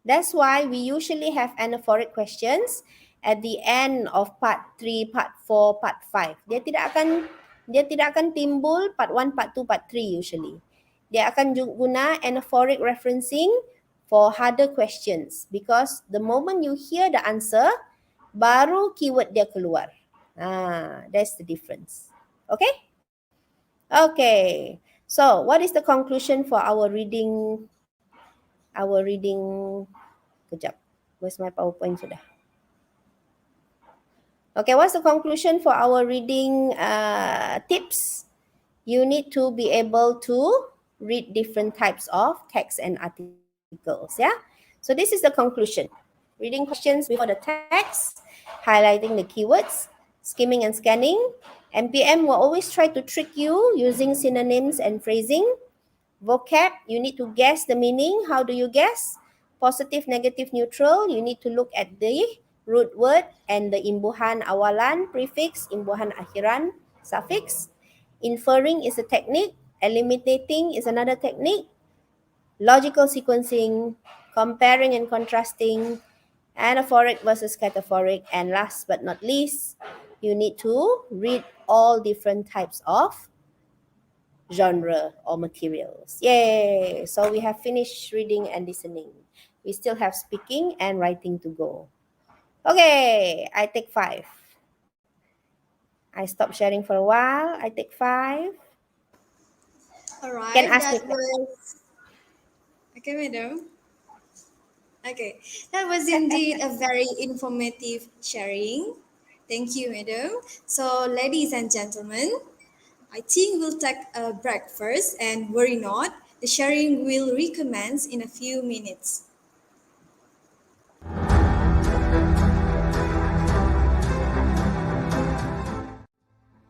That's why we usually have anaphoric questions at the end of part 3, part 4, part 5. Dia tidak akan timbul part 1, part 2, part 3 usually. Dia akan guna anaphoric referencing for harder questions because the moment you hear the answer, baru keyword dia keluar. That's the difference. Okay? Okay. So, what is the conclusion for our reading? Kejap. Where's my PowerPoint sudah? Okay, what's the conclusion for our reading tips? You need to be able to read different types of text and articles, yeah? So this is the conclusion. Reading questions before the text, highlighting the keywords, skimming and scanning. MPM will always try to trick you using synonyms and phrasing. Vocab, you need to guess the meaning. How do you guess? Positive, negative, neutral. You need to look at the root word and the imbuhan awalan, prefix, imbuhan akhiran, suffix. Inferring is a technique. Eliminating is another technique. Logical sequencing, comparing and contrasting, anaphoric versus cataphoric, and last but not least, you need to read all different types of genre or materials. Yay! So we have finished reading and listening. We still have speaking and writing to go. Okay, I take 5. I stop sharing for a while. I take 5. All right. Can ask me. Okay, madam. Okay, that was indeed a very informative sharing. Thank you, madam. So, ladies and gentlemen, I think we'll take a break first, and worry not, the sharing will recommence in a few minutes.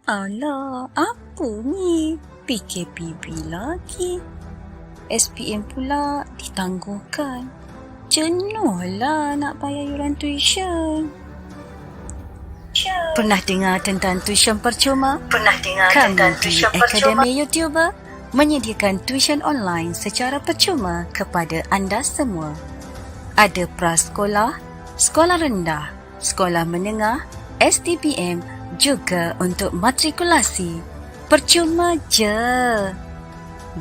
Alah, apa ni? PKPB lagi. SPM pula ditangguhkan. Jenuhlah nak bayar yuran tuition. Pernah dengar tentang tuition percuma? Kami di Akademi YouTuber menyediakan tuition online secara percuma kepada anda semua. Ada prasekolah, sekolah rendah, sekolah menengah, STPM, juga untuk matrikulasi. Percuma je.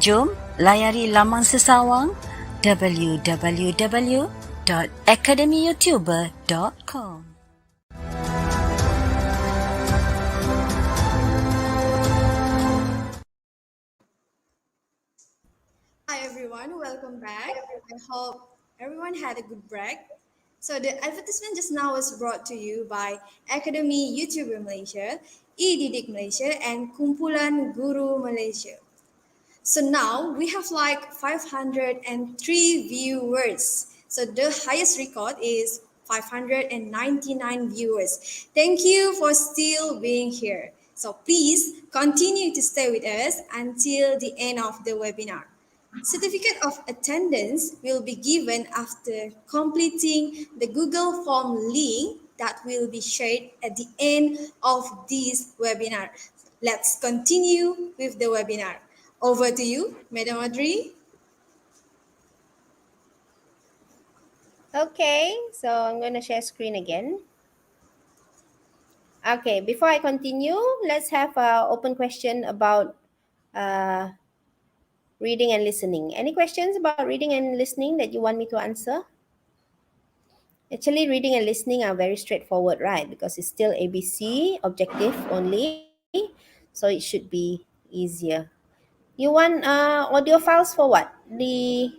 Jom layari laman sesawang www.academyyoutuber.com. Hi everyone, welcome back. I hope everyone had a good break. So the advertisement just now was brought to you by Academy YouTuber Malaysia, e-Didik Malaysia, and Kumpulan Guru Malaysia. So now we have like 503 viewers. So the highest record is 599 viewers. Thank you for still being here. So please continue to stay with us until the end of the webinar. Certificate of attendance will be given after completing the Google Form link that will be shared at the end of this webinar. Let's continue with the webinar. Over to you, Madam Audrey. Okay, so I'm going to share screen again. Okay, before I continue, let's have an open question about reading and listening. Any questions about reading and listening that you want me to answer? Actually, reading and listening are very straightforward, right? Because it's still ABC, objective only. So it should be easier. You want audio files for what? You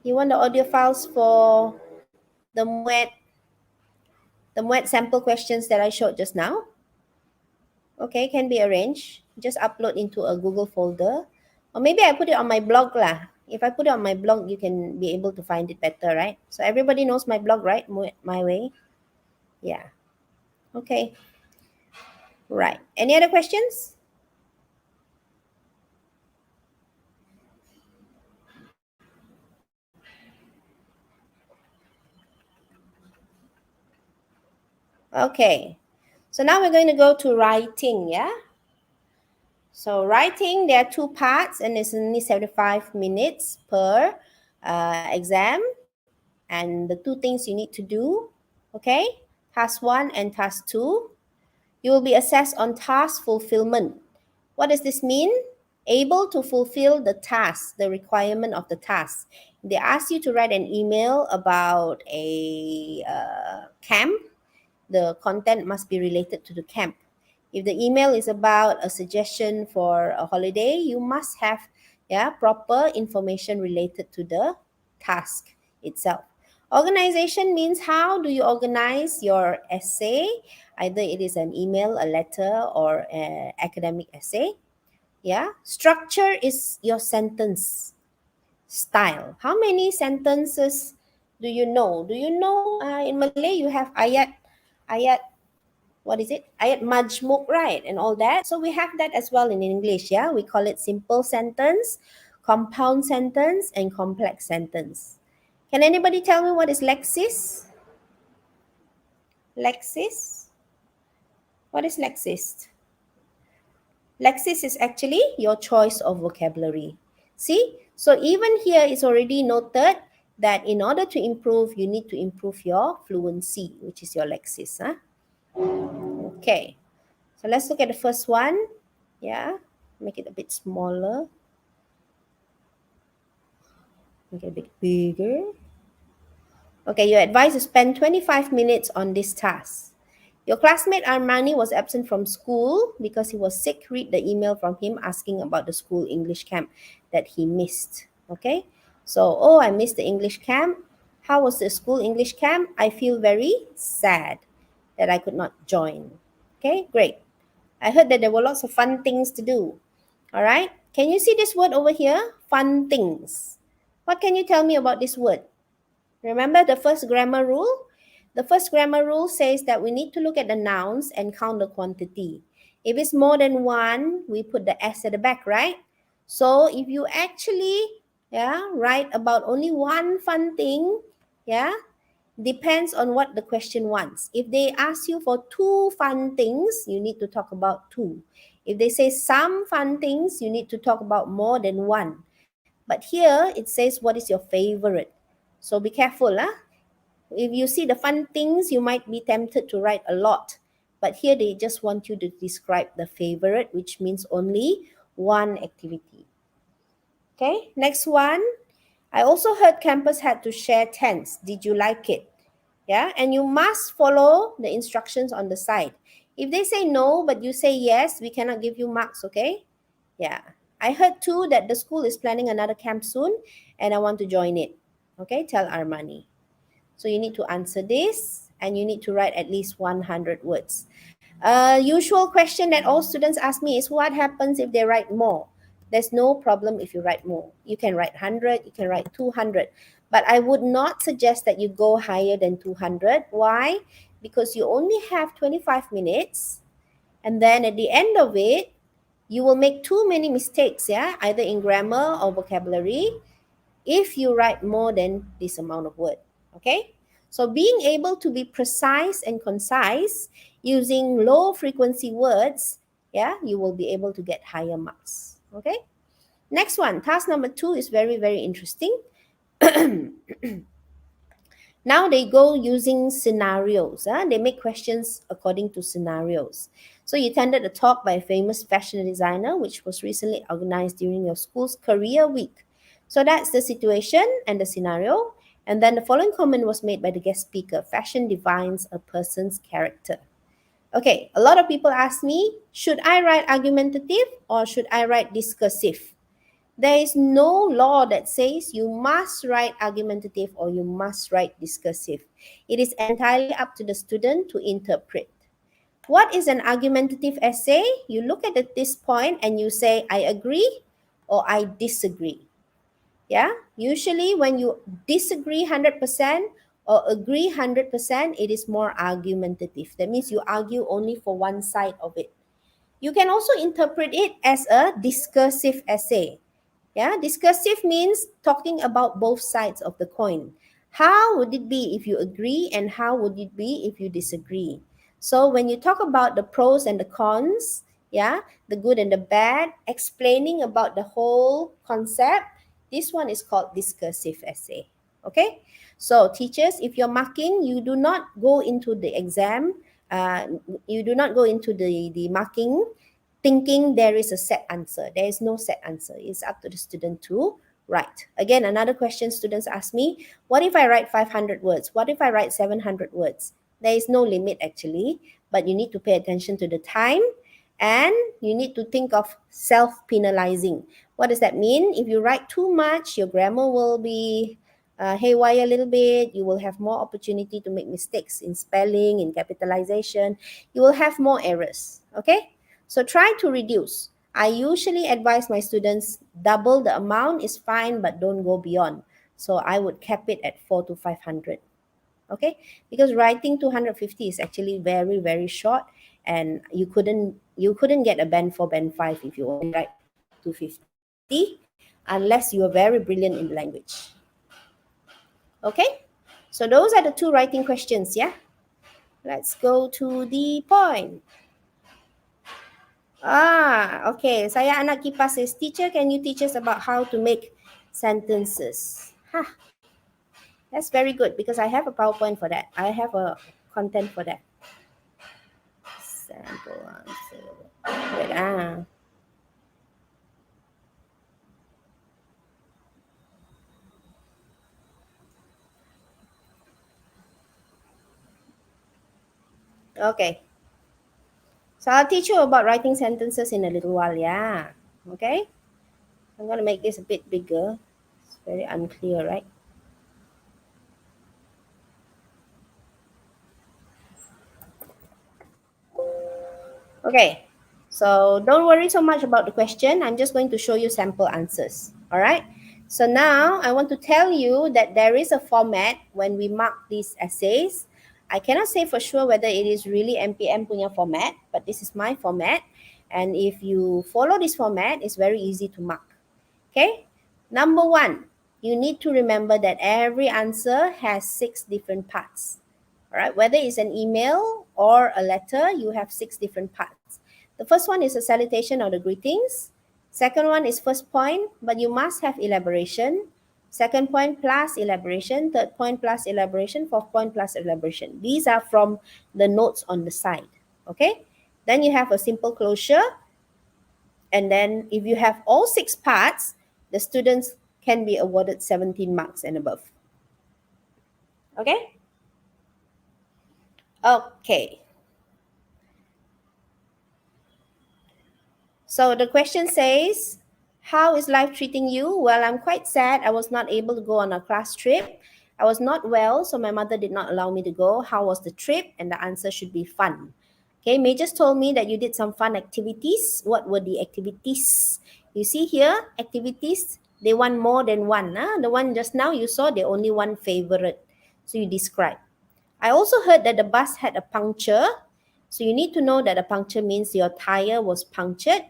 want the audio files for the MUET sample questions that I showed just now? Okay, can be arranged. Just upload into a Google folder. Or maybe I put it on my blog lah. If I put it on my blog, you can be able to find it better, right? So everybody knows my blog, right? MUET My Way. Yeah. Okay. Right. Any other questions? Okay. So now we're going to go to writing, yeah? So writing, there are two parts and it's only 75 minutes per exam. And the two things you need to do, okay? Task 1 and Task 2. You will be assessed on task fulfillment. What does this mean? Able to fulfill the task, the requirement of the task. They ask you to write an email about a camp. The content must be related to the camp. If the email is about a suggestion for a holiday, you must have proper information related to the task itself. Organization means how do you organize your essay? Either it is an email, a letter, or an academic essay. Yeah. Structure is your sentence style. How many sentences do you know? Do you know in Malay you have ayat, what is it? Ayat majmuk, right? And all that. So we have that as well in English, yeah? We call it simple sentence, compound sentence, and complex sentence. Can anybody tell me what is lexis? Lexis? What is lexis? Lexis is actually your choice of vocabulary. See? So even here it's already noted that in order to improve, you need to improve your fluency, which is your lexis. Huh? Okay. So let's look at the first one. Yeah. Make it a bit smaller. Make it a bit bigger. Okay, you're advised to spend 25 minutes on this task. Your classmate Armani was absent from school because he was sick. Read the email from him asking about the school English camp that he missed. Okay, so, I missed the English camp. How was the school English camp? I feel very sad that I could not join. Okay, great. I heard that there were lots of fun things to do. All right, can you see this word over here? Fun things. What can you tell me about this word? Remember the first grammar rule? The first grammar rule says that we need to look at the nouns and count the quantity. If it's more than one, we put the S at the back, right? So if you actually write about only one fun thing, depends on what the question wants. If they ask you for two fun things, you need to talk about two. If they say some fun things, you need to talk about more than one. But here it says what is your favorite. So be careful. If you see the fun things, you might be tempted to write a lot. But here they just want you to describe the favorite, which means only one activity. Okay, next one. I also heard campus had to share tents. Did you like it? Yeah, and you must follow the instructions on the side. If they say no, but you say yes, we cannot give you marks, okay? Yeah. I heard too that the school is planning another camp soon and I want to join it. Okay, tell Armani. So you need to answer this and you need to write at least 100 words. Usual question that all students ask me is what happens if they write more? There's no problem if you write more. You can write 100, you can write 200. But I would not suggest that you go higher than 200. Why? Because you only have 25 minutes. And then at the end of it, you will make too many mistakes, yeah, either in grammar or vocabulary if you write more than this amount of word, okay? So being able to be precise and concise using low frequency words, yeah, you will be able to get higher marks, okay? Next one, task number 2 is very, very interesting. Now they go using scenarios. They make questions according to scenarios. So you attended a talk by a famous fashion designer, which was recently organized during your school's career week. So that's the situation and the scenario. And then the following comment was made by the guest speaker. Fashion defines a person's character. Okay, a lot of people ask me, should I write argumentative or should I write discursive? There is no law that says you must write argumentative or you must write discursive. It is entirely up to the student to interpret. What is an argumentative essay? You look at this point and you say, I agree or I disagree. Yeah, usually when you disagree 100% or agree 100%, it is more argumentative. That means you argue only for one side of it. You can also interpret it as a discursive essay. Yeah, discursive means talking about both sides of the coin. How would it be if you agree and how would it be if you disagree? So when you talk about the pros and the cons, yeah, the good and the bad, explaining about the whole concept, this one is called discursive essay. Okay, so teachers, if you're marking, you do not go into the exam, you do not go into the marking thinking there is a set answer. There is no set answer. It's up to the student to write. Again, another question students ask me, what if I write 500 words? What if I write 700 words? There is no limit actually, but you need to pay attention to the time and you need to think of self-penalizing. What does that mean? If you write too much, your grammar will be haywire a little bit. You will have more opportunity to make mistakes in spelling, in capitalization. You will have more errors, okay? So try to reduce. I usually advise my students double the amount is fine, but don't go beyond. So I would cap it at 400 to 500. Okay, because writing 250 is actually very, very short, and you couldn't get a band 4, band 5 if you only write 250, unless you are very brilliant in the language. Okay, so those are the 2 writing questions. Yeah, let's go to the point. Okay. Saya anak kipas says, teacher, can you teach us about how to make sentences? That's very good because I have a PowerPoint for that. I have a content for that. Sample answer. Wait, Okay. So I'll teach you about writing sentences in a little while, yeah. Okay? I'm going to make this a bit bigger. It's very unclear, right? Okay. So don't worry so much about the question. I'm just going to show you sample answers. All right? So now I want to tell you that there is a format when we mark these essays. I cannot say for sure whether it is really MPM punya format, but this is my format. And if you follow this format, it's very easy to mark. Okay? Number 1, you need to remember that every answer has 6 different parts. All right? Whether it's an email or a letter, you have 6 different parts. The first one is a salutation or the greetings. Second one is first point, but you must have elaboration. Second point plus elaboration. Third point plus elaboration. Fourth point plus elaboration. These are from the notes on the side. Okay? Then you have a simple closure. And then if you have all 6 parts, the students can be awarded 17 marks and above. Okay? Okay. So the question says, how is life treating you? Well, I'm quite sad. I was not able to go on a class trip. I was not well, so my mother did not allow me to go. How was the trip? And the answer should be fun. Okay, May just told me that you did some fun activities. What were the activities? You see here, activities, they want more than one. The one just now you saw, they only one favorite. So you describe. I also heard that the bus had a puncture. So you need to know that a puncture means your tire was punctured.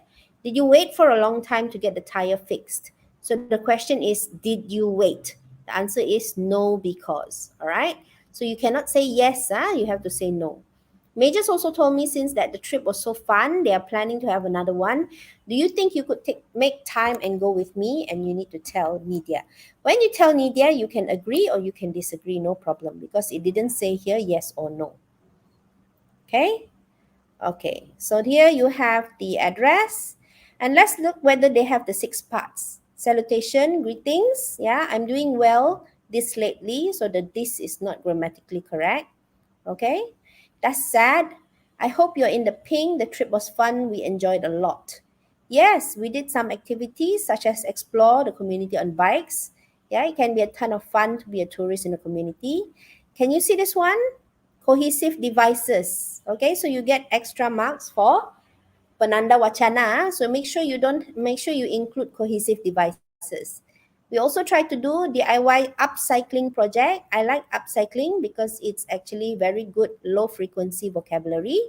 Did you wait for a long time to get the tire fixed? So the question is, did you wait? The answer is no, because. All right. So you cannot say yes. You have to say no. Majors also told me since that the trip was so fun, they are planning to have another one. Do you think you could make time and go with me? And you need to tell Nidya. When you tell Nidya, you can agree or you can disagree, no problem, because it didn't say here yes or no. Okay? Okay, so here you have the address. And let's look whether they have the 6 parts. Salutation, greetings. Yeah, I'm doing well this lately, so the this is not grammatically correct. Okay? That's sad. I hope you're in the pink. The trip was fun. We enjoyed a lot. Yes, we did some activities such as explore the community on bikes. Yeah, it can be a ton of fun to be a tourist in a community. Can you see this one? Cohesive devices. Okay, so you get extra marks for Penanda Wacana. So make sure you include cohesive devices. We also try to do DIY upcycling project. I like upcycling because it's actually very good low frequency vocabulary.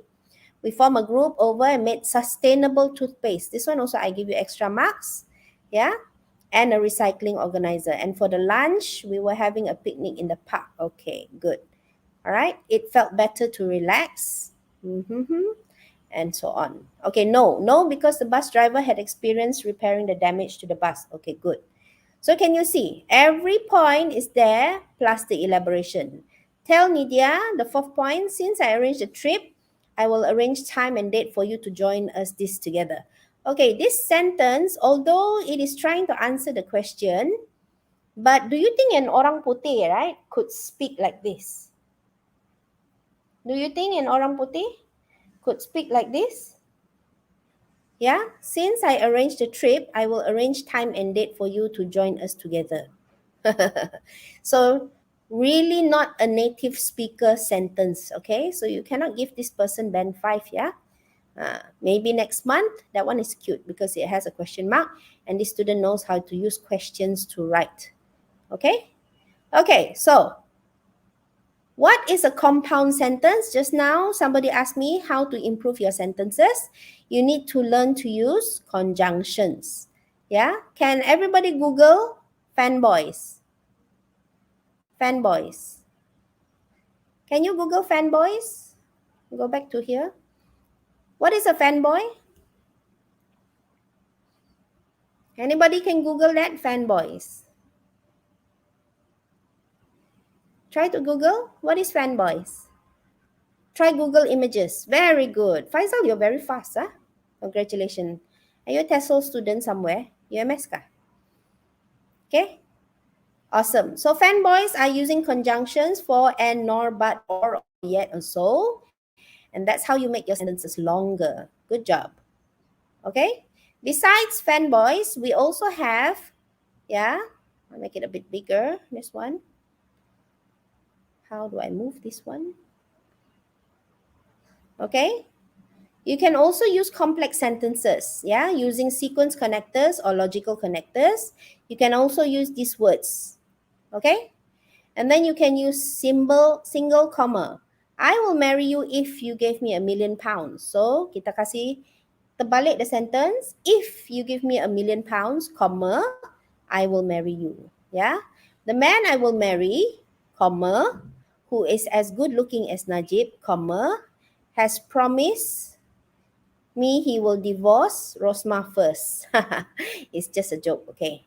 We form a group over and made sustainable toothpaste. This one also I give you extra marks. Yeah. And a recycling organizer. And for the lunch, we were having a picnic in the park. Okay, good. All right. It felt better to relax. And so on. Okay, no, because the bus driver had experience repairing the damage to the bus. Okay, good. So can you see? Every point is there plus the elaboration. Tell Nidya, the 4th point, since I arranged a trip, I will arrange time and date for you to join us this together. Okay, this sentence, although it is trying to answer the question, but do you think an orang putih, right, could speak like this? Do you think an orang putih could speak like this? Yeah, since I arranged the trip, I will arrange time and date for you to join us together. So really not a native speaker sentence, okay? So you cannot give this person band 5, yeah? Maybe next month. That one is cute because it has a question mark and this student knows how to use questions to write, okay? Okay, so what is a compound sentence? Just now, somebody asked me how to improve your sentences. You need to learn to use conjunctions. Yeah? Can everybody Google fanboys? Fanboys. Can you Google fanboys? Go back to here. What is a fanboy? Anybody can Google that? Fanboys. Try to Google. What is fanboys? Try Google Images. Very good. Faisal, you're very fast, huh? Congratulations. Are you a TESOL student somewhere? UMS ka? Okay. Awesome. So fanboys are using conjunctions for and, nor, but, or, yet, or so. And that's how you make your sentences longer. Good job. Okay. Besides fanboys, we also have, yeah, I'll make it a bit bigger. This one. How do I move this one? Okay. You can also use complex sentences, yeah, using sequence connectors or logical connectors. You can also use these words, okay? And then you can use single comma. I will marry you if you gave me £1 million. So, kita kasih terbalik the sentence. If you give me £1 million, comma, I will marry you, yeah? The man I will marry, comma, who is as good looking as Najib, comma, has promised me he will divorce Rosma first. It's just a joke, okay?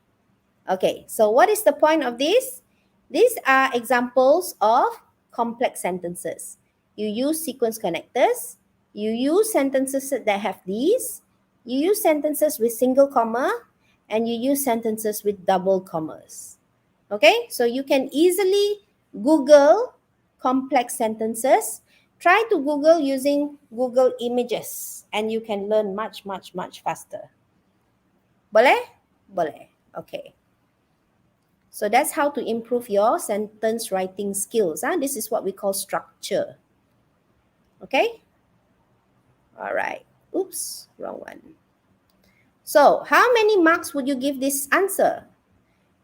Okay, so what is the point of this? These are examples of complex sentences. You use sequence connectors. You use sentences that have these. You use sentences with single comma. and you use sentences with double commas. Okay, so you can easily Google complex sentences. Try to Google using Google Images and you can learn much faster. Boleh? Boleh. Okay. So that's how to improve your sentence writing skills. This is what we call structure. Okay? All right. Oops, wrong one. So how many marks would you give this answer?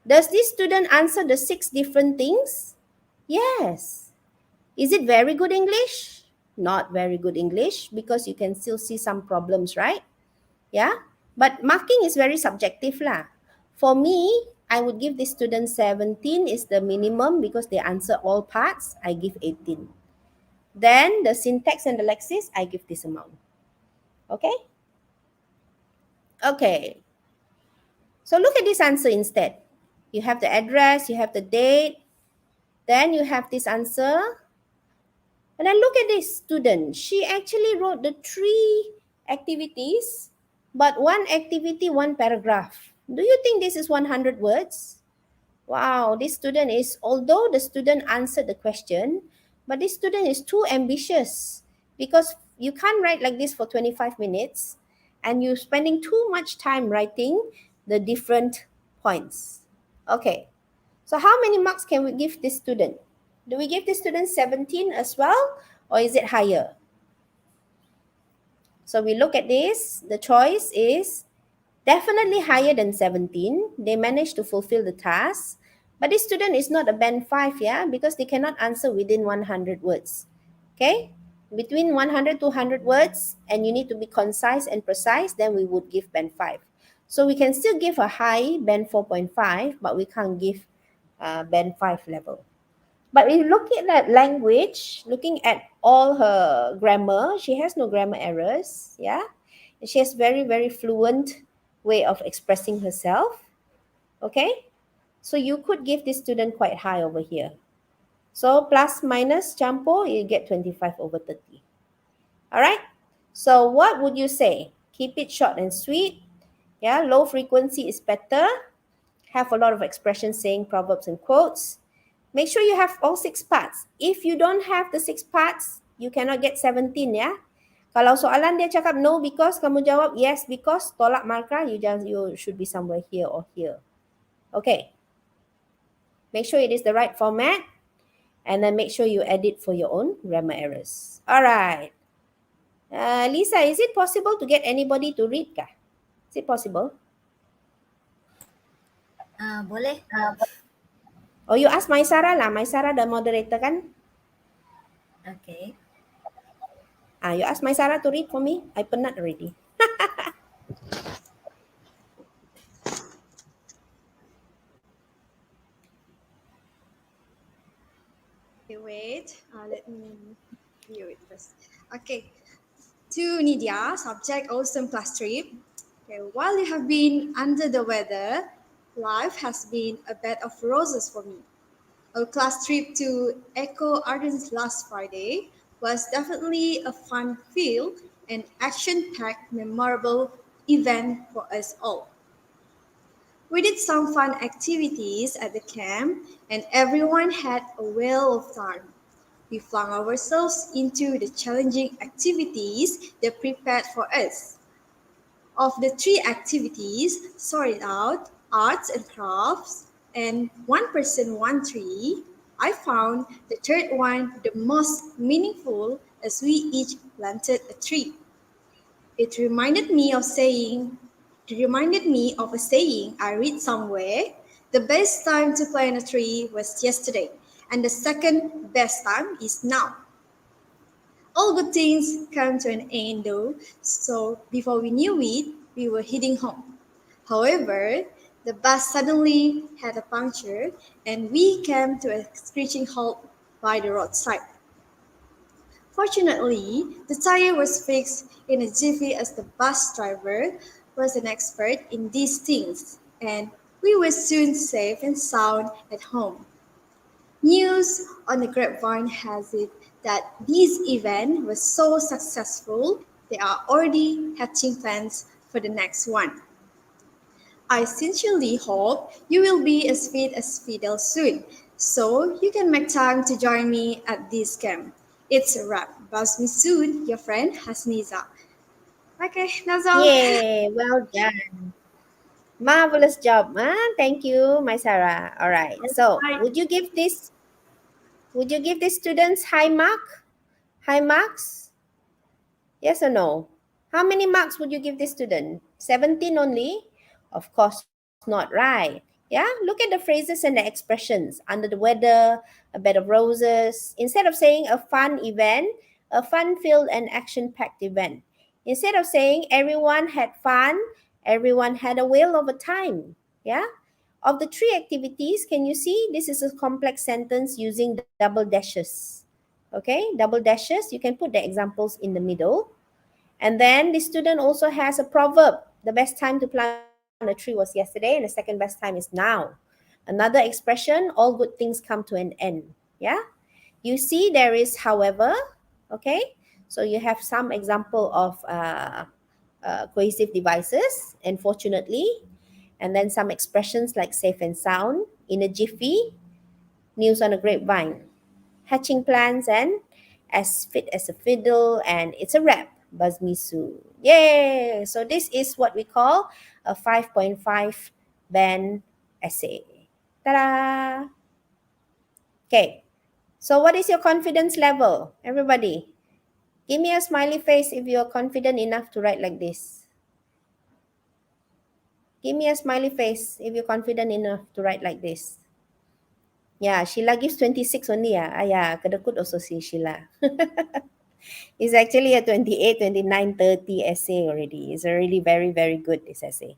Does this student answer the 6 different things? Yes. Is it very good English? Not very good English because you can still see some problems, right? Yeah. But marking is very subjective lah. For me, I would give this student 17 is the minimum because they answer all parts. I give 18. Then the syntax and the lexis, I give this amount. Okay? Okay. So look at this answer instead. You have the address, you have the date, then you have this answer. And then look at this student. She actually wrote the 3 activities, but 1 activity, 1 paragraph. Do you think this is 100 words? Wow, this student is, although the student answered the question, but this student is too ambitious because you can't write like this for 25 minutes and you're spending too much time writing the different points. Okay, so how many marks can we give this student? Do we give this student 17 as well, or is it higher? So we look at this. The choice is definitely higher than 17. They managed to fulfill the task. But this student is not a band 5, yeah, because they cannot answer within 100 words. Okay? Between 100 to 100 words, and you need to be concise and precise, then we would give band 5. So we can still give a high band 4.5, but we can't give band 5 level. But if you look at that language, looking at all her grammar, she has no grammar errors, yeah? She has very fluent way of expressing herself, okay? So you could give this student quite high over here. So plus minus campur, you get 25 over 30. All right? So what would you say? Keep it short and sweet. Yeah, low frequency is better. Have a lot of expressions saying proverbs and quotes. Make sure you have all 6 parts. If you don't have the 6 parts, you cannot get 17, ya. Kalau soalan dia cakap no because, kamu jawab yes because, tolak markah, you should be somewhere here or here. Okay. Make sure it is the right format. And then make sure you edit for your own grammar errors. All right. Lisa, is it possible to get anybody to read kah? Is it possible? Boleh. Oh, you ask Maisara lah. Maisara the moderator kan? Okay. You ask Maisara to read for me. I penat already. Okay, wait. Let me view it first. Okay. To Nidia, subject awesome class trip. Okay, while you have been under the weather, life has been a bed of roses for me. Our class trip to Eco Gardens last Friday was definitely a fun-filled and action-packed, memorable event for us all. We did some fun activities at the camp and everyone had a whale of time. We flung ourselves into the challenging activities they prepared for us. Of the 3 activities sorted out, arts and crafts, and one person, one tree, I found the third one the most meaningful as we each planted a tree. It reminded me of a saying I read somewhere: the best time to plant a tree was yesterday, and the second best time is now. All good things come to an end though, so before we knew it, we were heading home. However, the bus suddenly had a puncture and we came to a screeching halt by the roadside. Fortunately, the tire was fixed in a jiffy as the bus driver was an expert in these things, and we were soon safe and sound at home. News on the grapevine has it that this event was so successful, they are already hatching plans for the next one. I sincerely hope you will be as fit as Fidel soon, so you can make time to join me at this camp. It's a wrap. Buzz me soon, your friend Hasniza. Okay, that's all. Yay, well done. Marvelous job. Thank you, my Sarah. All right. So would you give this students high mark? High marks? Yes or no? How many marks would you give this student? 17 only? Of course not, right? Yeah, look at the phrases and the expressions. Under the weather, a bed of roses. Instead of saying a fun event, a fun-filled and action-packed event. Instead of saying everyone had fun, everyone had a whale of a time. Yeah? Of the three activities, can you see this is a complex sentence using double dashes. Okay, double dashes. You can put the examples in the middle. And then the student also has a proverb. The best time to plant a tree was yesterday, and the second best time is now. Another expression, all good things come to an end. Yeah? You see there is however, okay? So you have some example of cohesive devices, unfortunately. And then some expressions like safe and sound, in a jiffy, news on a grapevine, hatching plans, and as fit as a fiddle, and it's a wrap. Buzz me soon. Yay! So this is what we call a 5.5 band essay. Ta-da! Okay. So what is your confidence level? Everybody, give me a smiley face if you're confident enough to write like this. Give me a smiley face if you're confident enough to write like this. Yeah, Sheila gives 26 only. Yeah, Kedekut also see Sheila. It's actually a 28, 29, 30 essay already. It's already very, very good, this essay.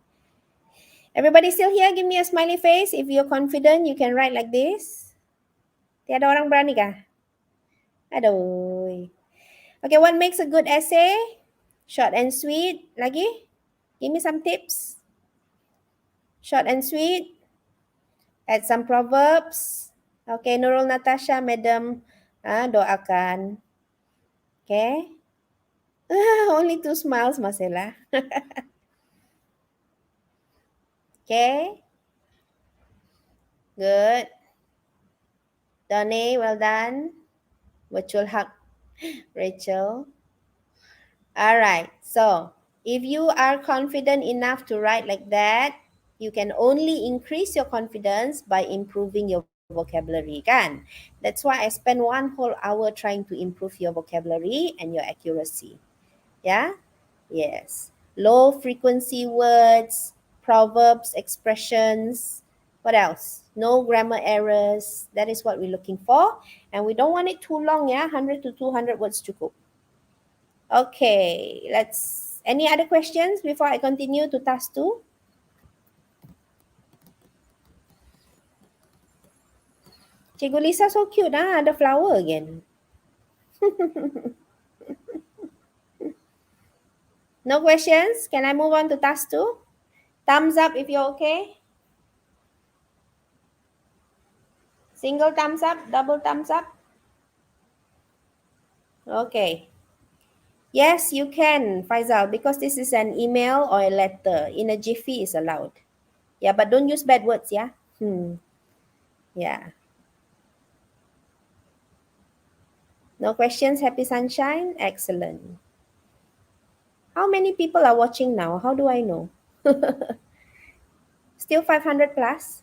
Everybody still here? Give me a smiley face. If you're confident, you can write like this. Tiada orang berani kah? Aduh. Okay, what makes a good essay? Short and sweet. Lagi? Give me some tips. Short and sweet. Add some proverbs. Okay, Nurul Natasha, Madam, doakan. Okay. Only 2 smiles, Marcella. Okay. Good. Donnie, well done. Virtual hug, Rachel. All right. So, if you are confident enough to write like that, you can only increase your confidence by improving your vocabulary, kan? That's why I spent 1 whole hour trying to improve your vocabulary and your accuracy. Yeah? Yes. Low frequency words, proverbs, expressions. What else? No grammar errors. That is what we're looking for. And we don't want it too long, yeah? 100 to 200 words cukup. Okay, any other questions before I continue to task 2? Cikgu Lisa so cute, ada flower again. No questions? Can I move on to task 2? Thumbs up if you're okay. Single thumbs up, double thumbs up. Okay. Yes, you can, Faisal, because this is an email or a letter. In a jiffy is allowed. Yeah, but don't use bad words, yeah? Yeah. No questions, Happy Sunshine? Excellent. How many people are watching now? How do I know? Still 500 plus?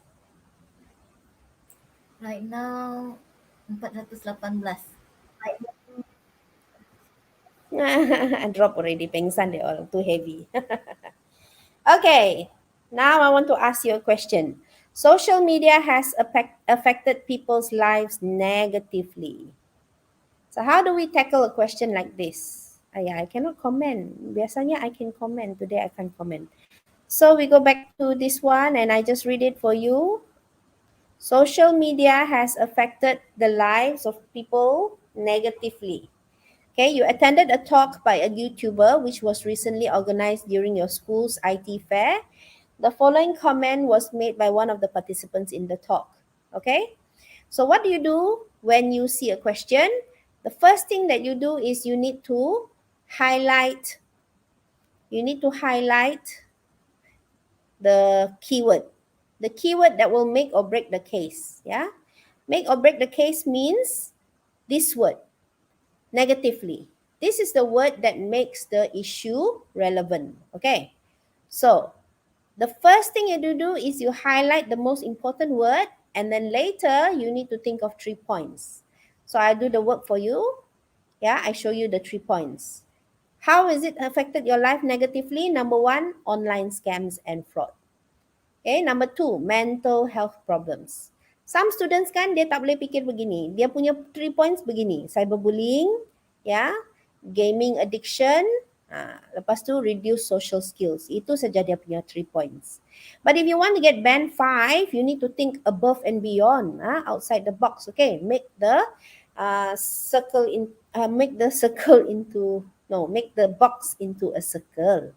Right now 418. I drop already, pengsan they all, too heavy. Okay, now I want to ask you a question. Social media has affected people's lives negatively. So how do we tackle a question like this? Yeah, I cannot comment. Biasanya I can comment. Today I can't comment. So we go back to this one and I just read it for you. Social media has affected the lives of people negatively. Okay, you attended a talk by a YouTuber which was recently organized during your school's IT fair. The following comment was made by one of the participants in the talk. Okay, so what do you do when you see a question? The first thing that you do is you need to highlight the keyword. The keyword that will make or break the case. Yeah. Make or break the case means this word, negatively. This is the word that makes the issue relevant. Okay. So the first thing you do is you highlight the most important word, and then later you need to think of 3 points. So I do the work for you. Yeah, I show you the 3 points. How has it affected your life negatively? Number 1, online scams and fraud. Okay, number 2, mental health problems. Some students kan dia tak boleh fikir begini. Dia punya 3 points begini. Cyberbullying, ya, gaming addiction, lepas tu reduce social skills. Itu saja dia punya 3 points. But if you want to get band 5, you need to think above and beyond, outside the box. Okay, make the make the box into a circle.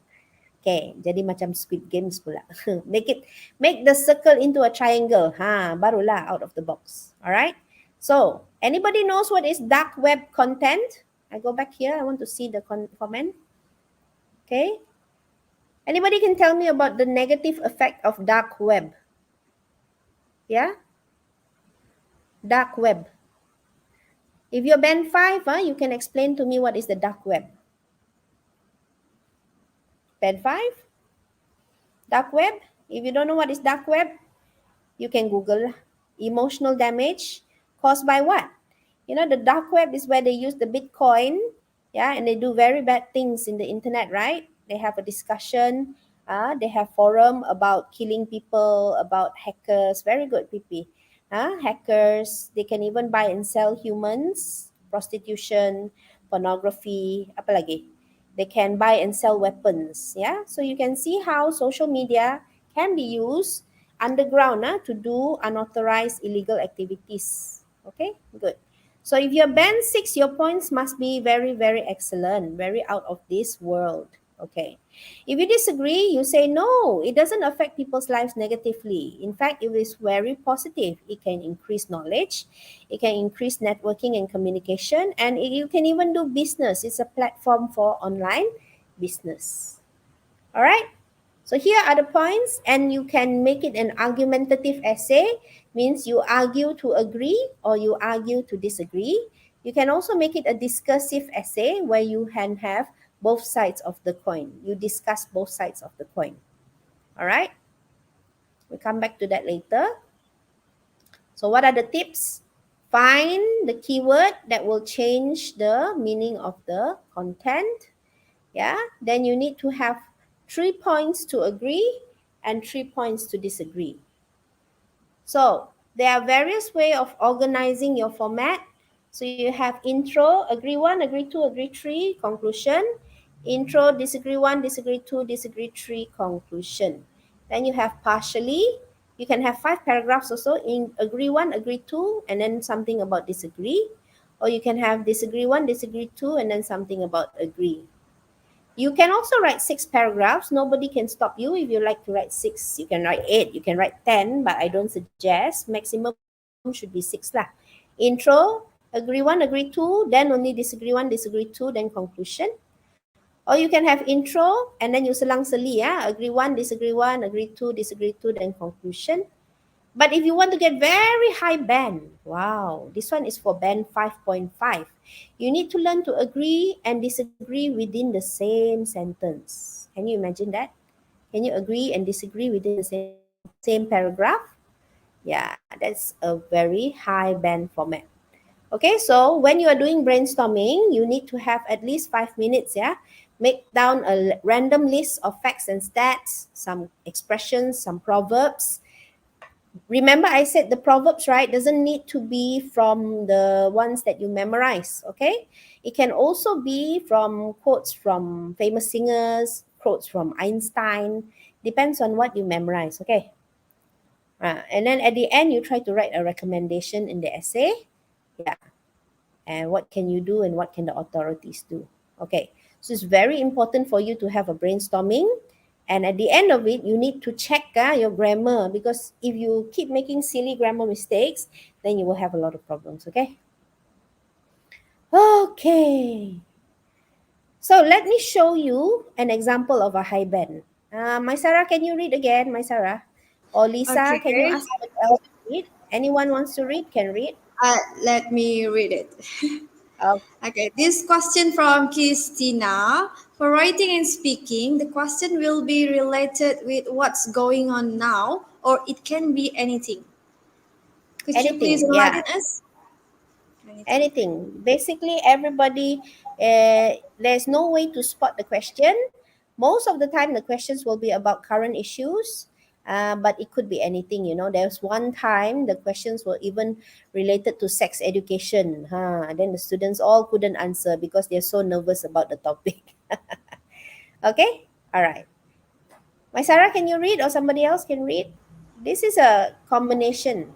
Okay, jadi macam Squid Games pula. Make the circle into a triangle. Barulah out of the box. Alright. So, anybody knows what is dark web content? I go back here. I want to see the comment. Okay. Anybody can tell me about the negative effect of dark web? Yeah? Dark web. If you're band 5, you can explain to me what is the dark web. Band 5? Dark web? If you don't know what is dark web, you can Google. Emotional damage caused by what? You know, the dark web is where they use the Bitcoin, yeah, and they do very bad things in the internet, right? They have a discussion, they have forum about killing people, about hackers. Very good, PP. Hackers, they can even buy and sell humans, prostitution, pornography, apa lagi? They can buy and sell weapons, yeah? So you can see how social media can be used underground to do unauthorized illegal activities. Okay, good. So if you're band 6, your points must be very, very excellent, very out of this world. Okay. If you disagree, you say, no, it doesn't affect people's lives negatively. In fact, it is very positive. It can increase knowledge. It can increase networking and communication. And you can even do business. It's a platform for online business. All right. So here are the points, and you can make it an argumentative essay. Means you argue to agree or you argue to disagree. You can also make it a discursive essay where you can have both sides of the coin. You discuss both sides of the coin. All right? We'll come back to that later. So what are the tips? Find the keyword that will change the meaning of the content. Yeah? Then you need to have 3 points to agree and 3 points to disagree. So there are various ways of organizing your format. So you have intro, agree 1, agree 2, agree 3, conclusion. Intro, disagree 1, disagree 2, disagree 3, conclusion. Then you have partially. You can have 5 paragraphs also in agree 1, agree 2, and then something about disagree. Or you can have disagree 1, disagree 2, and then something about agree. You can also write 6 paragraphs. Nobody can stop you. If you like to write 6, you can write 8, you can write 10, but I don't suggest. Maximum should be 6 lah. Intro, agree 1, agree 2, then only disagree 1, disagree 2, then conclusion. Or you can have intro and then you selang-seli, agree 1, disagree 1, agree 2, disagree 2, then conclusion. But if you want to get very high band, wow, this one is for band 5.5. You need to learn to agree and disagree within the same sentence. Can you imagine that? Can you agree and disagree within the same paragraph? Yeah, that's a very high band format. Okay, so when you are doing brainstorming, you need to have at least 5 minutes, Make down a random list of facts and stats, some expressions, some proverbs. Remember, I said the proverbs, right, doesn't need to be from the ones that you memorize, okay? It can also be from quotes from famous singers, quotes from Einstein, depends on what you memorize, okay? And then at the end, you try to write a recommendation in the essay, and what can you do and what can the authorities do, okay? So it's very important for you to have a brainstorming. And at the end of it, you need to check your grammar, because if you keep making silly grammar mistakes, then you will have a lot of problems, okay? Okay. So let me show you an example of a high band. My Sarah, can you read again, my Sarah? Or Lisa, can you Okay. ask someone else to read? Anyone wants to read can read. Let me read it. Oh, Okay, this question from Christina. For writing and speaking, the question will be related with what's going on now, or it can be anything. Could you please anything, yeah. enlighten us? Anything. Basically, everybody, there's no way to spot the question. Most of the time, the questions will be about current issues, but it could be anything. There's one time the questions were even related to sex education. And then the students all couldn't answer because they're so nervous about the topic. Okay? All right. My Sarah, can you read or somebody else can read? This is a combination.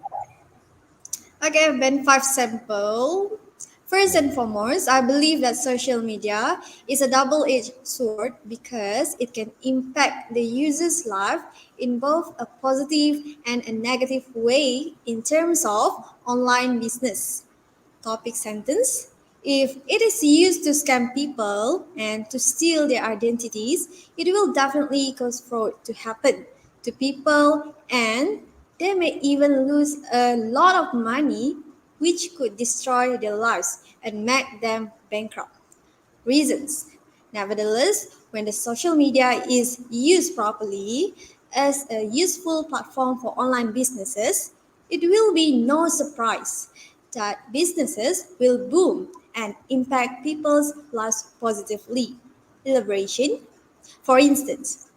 Okay, Ben 5 sample. First and foremost, I believe that social media is a double-edged sword because it can impact the user's life in both a positive and a negative way in terms of online business. Topic sentence. If it is used to scam people and to steal their identities, it will definitely cause fraud to happen to people and they may even lose a lot of money which could destroy their lives and make them bankrupt. Reasons. Nevertheless, when the social media is used properly as a useful platform for online businesses, it will be no surprise that businesses will boom and impact people's lives positively. Elaboration. For instance,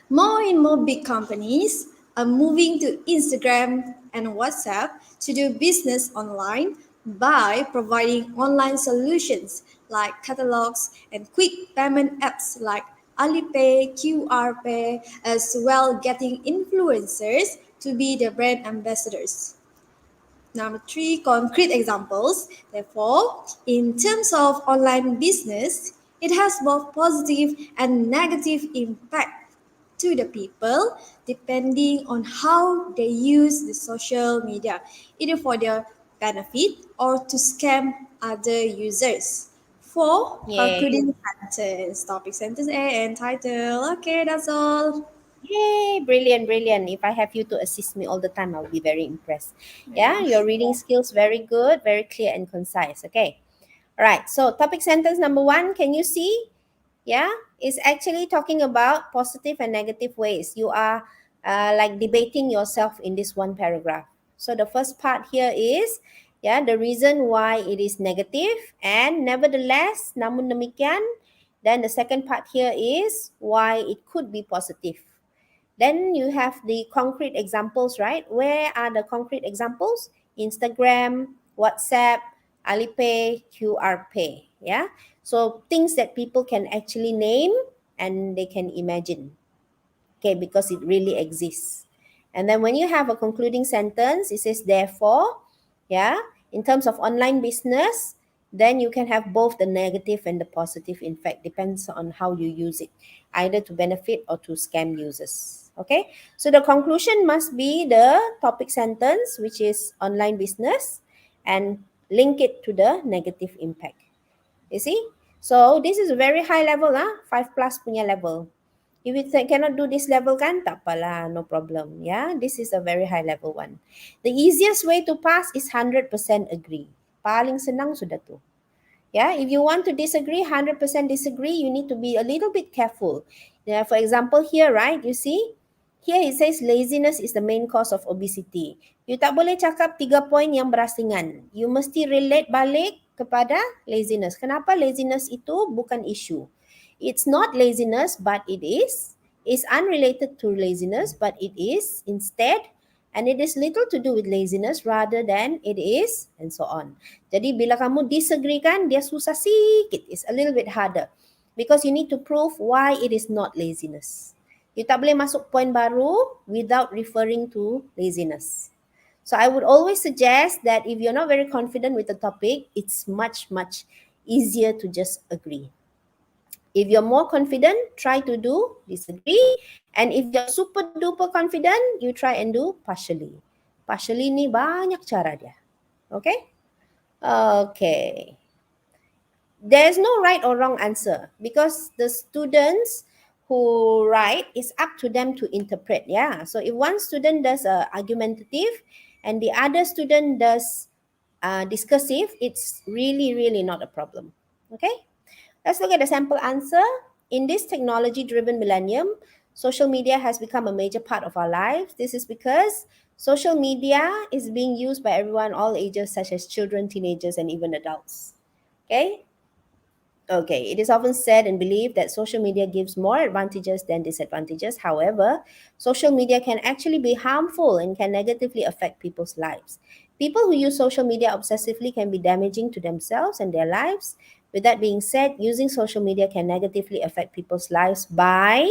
more and more big companies are moving to Instagram and WhatsApp to do business online by providing online solutions like catalogs and quick payment apps like Alipay, QR Pay, as well getting influencers to be the brand ambassadors. Number three, concrete examples. Therefore, in terms of online business, it has both positive and negative impact to the people depending on how they use the social media, either for their benefit or to scam other users. Four, Yeah. concluding sentence, topic sentence A and title. Okay, that's all. Yay, brilliant, brilliant. If I have you to assist me all the time, I'll be very impressed. Yeah, your reading skills very good, very clear and concise. Okay. All right. So topic sentence number 1, can you see? Yeah, it's actually talking about positive and negative ways. You are like debating yourself in this one paragraph. So the first part here is, yeah, the reason why it is negative and nevertheless, namun demikian. Then the second part here is why it could be positive. Then you have the concrete examples, right? Where are the concrete examples? Instagram, WhatsApp, Alipay, QR Pay. Yeah. So things that people can actually name and they can imagine. Okay, because it really exists. And then when you have a concluding sentence, it says therefore, yeah, in terms of online business, then you can have both the negative and the positive. In fact, depends on how you use it, either to benefit or to scam users. Okay, so the conclusion must be the topic sentence, which is online business, and link it to the negative impact. You see? So this is a very high level, 5 plus punya level. If you cannot do this level kan, tak apalah, no problem. Yeah, this is a very high level one. The easiest way to pass is 100% agree. Paling senang sudah tu. Yeah, if you want to disagree, 100% disagree, you need to be a little bit careful. Yeah, for example, here, right, you see, here it says laziness is the main cause of obesity. You tak boleh cakap 3 poin yang berasingan. You mesti relate balik kepada laziness. Kenapa laziness itu bukan isu? It's not laziness, but it is. It's unrelated to laziness, but it is instead. And it is little to do with laziness rather than it is, and so on. Jadi bila kamu disagree kan, dia susah sikit. It's a little bit harder. Because you need to prove why it is not laziness. You tak boleh masuk point baru without referring to laziness. So I would always suggest that if you're not very confident with the topic, it's much, much easier to just agree. If you're more confident, try to do disagree. And if you're super duper confident, you try and do partially. Partially ni banyak cara dia. Okay? Okay. There's no right or wrong answer because the students who write, it's up to them to interpret. Yeah. So if one student does argumentative and the other student does discursive, it's really not a problem. Okay. Let's look at the sample answer. In this technology-driven millennium, social media has become a major part of our lives. This is because social media is being used by everyone, all ages, such as children, teenagers, and even adults. Okay. Okay, it is often said and believed that social media gives more advantages than disadvantages. However, social media can actually be harmful and can negatively affect people's lives. People who use social media obsessively can be damaging to themselves and their lives. With that being said, using social media can negatively affect people's lives by,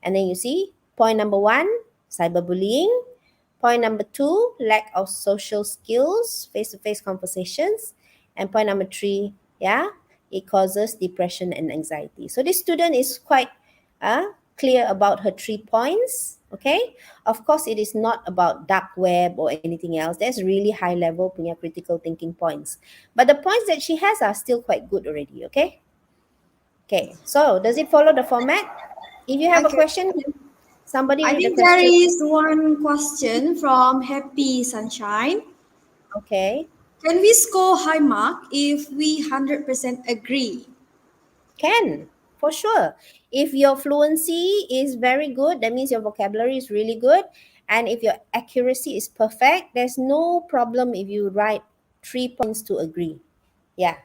and then you see, point number 1, cyberbullying. Point number 2, lack of social skills, face-to-face conversations. And point number 3, it causes depression and anxiety. So this student is quite clear about her 3 points. Okay, of course it is not about dark web or anything else. That's really high level punya critical thinking points, but the points that she has are still quite good already. Okay, so does it follow the format? If you have a question, somebody I read the think there question. is one question from Happy Sunshine. Okay. Can we score high mark if we 100% agree? Can, for sure. If your fluency is very good, that means your vocabulary is really good. And if your accuracy is perfect, there's no problem if you write 3 points to agree. Yeah.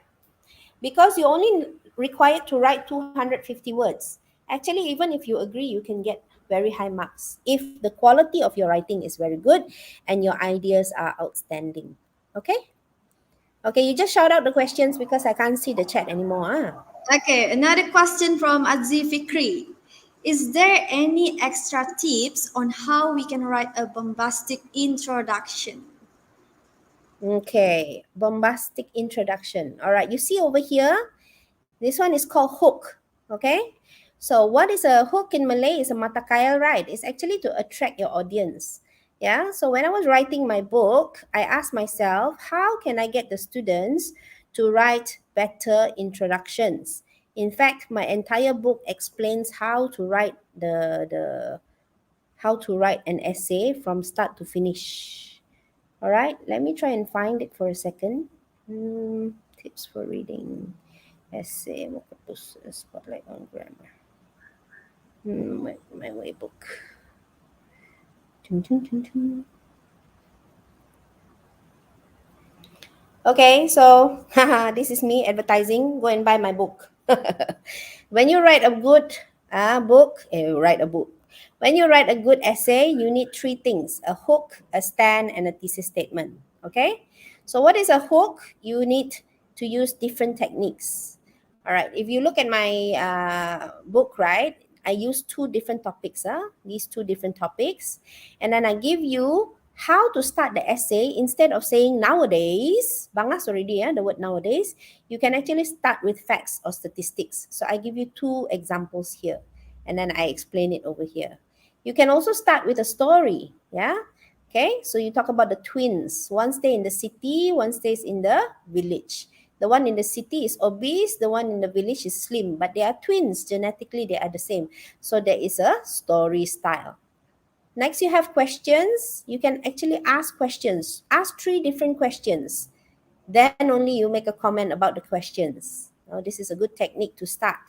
Because you only required to write 250 words. Actually, even if you agree, you can get very high marks if the quality of your writing is very good and your ideas are outstanding. Okay? Okay, you just shout out the questions because I can't see the chat anymore. Okay, another question from Adzi Fikri. Is there any extra tips on how we can write a bombastic introduction? Okay, bombastic introduction. All right, you see over here, this one is called hook. Okay, so what is a hook in Malay? Is a mata kail, right? It's actually to attract your audience. Yeah, so when I was writing my book, I asked myself, how can I get the students to write better introductions? In fact, my entire book explains how to write how to write an essay from start to finish. All right, let me try and find it for a second. Tips for reading essay, spotlight on grammar. My way book. Okay, so this is me advertising. Go and buy my book. When you write a good book, write a book. When you write a good essay, you need 3 things: a hook, a stand, and a thesis statement. Okay? So what is a hook? You need to use different techniques. All right, if you look at my book, right, I use 2 different topics, these 2 different topics. And then I give you how to start the essay. Instead of saying nowadays, bangas already, the word nowadays, you can actually start with facts or statistics. So I give you 2 examples here, and then I explain it over here. You can also start with a story, okay? So you talk about the twins. One stays in the city, one stays in the village. The one in the city is obese, the one in the village is slim, but they are twins. Genetically, they are the same. So there is a story style. Next, you have questions. You can actually ask questions. Ask 3 different questions. Then only you make a comment about the questions. This is a good technique to start.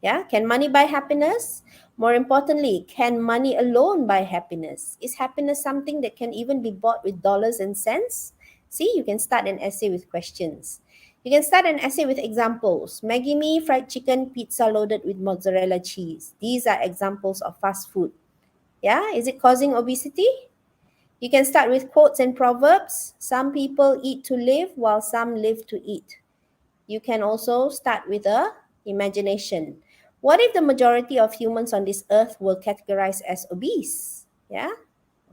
Yeah, can money buy happiness? More importantly, can money alone buy happiness? Is happiness something that can even be bought with dollars and cents? See, you can start an essay with questions. You can start an essay with examples. Maggi mee, fried chicken, pizza loaded with mozzarella cheese. These are examples of fast food. Yeah, is it causing obesity? You can start with quotes and proverbs. Some people eat to live while some live to eat. You can also start with a imagination. What if the majority of humans on this earth were categorized as obese? Yeah,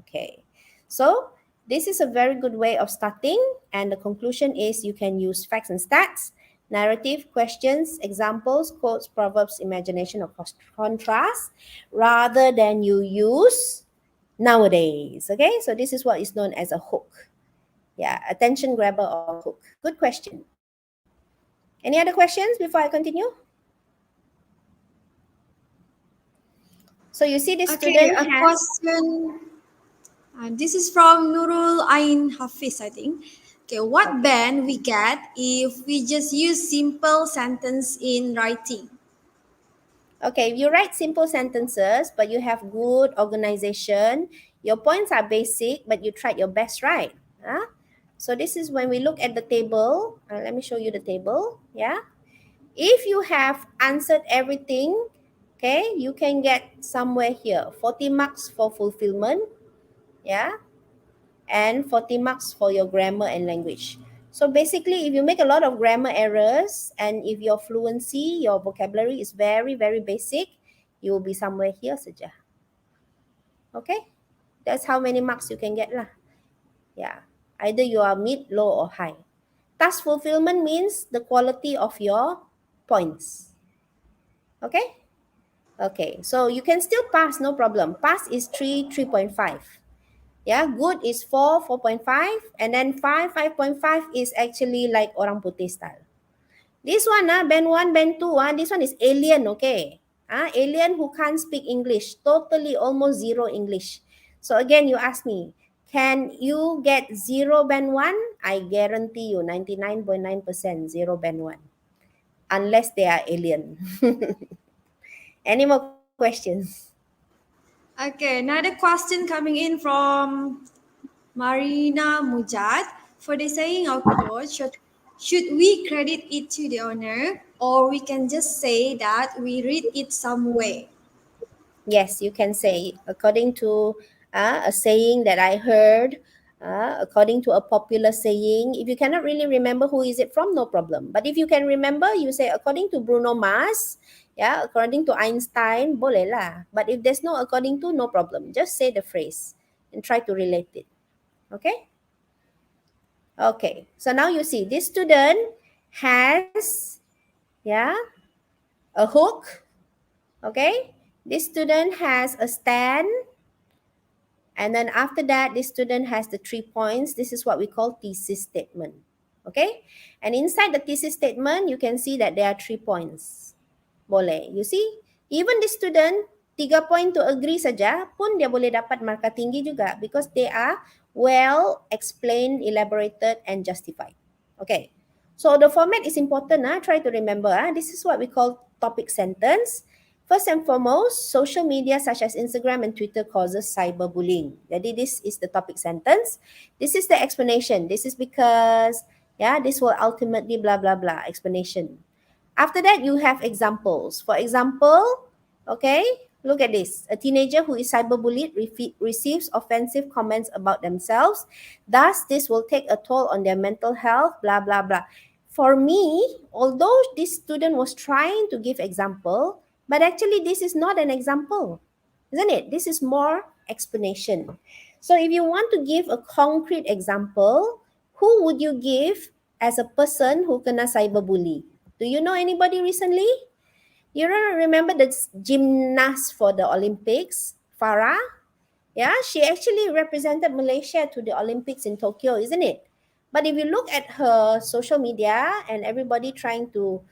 okay. So this is a very good way of starting, and the conclusion is you can use facts and stats, narrative, questions, examples, quotes, proverbs, imagination, or contrast, rather than you use nowadays. Okay, so this is what is known as a hook. Yeah, attention grabber or hook. Good question. Any other questions before I continue? So you see this Okay, student a has... question. This is from Nurul Ain Hafiz, I think. Okay, what band we get if we just use simple sentence in writing? Okay, you write simple sentences, but you have good organization. Your points are basic, but you tried your best, right? Huh? So this is when we look at the table. Let me show you the table. Yeah. If you have answered everything, okay, you can get somewhere here. 40 marks for fulfillment. Yeah. And 40 marks for your grammar and language. So basically, if you make a lot of grammar errors and if your fluency, your vocabulary is very, very basic, you will be somewhere here saja. Okay? That's how many marks you can get lah. Yeah. Either you are mid, low or high. Task fulfillment means the quality of your points. Okay? Okay. So you can still pass, no problem. Pass is 3.5. Yeah, good is 4, 4.5, and then 5, 5.5 is actually like orang putih style. This one, band 1, band 2, this one is alien, okay? Alien who can't speak English, totally almost zero English. So again, you ask me, can you get 0 band 1? I guarantee you 99.9% 0 band 1. Unless they are alien. Any more questions? Okay, another question coming in from Marina Mujad. For the saying or quote, should we credit it to the owner, or we can just say that we read it some way? Yes, you can say, according to a saying that I heard, according to a popular saying. If you cannot really remember who is it from, no problem. But if you can remember, you say, according to Bruno Mars, yeah, according to Einstein, boleh lah. But if there's no according to, no problem. Just say the phrase and try to relate it. Okay? Okay, so now you see, this student has, yeah, a hook, okay? This student has a stand, and then after that, this student has the 3 points. This is what we call thesis statement, okay? And inside the thesis statement, you can see that there are 3 points. Boleh, you see? Even this student, 3 point to agree saja pun dia boleh dapat markah tinggi juga because they are well explained, elaborated, and justified. Okay, so the format is important. Try to remember. This is what we call topic sentence. First and foremost, social media such as Instagram and Twitter causes cyberbullying. Jadi this is the topic sentence. This is the explanation. This is because, yeah, this will ultimately blah, blah, blah, explanation. After that, you have examples. For example, okay, look at this. A teenager who is cyberbullied receives offensive comments about themselves. Thus, this will take a toll on their mental health, blah, blah, blah. For me, although this student was trying to give example, but actually this is not an example, isn't it? This is more explanation. So if you want to give a concrete example, who would you give as a person who kena cyberbully? Do you know anybody recently? You remember the gymnast for the Olympics, Farah? Yeah, she actually represented Malaysia to the Olympics in Tokyo, isn't it? But if you look at her social media and everybody trying to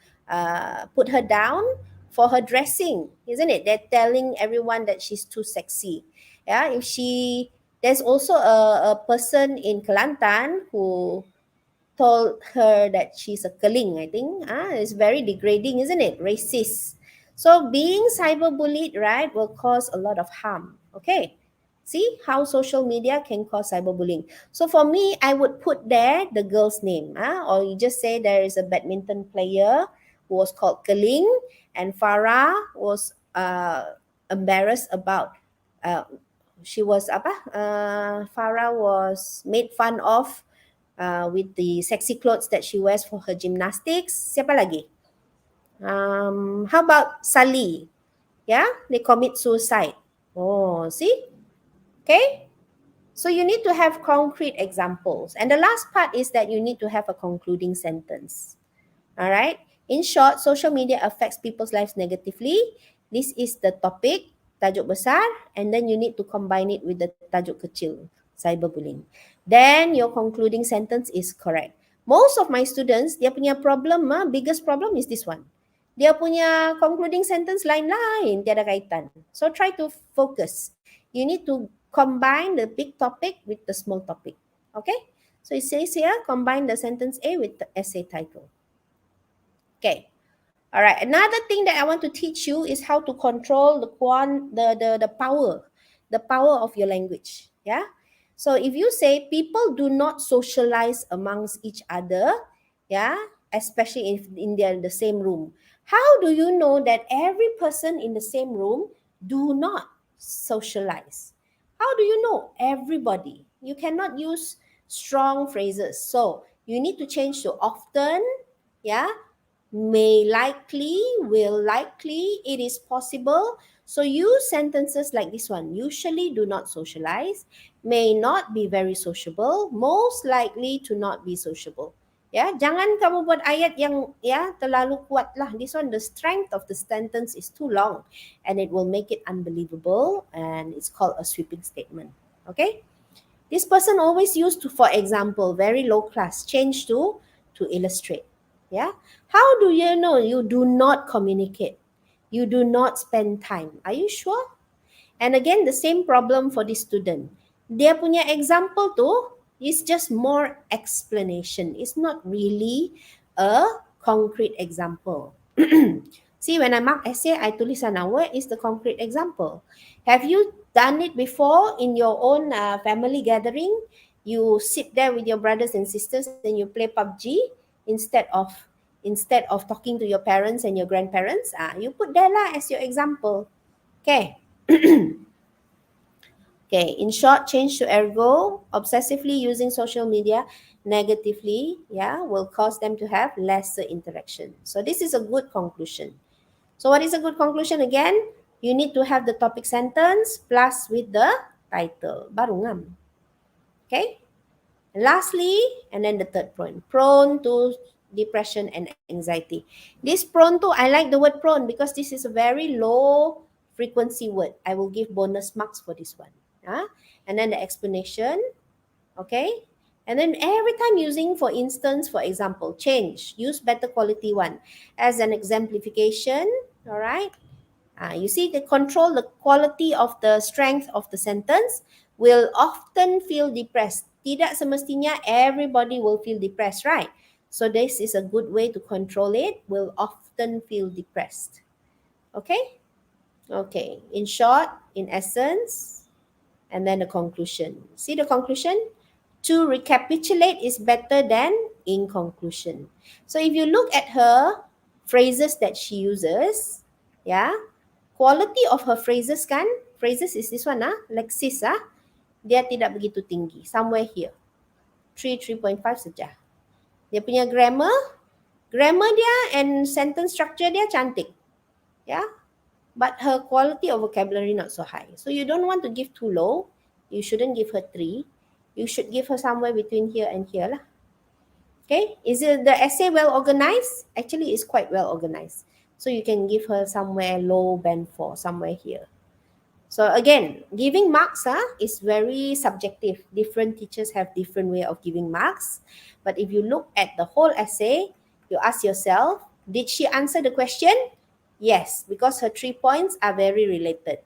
put her down for her dressing, isn't it? They're telling everyone that she's too sexy. Yeah, there's also a person in Kelantan who told her that she's a keling, I think. It's very degrading, isn't it? Racist. So being cyberbullied, right, will cause a lot of harm. Okay. See how social media can cause cyberbullying. So for me, I would put there the girl's name. Or you just say there is a badminton player who was called Keling, and Farah was embarrassed about Farah was made fun of with the sexy clothes that she wears for her gymnastics. Siapa lagi? How about Sally? Yeah, they commit suicide. Oh, see? Okay? So you need to have concrete examples. And the last part is that you need to have a concluding sentence. All right? In short, social media affects people's lives negatively. This is the topic, tajuk besar, and then you need to combine it with the tajuk kecil, cyberbullying. Then your concluding sentence is correct. Most of my students, dia punya problem, biggest problem is this one. dia punya concluding sentence lain-lain, tiada kaitan. So try to focus. You need to combine the big topic with the small topic. Okay? So it says here, combine the sentence A with the essay title. Okay. All right. Another thing that I want to teach you is how to control the power of your language. Yeah. So if you say people do not socialize amongst each other, yeah, especially if they're in the same room, how do you know that every person in the same room do not socialize? How do you know? Everybody. You cannot use strong phrases. So you need to change to often, yeah, may likely, will likely, it is possible. So use sentences like this one. Usually do not socialize, may not be very sociable, most likely to not be sociable. Ya, jangan kamu buat ayat yang terlalu kuat lah. This one, the strength of the sentence is too long and it will make it unbelievable and it's called a sweeping statement. Okay? This person always used to, for example, very low class, change to illustrate. Yeah? How do you know you do not communicate? You do not spend time. Are you sure? And again, the same problem for this student. Dia punya example tu is just more explanation. It's not really a concrete example. See, when I mark essay, I tulis sana, where is the concrete example? Have you done it before in your own family gathering? You sit there with your brothers and sisters and you play PUBG instead of talking to your parents and your grandparents. You put there lah as your example. Okay. Okay, in short, change to ergo, obsessively using social media negatively, will cause them to have lesser interaction. So this is a good conclusion. So what is a good conclusion again? You need to have the topic sentence plus with the title. Baru ngam. Okay? Lastly, and then the third point, prone to depression and anxiety. This prone to, I like the word prone because this is a very low frequency word. I will give bonus marks for this one. And then the explanation, okay? And then every time using, for instance, for example, change, use better quality one as an exemplification, all right? You see, the control the quality of the strength of the sentence will often feel depressed. Tidak semestinya everybody will feel depressed, right? So this is a good way to control it, will often feel depressed. Okay? Okay, in short, in essence, and then the conclusion. See the conclusion? To recapitulate is better than in conclusion. So if you look at her phrases that she uses, quality of her phrases kan, phrases is this one Lexis dia tidak begitu tinggi, somewhere here. 3.5 saja. Dia punya grammar dia and sentence structure dia cantik. But her quality of vocabulary not so high. So you don't want to give too low. You shouldn't give her 3. You should give her somewhere between here and here lah. Okay, is it the essay well organized? Actually, it's quite well organized. So you can give her somewhere low band 4, somewhere here. So again, giving marks is very subjective. Different teachers have different way of giving marks. But if you look at the whole essay, you ask yourself, did she answer the question? Yes, because her 3 points are very related.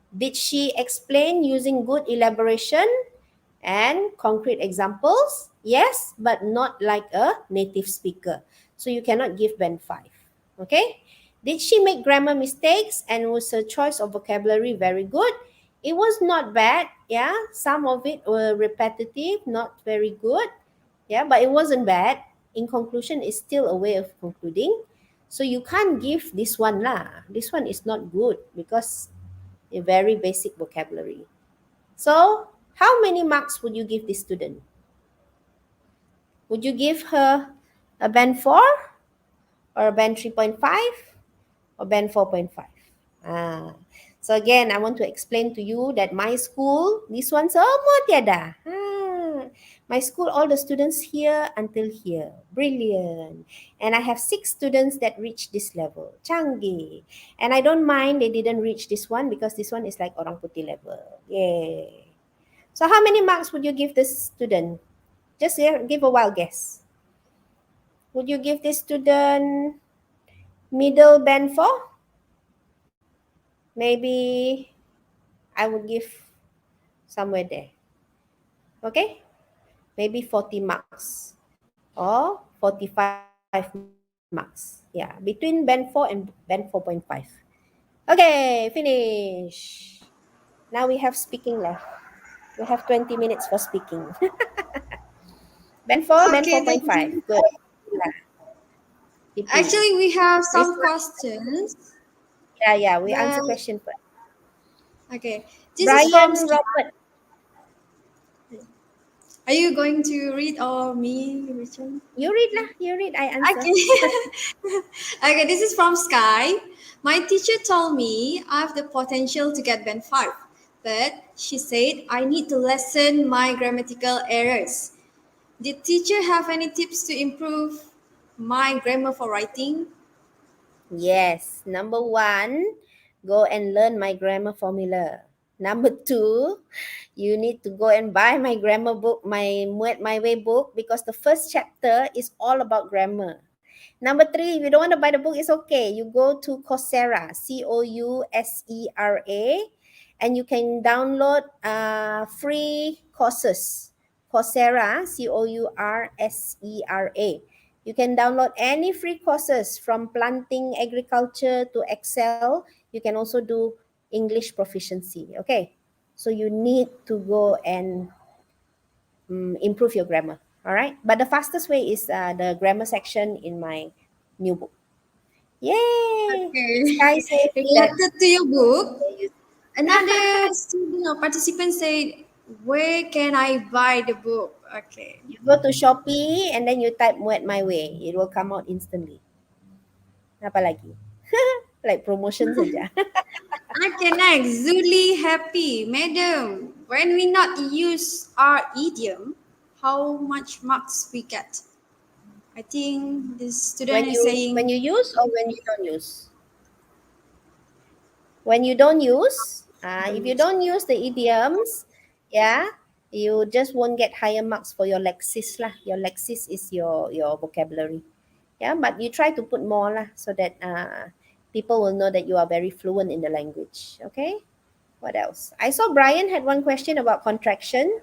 Did she explain using good elaboration and concrete examples? Yes, but not like a native speaker. So you cannot give band 5. Okay? Did she make grammar mistakes and was her choice of vocabulary very good? It was not bad. Some of it were repetitive, not very good. But it wasn't bad. In conclusion, it's still a way of concluding. So you can't give this one lah. This one is not good because a very basic vocabulary. So how many marks would you give this student? Would you give her a band 4 or a band 3.5 or band 4.5? So again, I want to explain to you that my school, this one semua tiada. My school, all the students here until here. Brilliant. And I have 6 students that reach this level. Canggih. And I don't mind they didn't reach this one because this one is like orang putih level. Yay. So how many marks would you give this student? Just give a wild guess. Would you give this student Middle band 4, maybe I would give somewhere there. Okay, maybe 40 marks or 45 marks. Yeah, between band 4 and band 4.5. Okay, finish. Now we have speaking left. We have 20 minutes for speaking. Band 4, band Okay, thank 4.5. you. Good. Yeah. PP. Actually, we have some This- questions. Yeah, we answer Well, question first. okay, this is Brian from. Robert. Are you going to read or me, Richard? You read lah. You read. I answer. Okay. Okay, this is from Sky. My teacher told me I have the potential to get band 5, but she said I need to lessen my grammatical errors. Did teacher have any tips to improve my grammar for writing? Yes. Number 1, go and learn my grammar formula. Number 2, you need to go and buy my grammar book, my MUET My Way book, because the first chapter is all about grammar. Number 3, if you don't want to buy the book, it's okay. You go to Coursera, Cousera, and you can download free courses. Coursera, Coursera. You can download any free courses from planting, agriculture to Excel. You can also do English proficiency. Okay, so you need to go and improve your grammar. All right, but the fastest way is the grammar section in my new book. Yay! Okay. Sky says that Related to your book, another student or participant said, where can I buy the book? Okay. you go to Shopee and then you type MUET My Way. It will come out instantly. Apa lagi? Like promotion saja. Okay, next. Zuli Happy. Madam, when we not use our idiom, how much marks we get? I think this student is saying When you use or when you don't use? When you don't use, if you don't use the idioms, yeah, you just won't get higher marks for your lexis lah. Your lexis is your vocabulary. Yeah, but you try to put more lah, so that people will know that you are very fluent in the language. Okay, what else? I saw Brian had one question about contraction.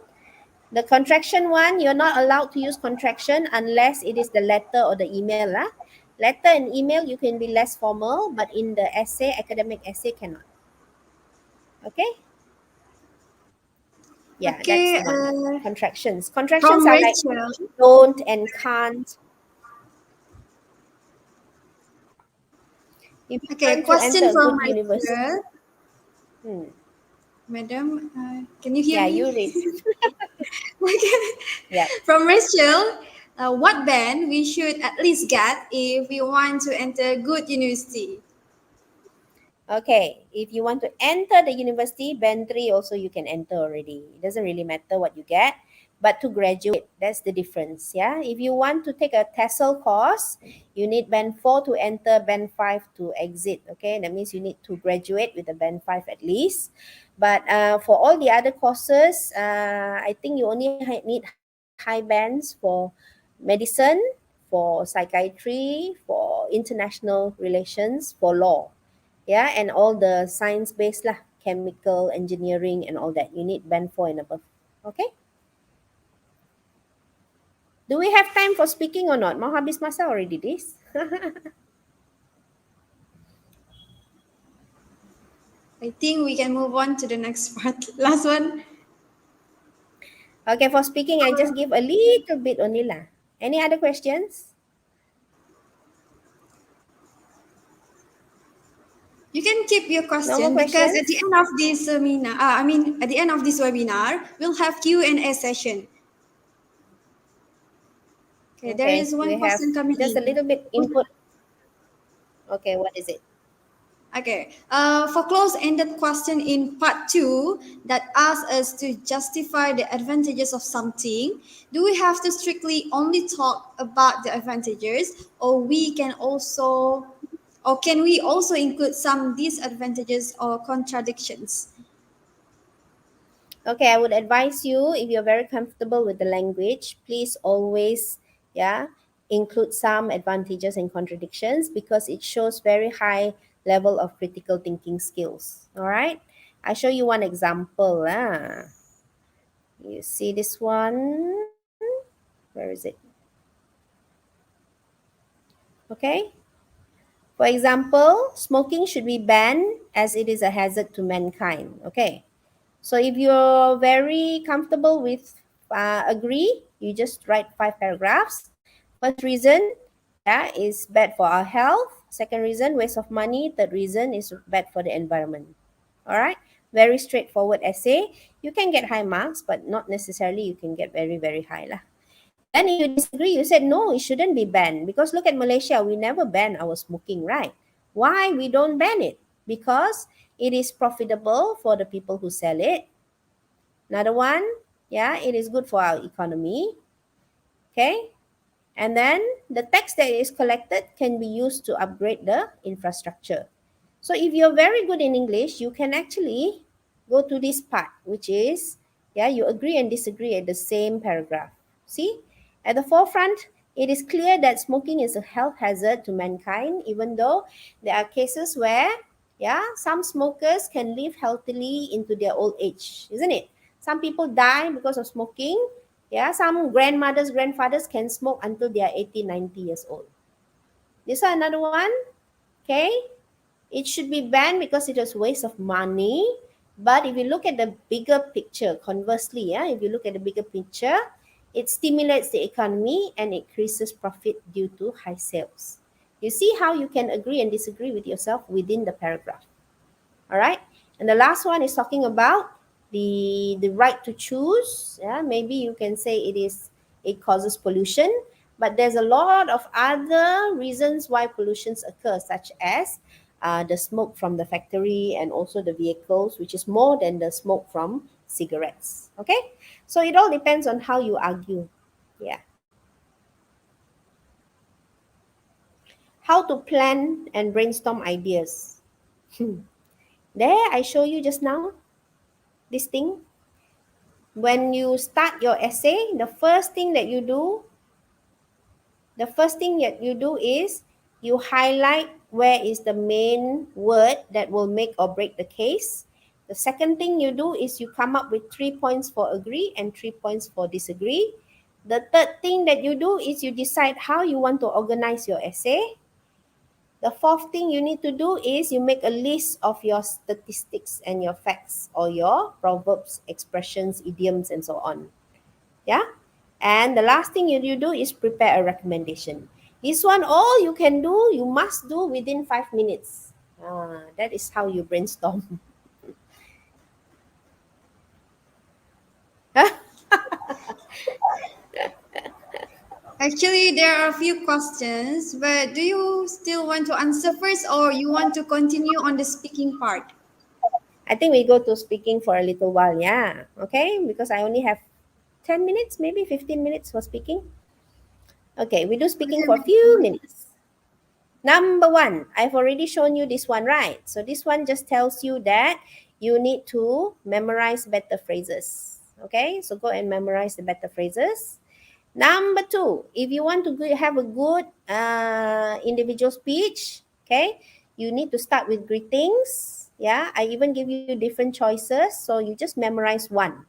The contraction one, you're not allowed to use contraction unless it is the letter or the email lah. Letter and email, you can be less formal, but in the essay, academic essay, cannot. Okay? Yeah, Okay, that's the one. Contractions. from Contractions are like Rachel. don't and can't. If you Okay, want to question enter a from good university. Rachel. Madam, can you hear Yeah, me? you read. Okay. Yeah. From Rachel, what band we should at least get if we want to enter good university? Okay, if you want to enter the university, band 3 also you can enter already. It doesn't really matter what you get, but to graduate, that's the difference. Yeah, if you want to take a TESOL course, you need band 4 to enter, band 5 to exit. Okay, that means you need to graduate with a band 5 at least. But for all the other courses, I think you only need high bands for medicine, for psychiatry, for international relations, for law. Yeah, and all the science-based lah, chemical engineering and all that. You need band 4 and above. Okay? Do we have time for speaking or not? Mau habis masa already this? I think we can move on to the next part. Last one. Okay, for speaking, I just give a little bit only lah. Any other questions? You can keep your question No more because questions? at the end of this seminar, at the end of this webinar, we'll have Q&A session. Okay, there is one we have question coming just in. a little bit input. Okay, what is it? Okay, for close-ended question in part 2 that asks us to justify the advantages of something, do we have to strictly only talk about the advantages, or can we also include some disadvantages or contradictions? Okay, I would advise you, if you're very comfortable with the language, please always, includes some advantages and contradictions because it shows very high level of critical thinking skills. All right, I show you one example. You see this one? Where is it? Okay. For example, smoking should be banned as it is a hazard to mankind. Okay. So if you're very comfortable with agree, you just write 5 paragraphs. First reason, is bad for our health. Second reason, waste of money. Third reason is bad for the environment. All right. Very straightforward essay. You can get high marks, but not necessarily you can get very, very high lah. Then if you disagree, you said, no, it shouldn't be banned. Because look at Malaysia, we never ban our smoking, right? Why we don't ban it? Because it is profitable for the people who sell it. Another one, it is good for our economy. Okay? And then the tax that is collected can be used to upgrade the infrastructure. So if you're very good in English, you can actually go to this part, which is, you agree and disagree at the same paragraph. See? At the forefront, it is clear that smoking is a health hazard to mankind, even though there are cases where, some smokers can live healthily into their old age, isn't it? Some people die because of smoking. Some grandmothers, grandfathers can smoke until they are 80, 90 years old. This is another one. Okay. It should be banned because it was waste of money. But if you look at the bigger picture, conversely, if you look at the bigger picture, it stimulates the economy and increases profit due to high sales. You see how you can agree and disagree with yourself within the paragraph. All right. And the last one is talking about the right to choose. Maybe you can say it causes pollution, but there's a lot of other reasons why pollutions occur, such as the smoke from the factory and also the vehicles, which is more than the smoke from cigarettes. Okay, so it all depends on how you argue. How to plan and brainstorm ideas. There, I show you just now this thing. When you start your essay, the first thing that you do is you highlight where is the main word that will make or break the case. The second thing you do is you come up with 3 points for agree and 3 points for disagree. The third thing that you do is you decide how you want to organize your essay. The fourth thing you need to do is you make a list of your statistics and your facts or your proverbs, expressions, idioms, and so on. And the last thing you do is prepare a recommendation. This one, all you can do, you must do within 5 minutes. That is how you brainstorm. Actually, there are a few questions, but do you still want to answer first or you want to continue on the speaking part? I think we go to speaking for a little while, okay? Because I only have 10 minutes, maybe 15 minutes for speaking. Okay, we do speaking for a few minutes. Number 1, I've already shown you this one, right? So this one just tells you that you need to memorize better phrases. Okay, so go and memorize the better phrases. Number 2, if you want to have a good individual speech, okay, you need to start with greetings. I even give you different choices, so you just memorize one.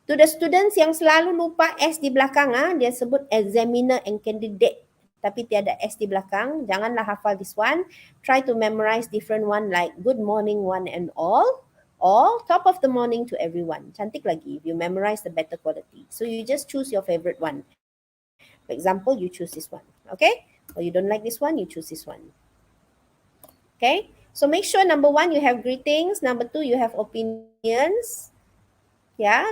To the students yang selalu lupa S di belakang, dia sebut examiner and candidate, tapi tiada S di belakang, janganlah hafal this one. Try to memorize different one like good morning one and all, or top of the morning to everyone. Cantik lagi if you memorize the better quality. So you just choose your favorite one. For example, you choose this one, okay? Or you don't like this one, you choose this one. Okay? So make sure number 1, you have greetings. Number 2, you have opinions.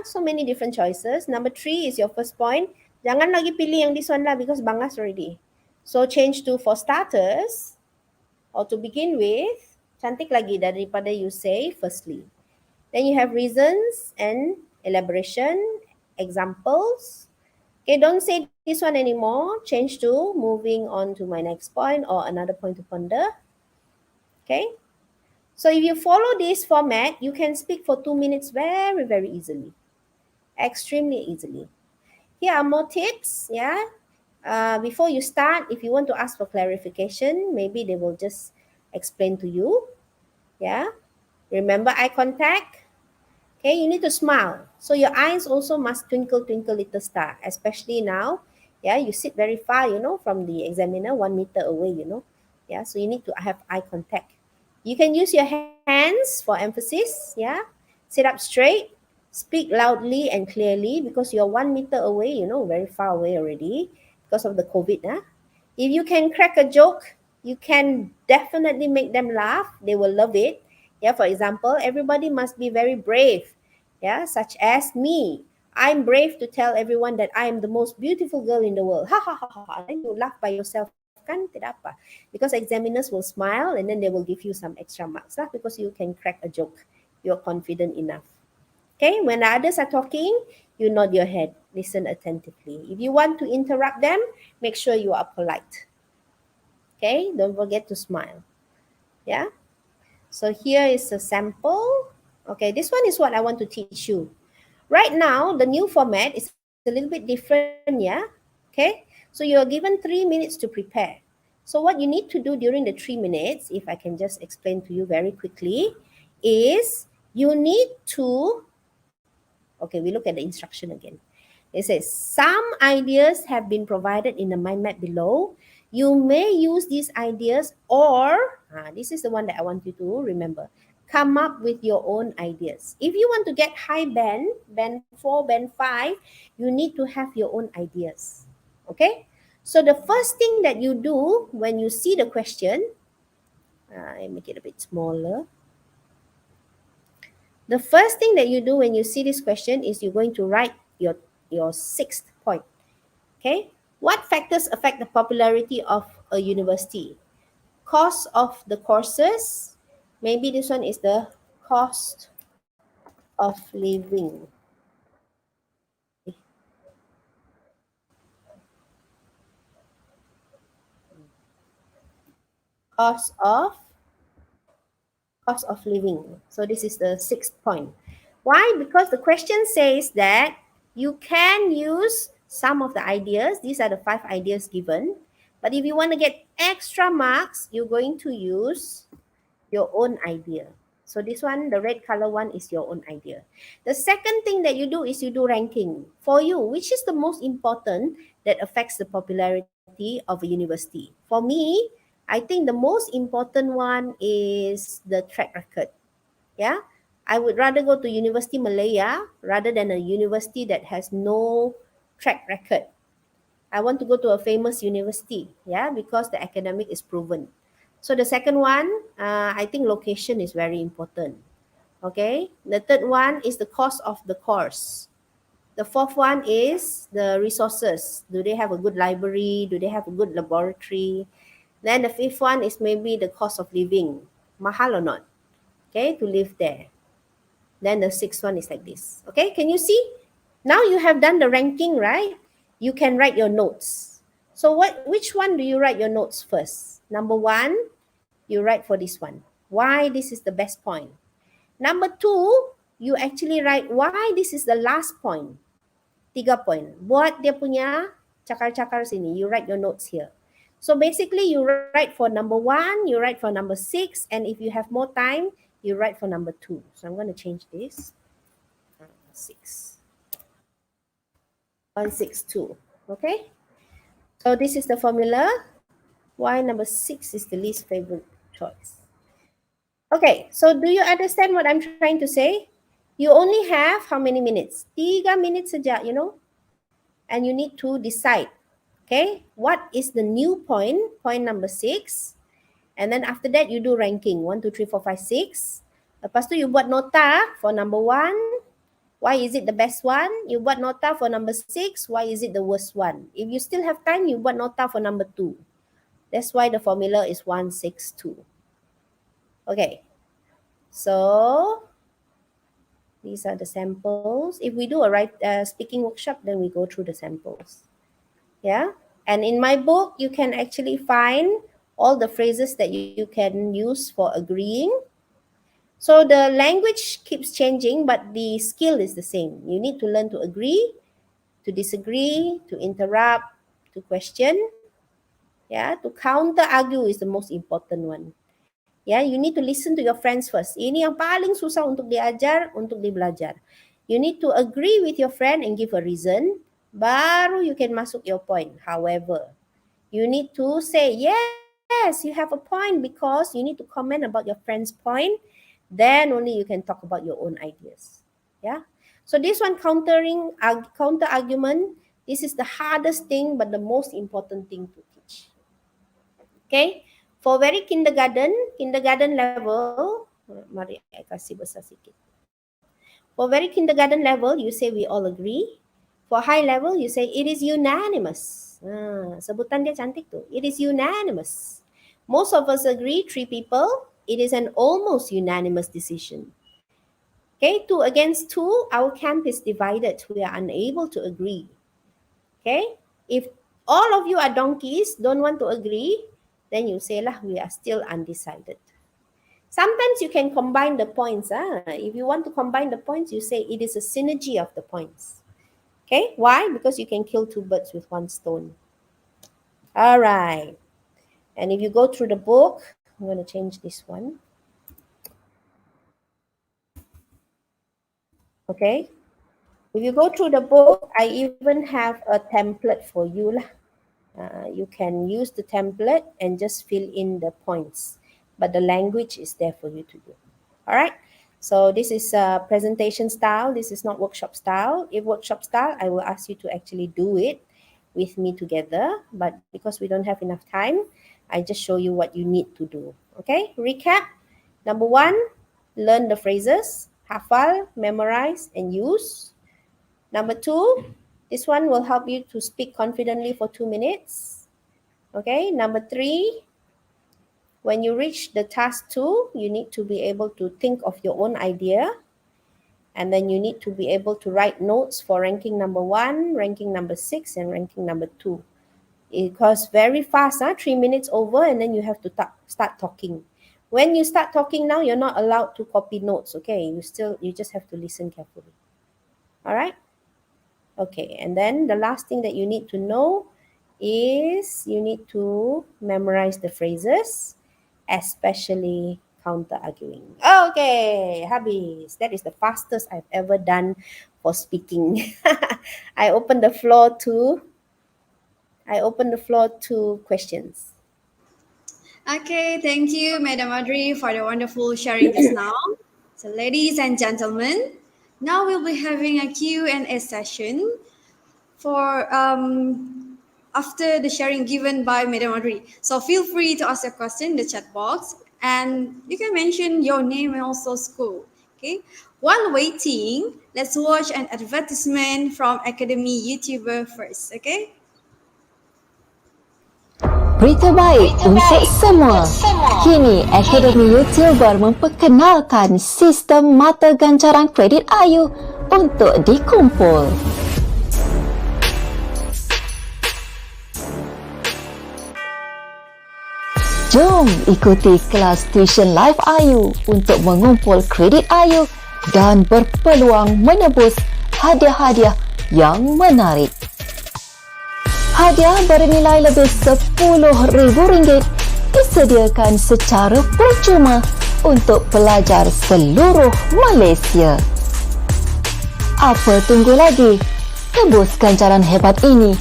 So many different choices. Number 3 is your first point. Jangan lagi pilih yang this one lah because bangas already. So change to for starters or to begin with. Cantik lagi daripada you say firstly. Then you have reasons and elaboration, examples. Okay, don't say this one anymore. Change to moving on to my next point or another point to ponder. Okay. So if you follow this format, you can speak for 2 minutes very, very easily. Extremely easily. Here are more tips. before you start, if you want to ask for clarification, maybe they will just explain to you. Yeah. Remember eye contact. Okay, you need to smile. So your eyes also must twinkle, twinkle, little star, especially now. Yeah, you sit very far, from the examiner, 1 meter away, Yeah, so you need to have eye contact. You can use your hands for emphasis. Yeah, sit up straight, speak loudly and clearly because you're 1 meter away, very far away already because of the COVID. If you can crack a joke, you can definitely make them laugh. They will love it. Yeah, for example, everybody must be very brave. Yeah, such as me. I'm brave to tell everyone that I am the most beautiful girl in the world. Ha ha ha ha. Then you laugh by yourself. Kan tidak apa. Because examiners will smile and then they will give you some extra marks lah because you can crack a joke. You're confident enough. Okay, when the others are talking, you nod your head. Listen attentively. If you want to interrupt them, make sure you are polite. Okay, don't forget to smile. Yeah. So here is a sample. Okay, this one is what I want to teach you. Right now, the new format is a little bit different, yeah? Okay, so you're given 3 minutes to prepare. So what you need to do during the 3 minutes, if I can just explain to you very quickly, is you need to, okay, we look at the instruction again. It says, some ideas have been provided in the mind map below. You may use these ideas or, this is the one that I want you to remember, come up with your own ideas. If you want to get high band 4, band 5, you need to have your own ideas. Okay? So the first thing that you do when you see the question, I make it a bit smaller. The first thing that you do when you see this question is you're going to write your 6th point. Okay? What factors affect the popularity of a university? Cost of the courses. Maybe this one is the cost of living. Cost of living. So this is the 6th point. Why? Because the question says that you can use some of the ideas. These are the 5 ideas given. But if you want to get extra marks, you're going to use your own idea. So this one, the red color one, is your own idea. The second thing that you do is you do ranking. For you, which is the most important that affects the popularity of a university? For me, I think the most important one is the track record. Yeah, I would rather go to University Malaya rather than a university that has no track record. I want to go to a famous university, yeah, because the academic is proven. So the second one, I think location is very important. Okay. The third one is the cost of the course. The fourth one is the resources. Do they have a good library? Do they have a good laboratory? Then the fifth one is maybe the cost of living. Mahal or not? Okay, to live there. Then the sixth one is like this. Okay, can you see? Now you have done the ranking, right? You can write your notes. So which one do you write your notes first? Number 1, you write for this one. Why this is the best point. Number 2, you actually write why this is the last point. 3 point. Buat dia punya cakar-cakar sini. You write your notes here. So basically you write for number 1, you write for number 6, and if you have more time, you write for number 2. So I'm going to change this. 6. 162. Okay. So this is the formula. Why number 6 is the least favorite choice. Okay. So do you understand what I'm trying to say? You only have how many minutes? 3 minutes saja, and you need to decide. Okay. What is the new point? Point number 6. And then after that, you do ranking. 1, 2, 3, 4, 5, 6. Lepas tu, you buat nota for number 1. Why is it the best one? You buat nota for number 6. Why is it the worst one? If you still have time, you buat nota for number 2. That's why the formula is 162. Okay. So, these are the samples. If we do a speaking workshop, then we go through the samples. Yeah. And in my book, you can actually find all the phrases that you can use for agreeing. So the language keeps changing, but the skill is the same. You need to learn to agree, to disagree, to interrupt, to question. Yeah, to counter argue is the most important one. Yeah, you need to listen to your friends first. Ini yang paling susah untuk diajar, untuk dibelajar. You need to agree with your friend and give a reason. Baru you can masuk your point. However, you need to say, yes, you have a point because you need to comment about your friend's point. Then only you can talk about your own ideas. Yeah. So this one counter argument, this is the hardest thing but the most important thing to teach. Okay. For very kindergarten level, mari saya kasih besar sikit. For very kindergarten level, you say we all agree. For high level, you say it is unanimous. Sebutan dia cantik tu. It is unanimous. Most of us agree, 3 people. It is an almost unanimous decision. Okay, 2 against 2, our camp is divided. We are unable to agree. Okay, if all of you are donkeys, don't want to agree, then you say lah, we are still undecided. Sometimes you can combine the points. If you want to combine the points, you say it is a synergy of the points. Okay, why? Because you can kill 2 birds with 1 stone. All right. And if you go through the book, I'm going to change this one. Okay. If you go through the book, I even have a template for you. You can use the template and just fill in the points. But the language is there for you to do. All right. So this is a presentation style. This is not workshop style. If workshop style, I will ask you to actually do it with me together. But because we don't have enough time, I just show you what you need to do. Okay. Recap. Number 1, learn the phrases. Hafal, memorize, and use. Number 2, this one will help you to speak confidently for 2 minutes. Okay. Number 3, when you reach the task 2, you need to be able to think of your own idea. And then you need to be able to write notes for ranking number 1, ranking number 6, and ranking number 2. It goes very fast, 3 minutes over, and then you have to start talking. When you start talking now, you're not allowed to copy notes, okay? You just have to listen carefully. All right? Okay, and then the last thing that you need to know is you need to memorize the phrases, especially counter arguing. Okay, habis. That is the fastest I've ever done for speaking. I open the floor to questions. Okay, thank you, Madam Audrey, for the wonderful sharing just now. So, ladies and gentlemen, now we'll be having a Q&A session for after the sharing given by Madam Audrey. So, feel free to ask your question in the chat box, and you can mention your name and also school. Okay. While waiting, let's watch an advertisement from Academy YouTuber first. Okay. Berita baik untuk semua. Kini Akademi YouTuber memperkenalkan sistem mata ganjaran kredit Ayu untuk dikumpul. Jom ikuti kelas tuition live Ayu untuk mengumpul kredit Ayu dan berpeluang menebus hadiah-hadiah yang menarik. Hadiah bernilai lebih RM10,000 disediakan secara percuma untuk pelajar seluruh Malaysia. Apa tunggu lagi? Tebus ganjaran hebat ini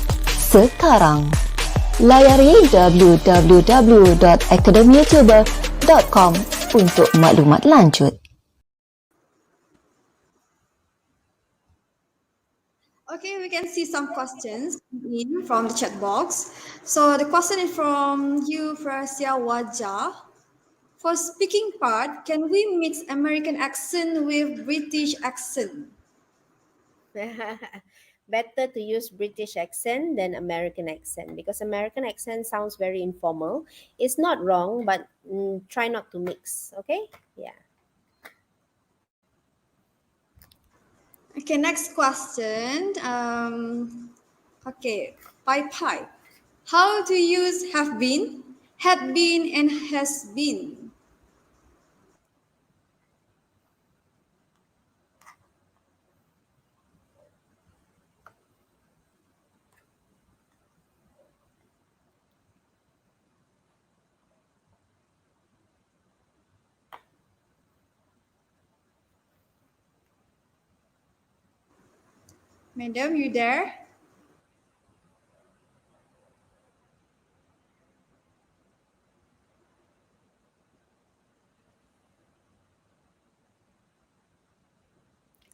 sekarang. Layari www.academyyoutuber.com untuk maklumat lanjut. Okay, we can see some questions in from the chat box. So the question is from you, Frasia Wajah. For speaking part, can we mix American accent with British accent? Better to use British accent than American accent because American accent sounds very informal. It's not wrong, but try not to mix, okay? Yeah. Okay, next question. Okay, Pai. How to use have been, had been, and has been? Madam, you there?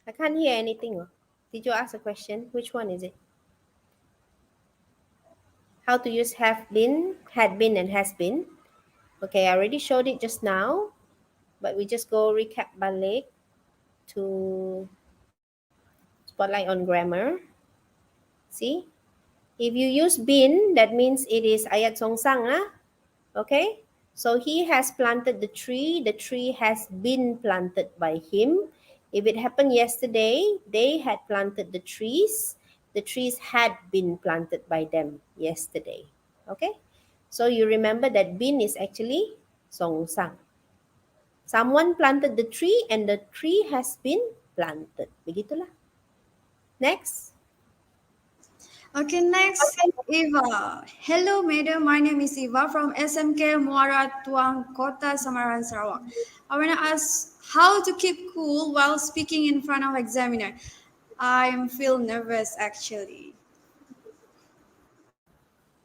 I can't hear anything. Did you ask a question? Which one is it? How to use have been, had been, and has been. Okay, I already showed it just now, but we just go recap balik to spotlight on grammar. See? If you use been, that means it is ayat songsang. Okay? So he has planted the tree has been planted by him. If it happened yesterday, they had planted the trees had been planted by them yesterday. Okay? So you remember that been is actually songsang. Someone planted the tree and the tree has been planted. Begitulah. Next. Okay, next, Eva. Hello, madam. My name is Eva from SMK Muara Tuang Kota, Samaran, Sarawak. I want to ask how to keep cool while speaking in front of examiner. I feel nervous actually.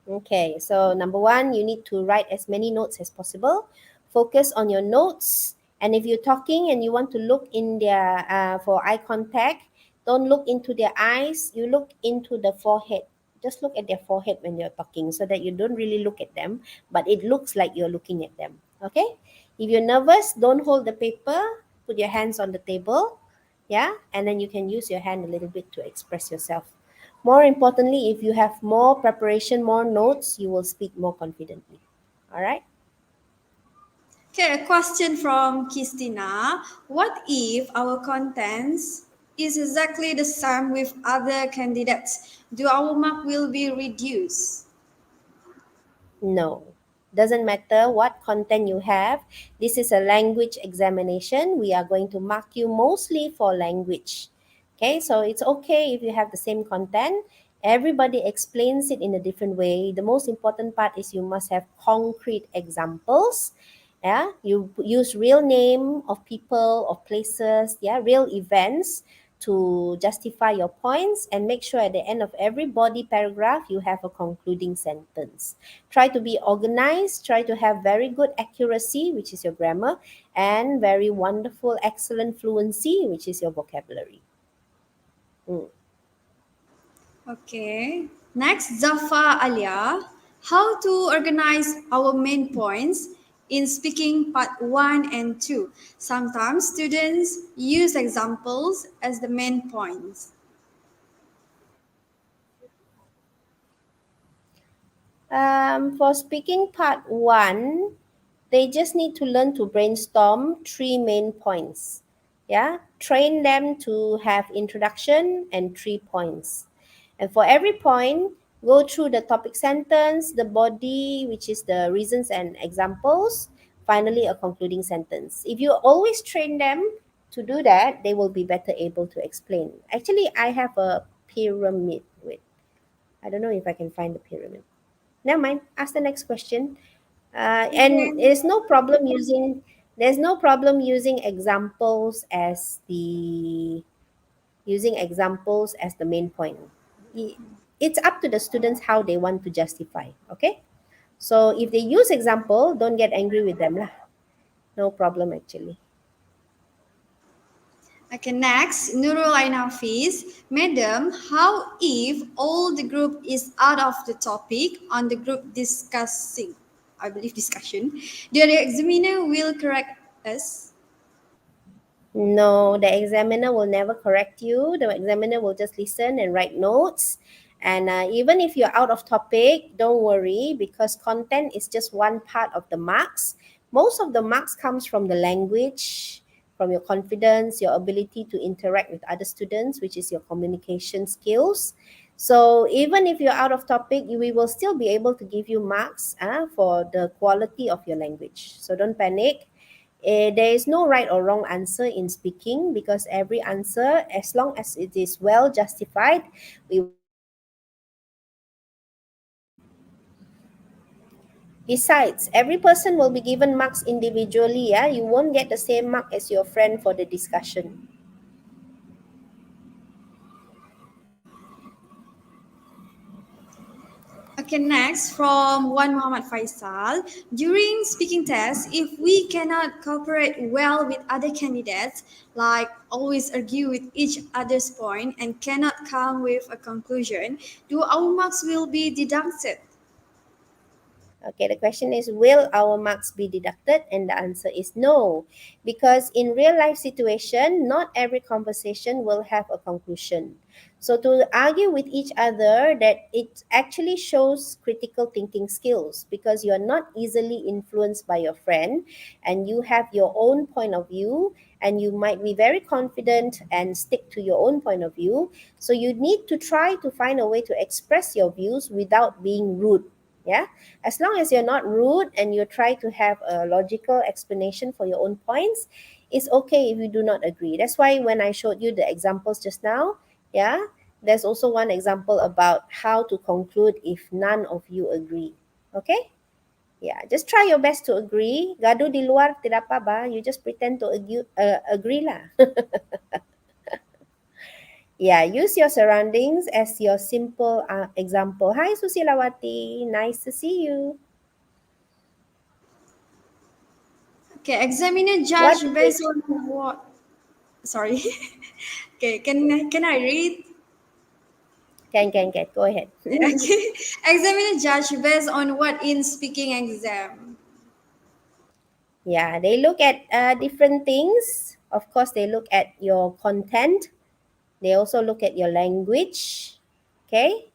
Okay, so number one, you need to write as many notes as possible. Focus on your notes. And if you're talking and you want to look in their, for eye contact, don't look into their eyes, you look into the forehead. Just look at their forehead when you're talking so that you don't really look at them, but it looks like you're looking at them. Okay? If you're nervous, don't hold the paper, put your hands on the table. Yeah? And then you can use your hand a little bit to express yourself. More importantly, if you have more preparation, more notes, you will speak more confidently. All right? Okay, a question from Christina. What if our contents is exactly the same with other candidates? Do our mark will be reduced? No. Doesn't matter what content you have. This is a language examination. We are going to mark you mostly for language. Okay, so it's okay if you have the same content. Everybody explains it in a different way. The most important part is you must have concrete examples. Yeah, you use real name of people, of places, yeah, real events to justify your points, and make sure at the end of every body paragraph you have a concluding sentence. Try to be organized, try to have very good accuracy, which is your grammar, and very wonderful, excellent fluency, which is your vocabulary. Okay. Next, Zafa Alia. How to organize our main points in speaking part 1 and 2. Sometimes students use examples as the main points. For speaking part 1, they just need to learn to brainstorm 3 main points. Yeah, train them to have introduction and 3 points. And for every point, go through the topic sentence, the body, which is the reasons and examples, finally a concluding sentence. If you always train them to do that, they will be better able to explain. Actually, I have a pyramid. Wait, I don't know if I can find the pyramid. Never mind. Ask the next question. And there's no problem using examples as the main point. It's up to the students how they want to justify. Okay, so if they use example, don't get angry with them lah. No problem actually. Okay, next, Nurul Ain Hafiz. Madam, how if all the group is out of the topic on the group discussing? I believe discussion. The examiner will correct us. No, the examiner will never correct you. The examiner will just listen and write notes. And even if you're out of topic, don't worry, because content is just one part of the marks. Most of the marks comes from the language, from your confidence, your ability to interact with other students, which is your communication skills. So even if you're out of topic, we will still be able to give you marks for the quality of your language. So don't panic. There is no right or wrong answer in speaking, because every answer, as long as it is well justified, Besides, every person will be given marks individually. You won't get the same mark as your friend for the discussion. Okay, next from Wan Muhammad Faisal. During speaking tests, if we cannot cooperate well with other candidates, like always argue with each other's point and cannot come with a conclusion, do our marks will be deducted? Okay, the question is, will our marks be deducted? And the answer is no, because in real life situation, not every conversation will have a conclusion. So to argue with each other, that it actually shows critical thinking skills, because you are not easily influenced by your friend and you have your own point of view, and you might be very confident and stick to your own point of view. So you need to try to find a way to express your views without being rude. Yeah, as long as you're not rude and you try to have a logical explanation for your own points, it's okay if you do not agree. That's why when I showed you the examples just now, yeah, there's also one example about how to conclude if none of you agree. Okay, yeah, just try your best to agree. Gaduh di luar tidak apa-apa, you just pretend to agree lah. Yeah, use your surroundings as your simple example. Hi Susilawati, nice to see you. Okay, examiner What judge do based on what? Sorry. Okay, can I read? Can. Go ahead. Okay. Examiner judge based on what in speaking exam? Yeah, they look at different things. Of course, they look at your content. They also look at your language. Okay.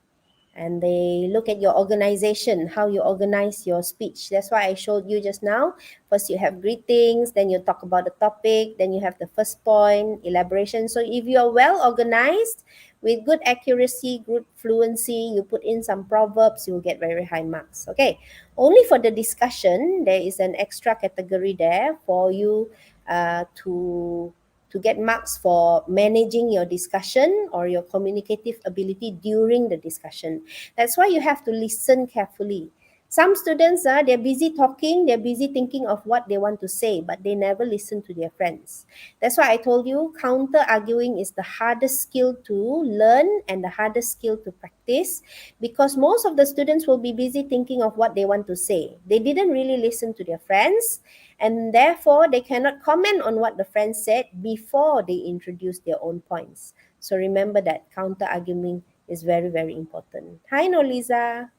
And they look at your organization, how you organize your speech. That's why I showed you just now. First, you have greetings, then you talk about the topic, then you have the first point, elaboration. So if you are well organized, with good accuracy, good fluency, you put in some proverbs, you'll get very high marks. Okay. Only for the discussion, there is an extra category there for you to get marks for managing your discussion or your communicative ability during the discussion. That's why you have to listen carefully. Some students, they're busy talking, they're busy thinking of what they want to say, but they never listen to their friends. That's why I told you counter arguing is the hardest skill to learn and the hardest skill to practice, because most of the students will be busy thinking of what they want to say. They didn't really listen to their friends, and therefore they cannot comment on what the friends said before they introduce their own points. So remember that counter arguing is very, very important. Hi, Nolisa.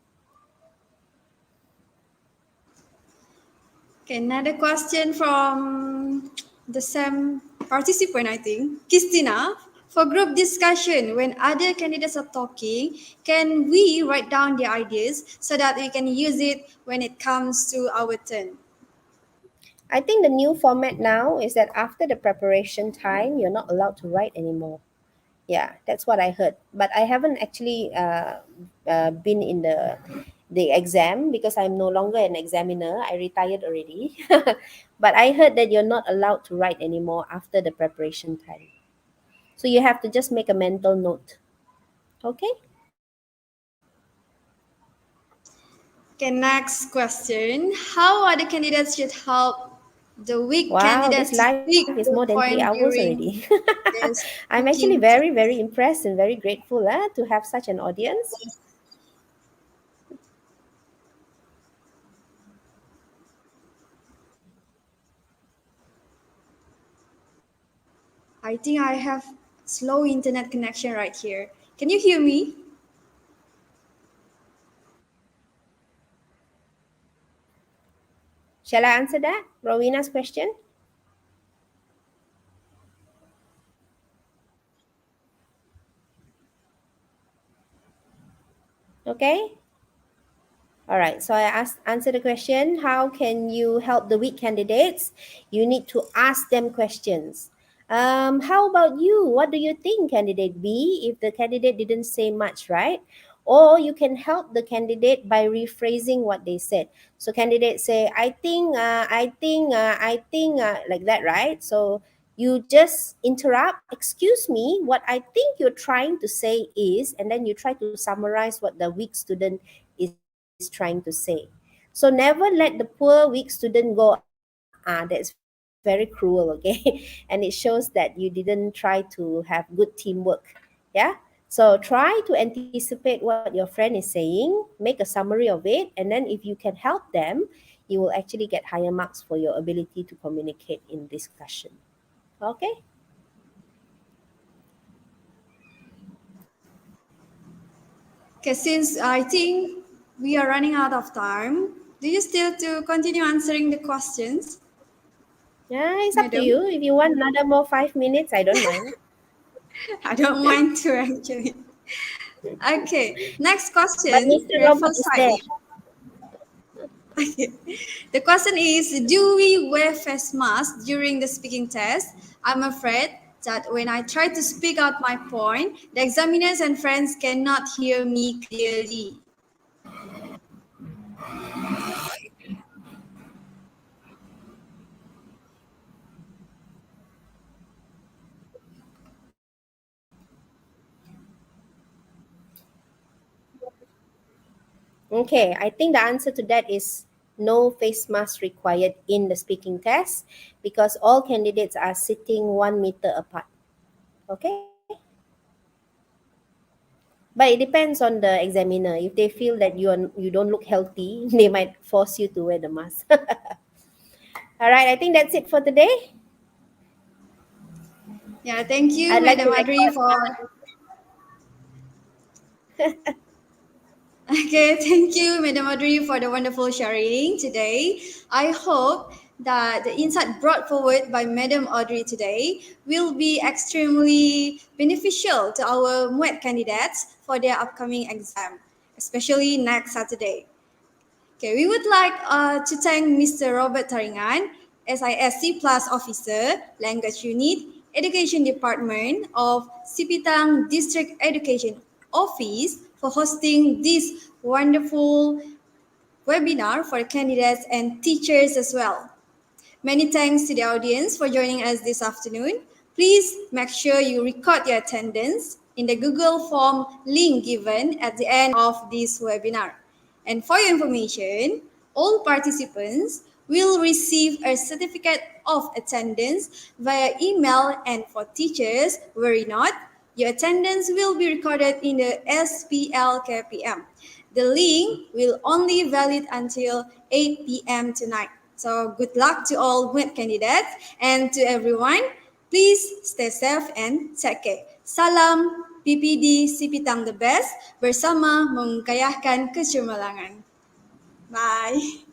Okay, another question from the same participant, I think. Christina, for group discussion, when other candidates are talking, can we write down their ideas so that we can use it when it comes to our turn? I think the new format now is that after the preparation time, you're not allowed to write anymore. Yeah, that's what I heard. But I haven't actually been in the exam because I'm no longer an examiner. I retired already. But I heard that you're not allowed to write anymore after the preparation time. So you have to just make a mental note. Okay? Okay, next question. How other candidates should help the weak Wow, this candidates to live speak is their more than 3 point hours during already. their I'm actually speaking very, test? very impressed and very grateful to have such an audience. I think I have slow internet connection right here. Can you hear me? Shall I answer that? Rowena's question? Okay. All right. So answer the question. How can you help the weak candidates? You need to ask them questions. How about you? What do you think, candidate B? If the candidate didn't say much, right? Or you can help the candidate by rephrasing what they said. So candidate say, I think, like that, right? So you just interrupt, excuse me, what I think you're trying to say is, and then you try to summarize what the weak student is trying to say. So never let the poor weak student go, that's very cruel, okay? And it shows that you didn't try to have good teamwork. Yeah. So try to anticipate what your friend is saying, make a summary of it, and then if you can help them, you will actually get higher marks for your ability to communicate in discussion. Okay? Okay, since I think we are running out of time, do you still to continue answering the questions? Yeah, it's up to Madam? you. If you want another more 5 minutes, I don't mind. I don't mind to actually. Okay, next question But Mr. Robert refers is there. slightly. Okay. The question is, do we wear face masks during the speaking test? I'm afraid that when I try to speak out my point, the examiners and friends cannot hear me clearly. Okay, I think the answer to that is no face mask required in the speaking test because all candidates are sitting 1 meter apart. Okay? But it depends on the examiner. If they feel that you don't look healthy, they might force you to wear the mask. All right, I think that's it for today. Yeah, thank you, I'd like Madam to Adri, for... Okay, thank you, Madam Audrey, for the wonderful sharing today. I hope that the insight brought forward by Madam Audrey today will be extremely beneficial to our MUET candidates for their upcoming exam, especially next Saturday. Okay, we would like to thank Mr. Robert Taringan, SISC Plus Officer, Language Unit, Education Department of Sipitang District Education Office for hosting this wonderful webinar for candidates and teachers as well. Many thanks to the audience for joining us this afternoon. Please make sure you record your attendance in the Google form link given at the end of this webinar. And for your information, all participants will receive a certificate of attendance via email, and for teachers, worry not, your attendance will be recorded in the SPLKPM. The link will only valid until 8 p.m. tonight. So good luck to all MUET candidates, and to everyone, please stay safe and take care. Salam PPD Sipitang the best, bersama mengungkayahkan kecemerlangan. Bye.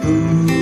Ooh.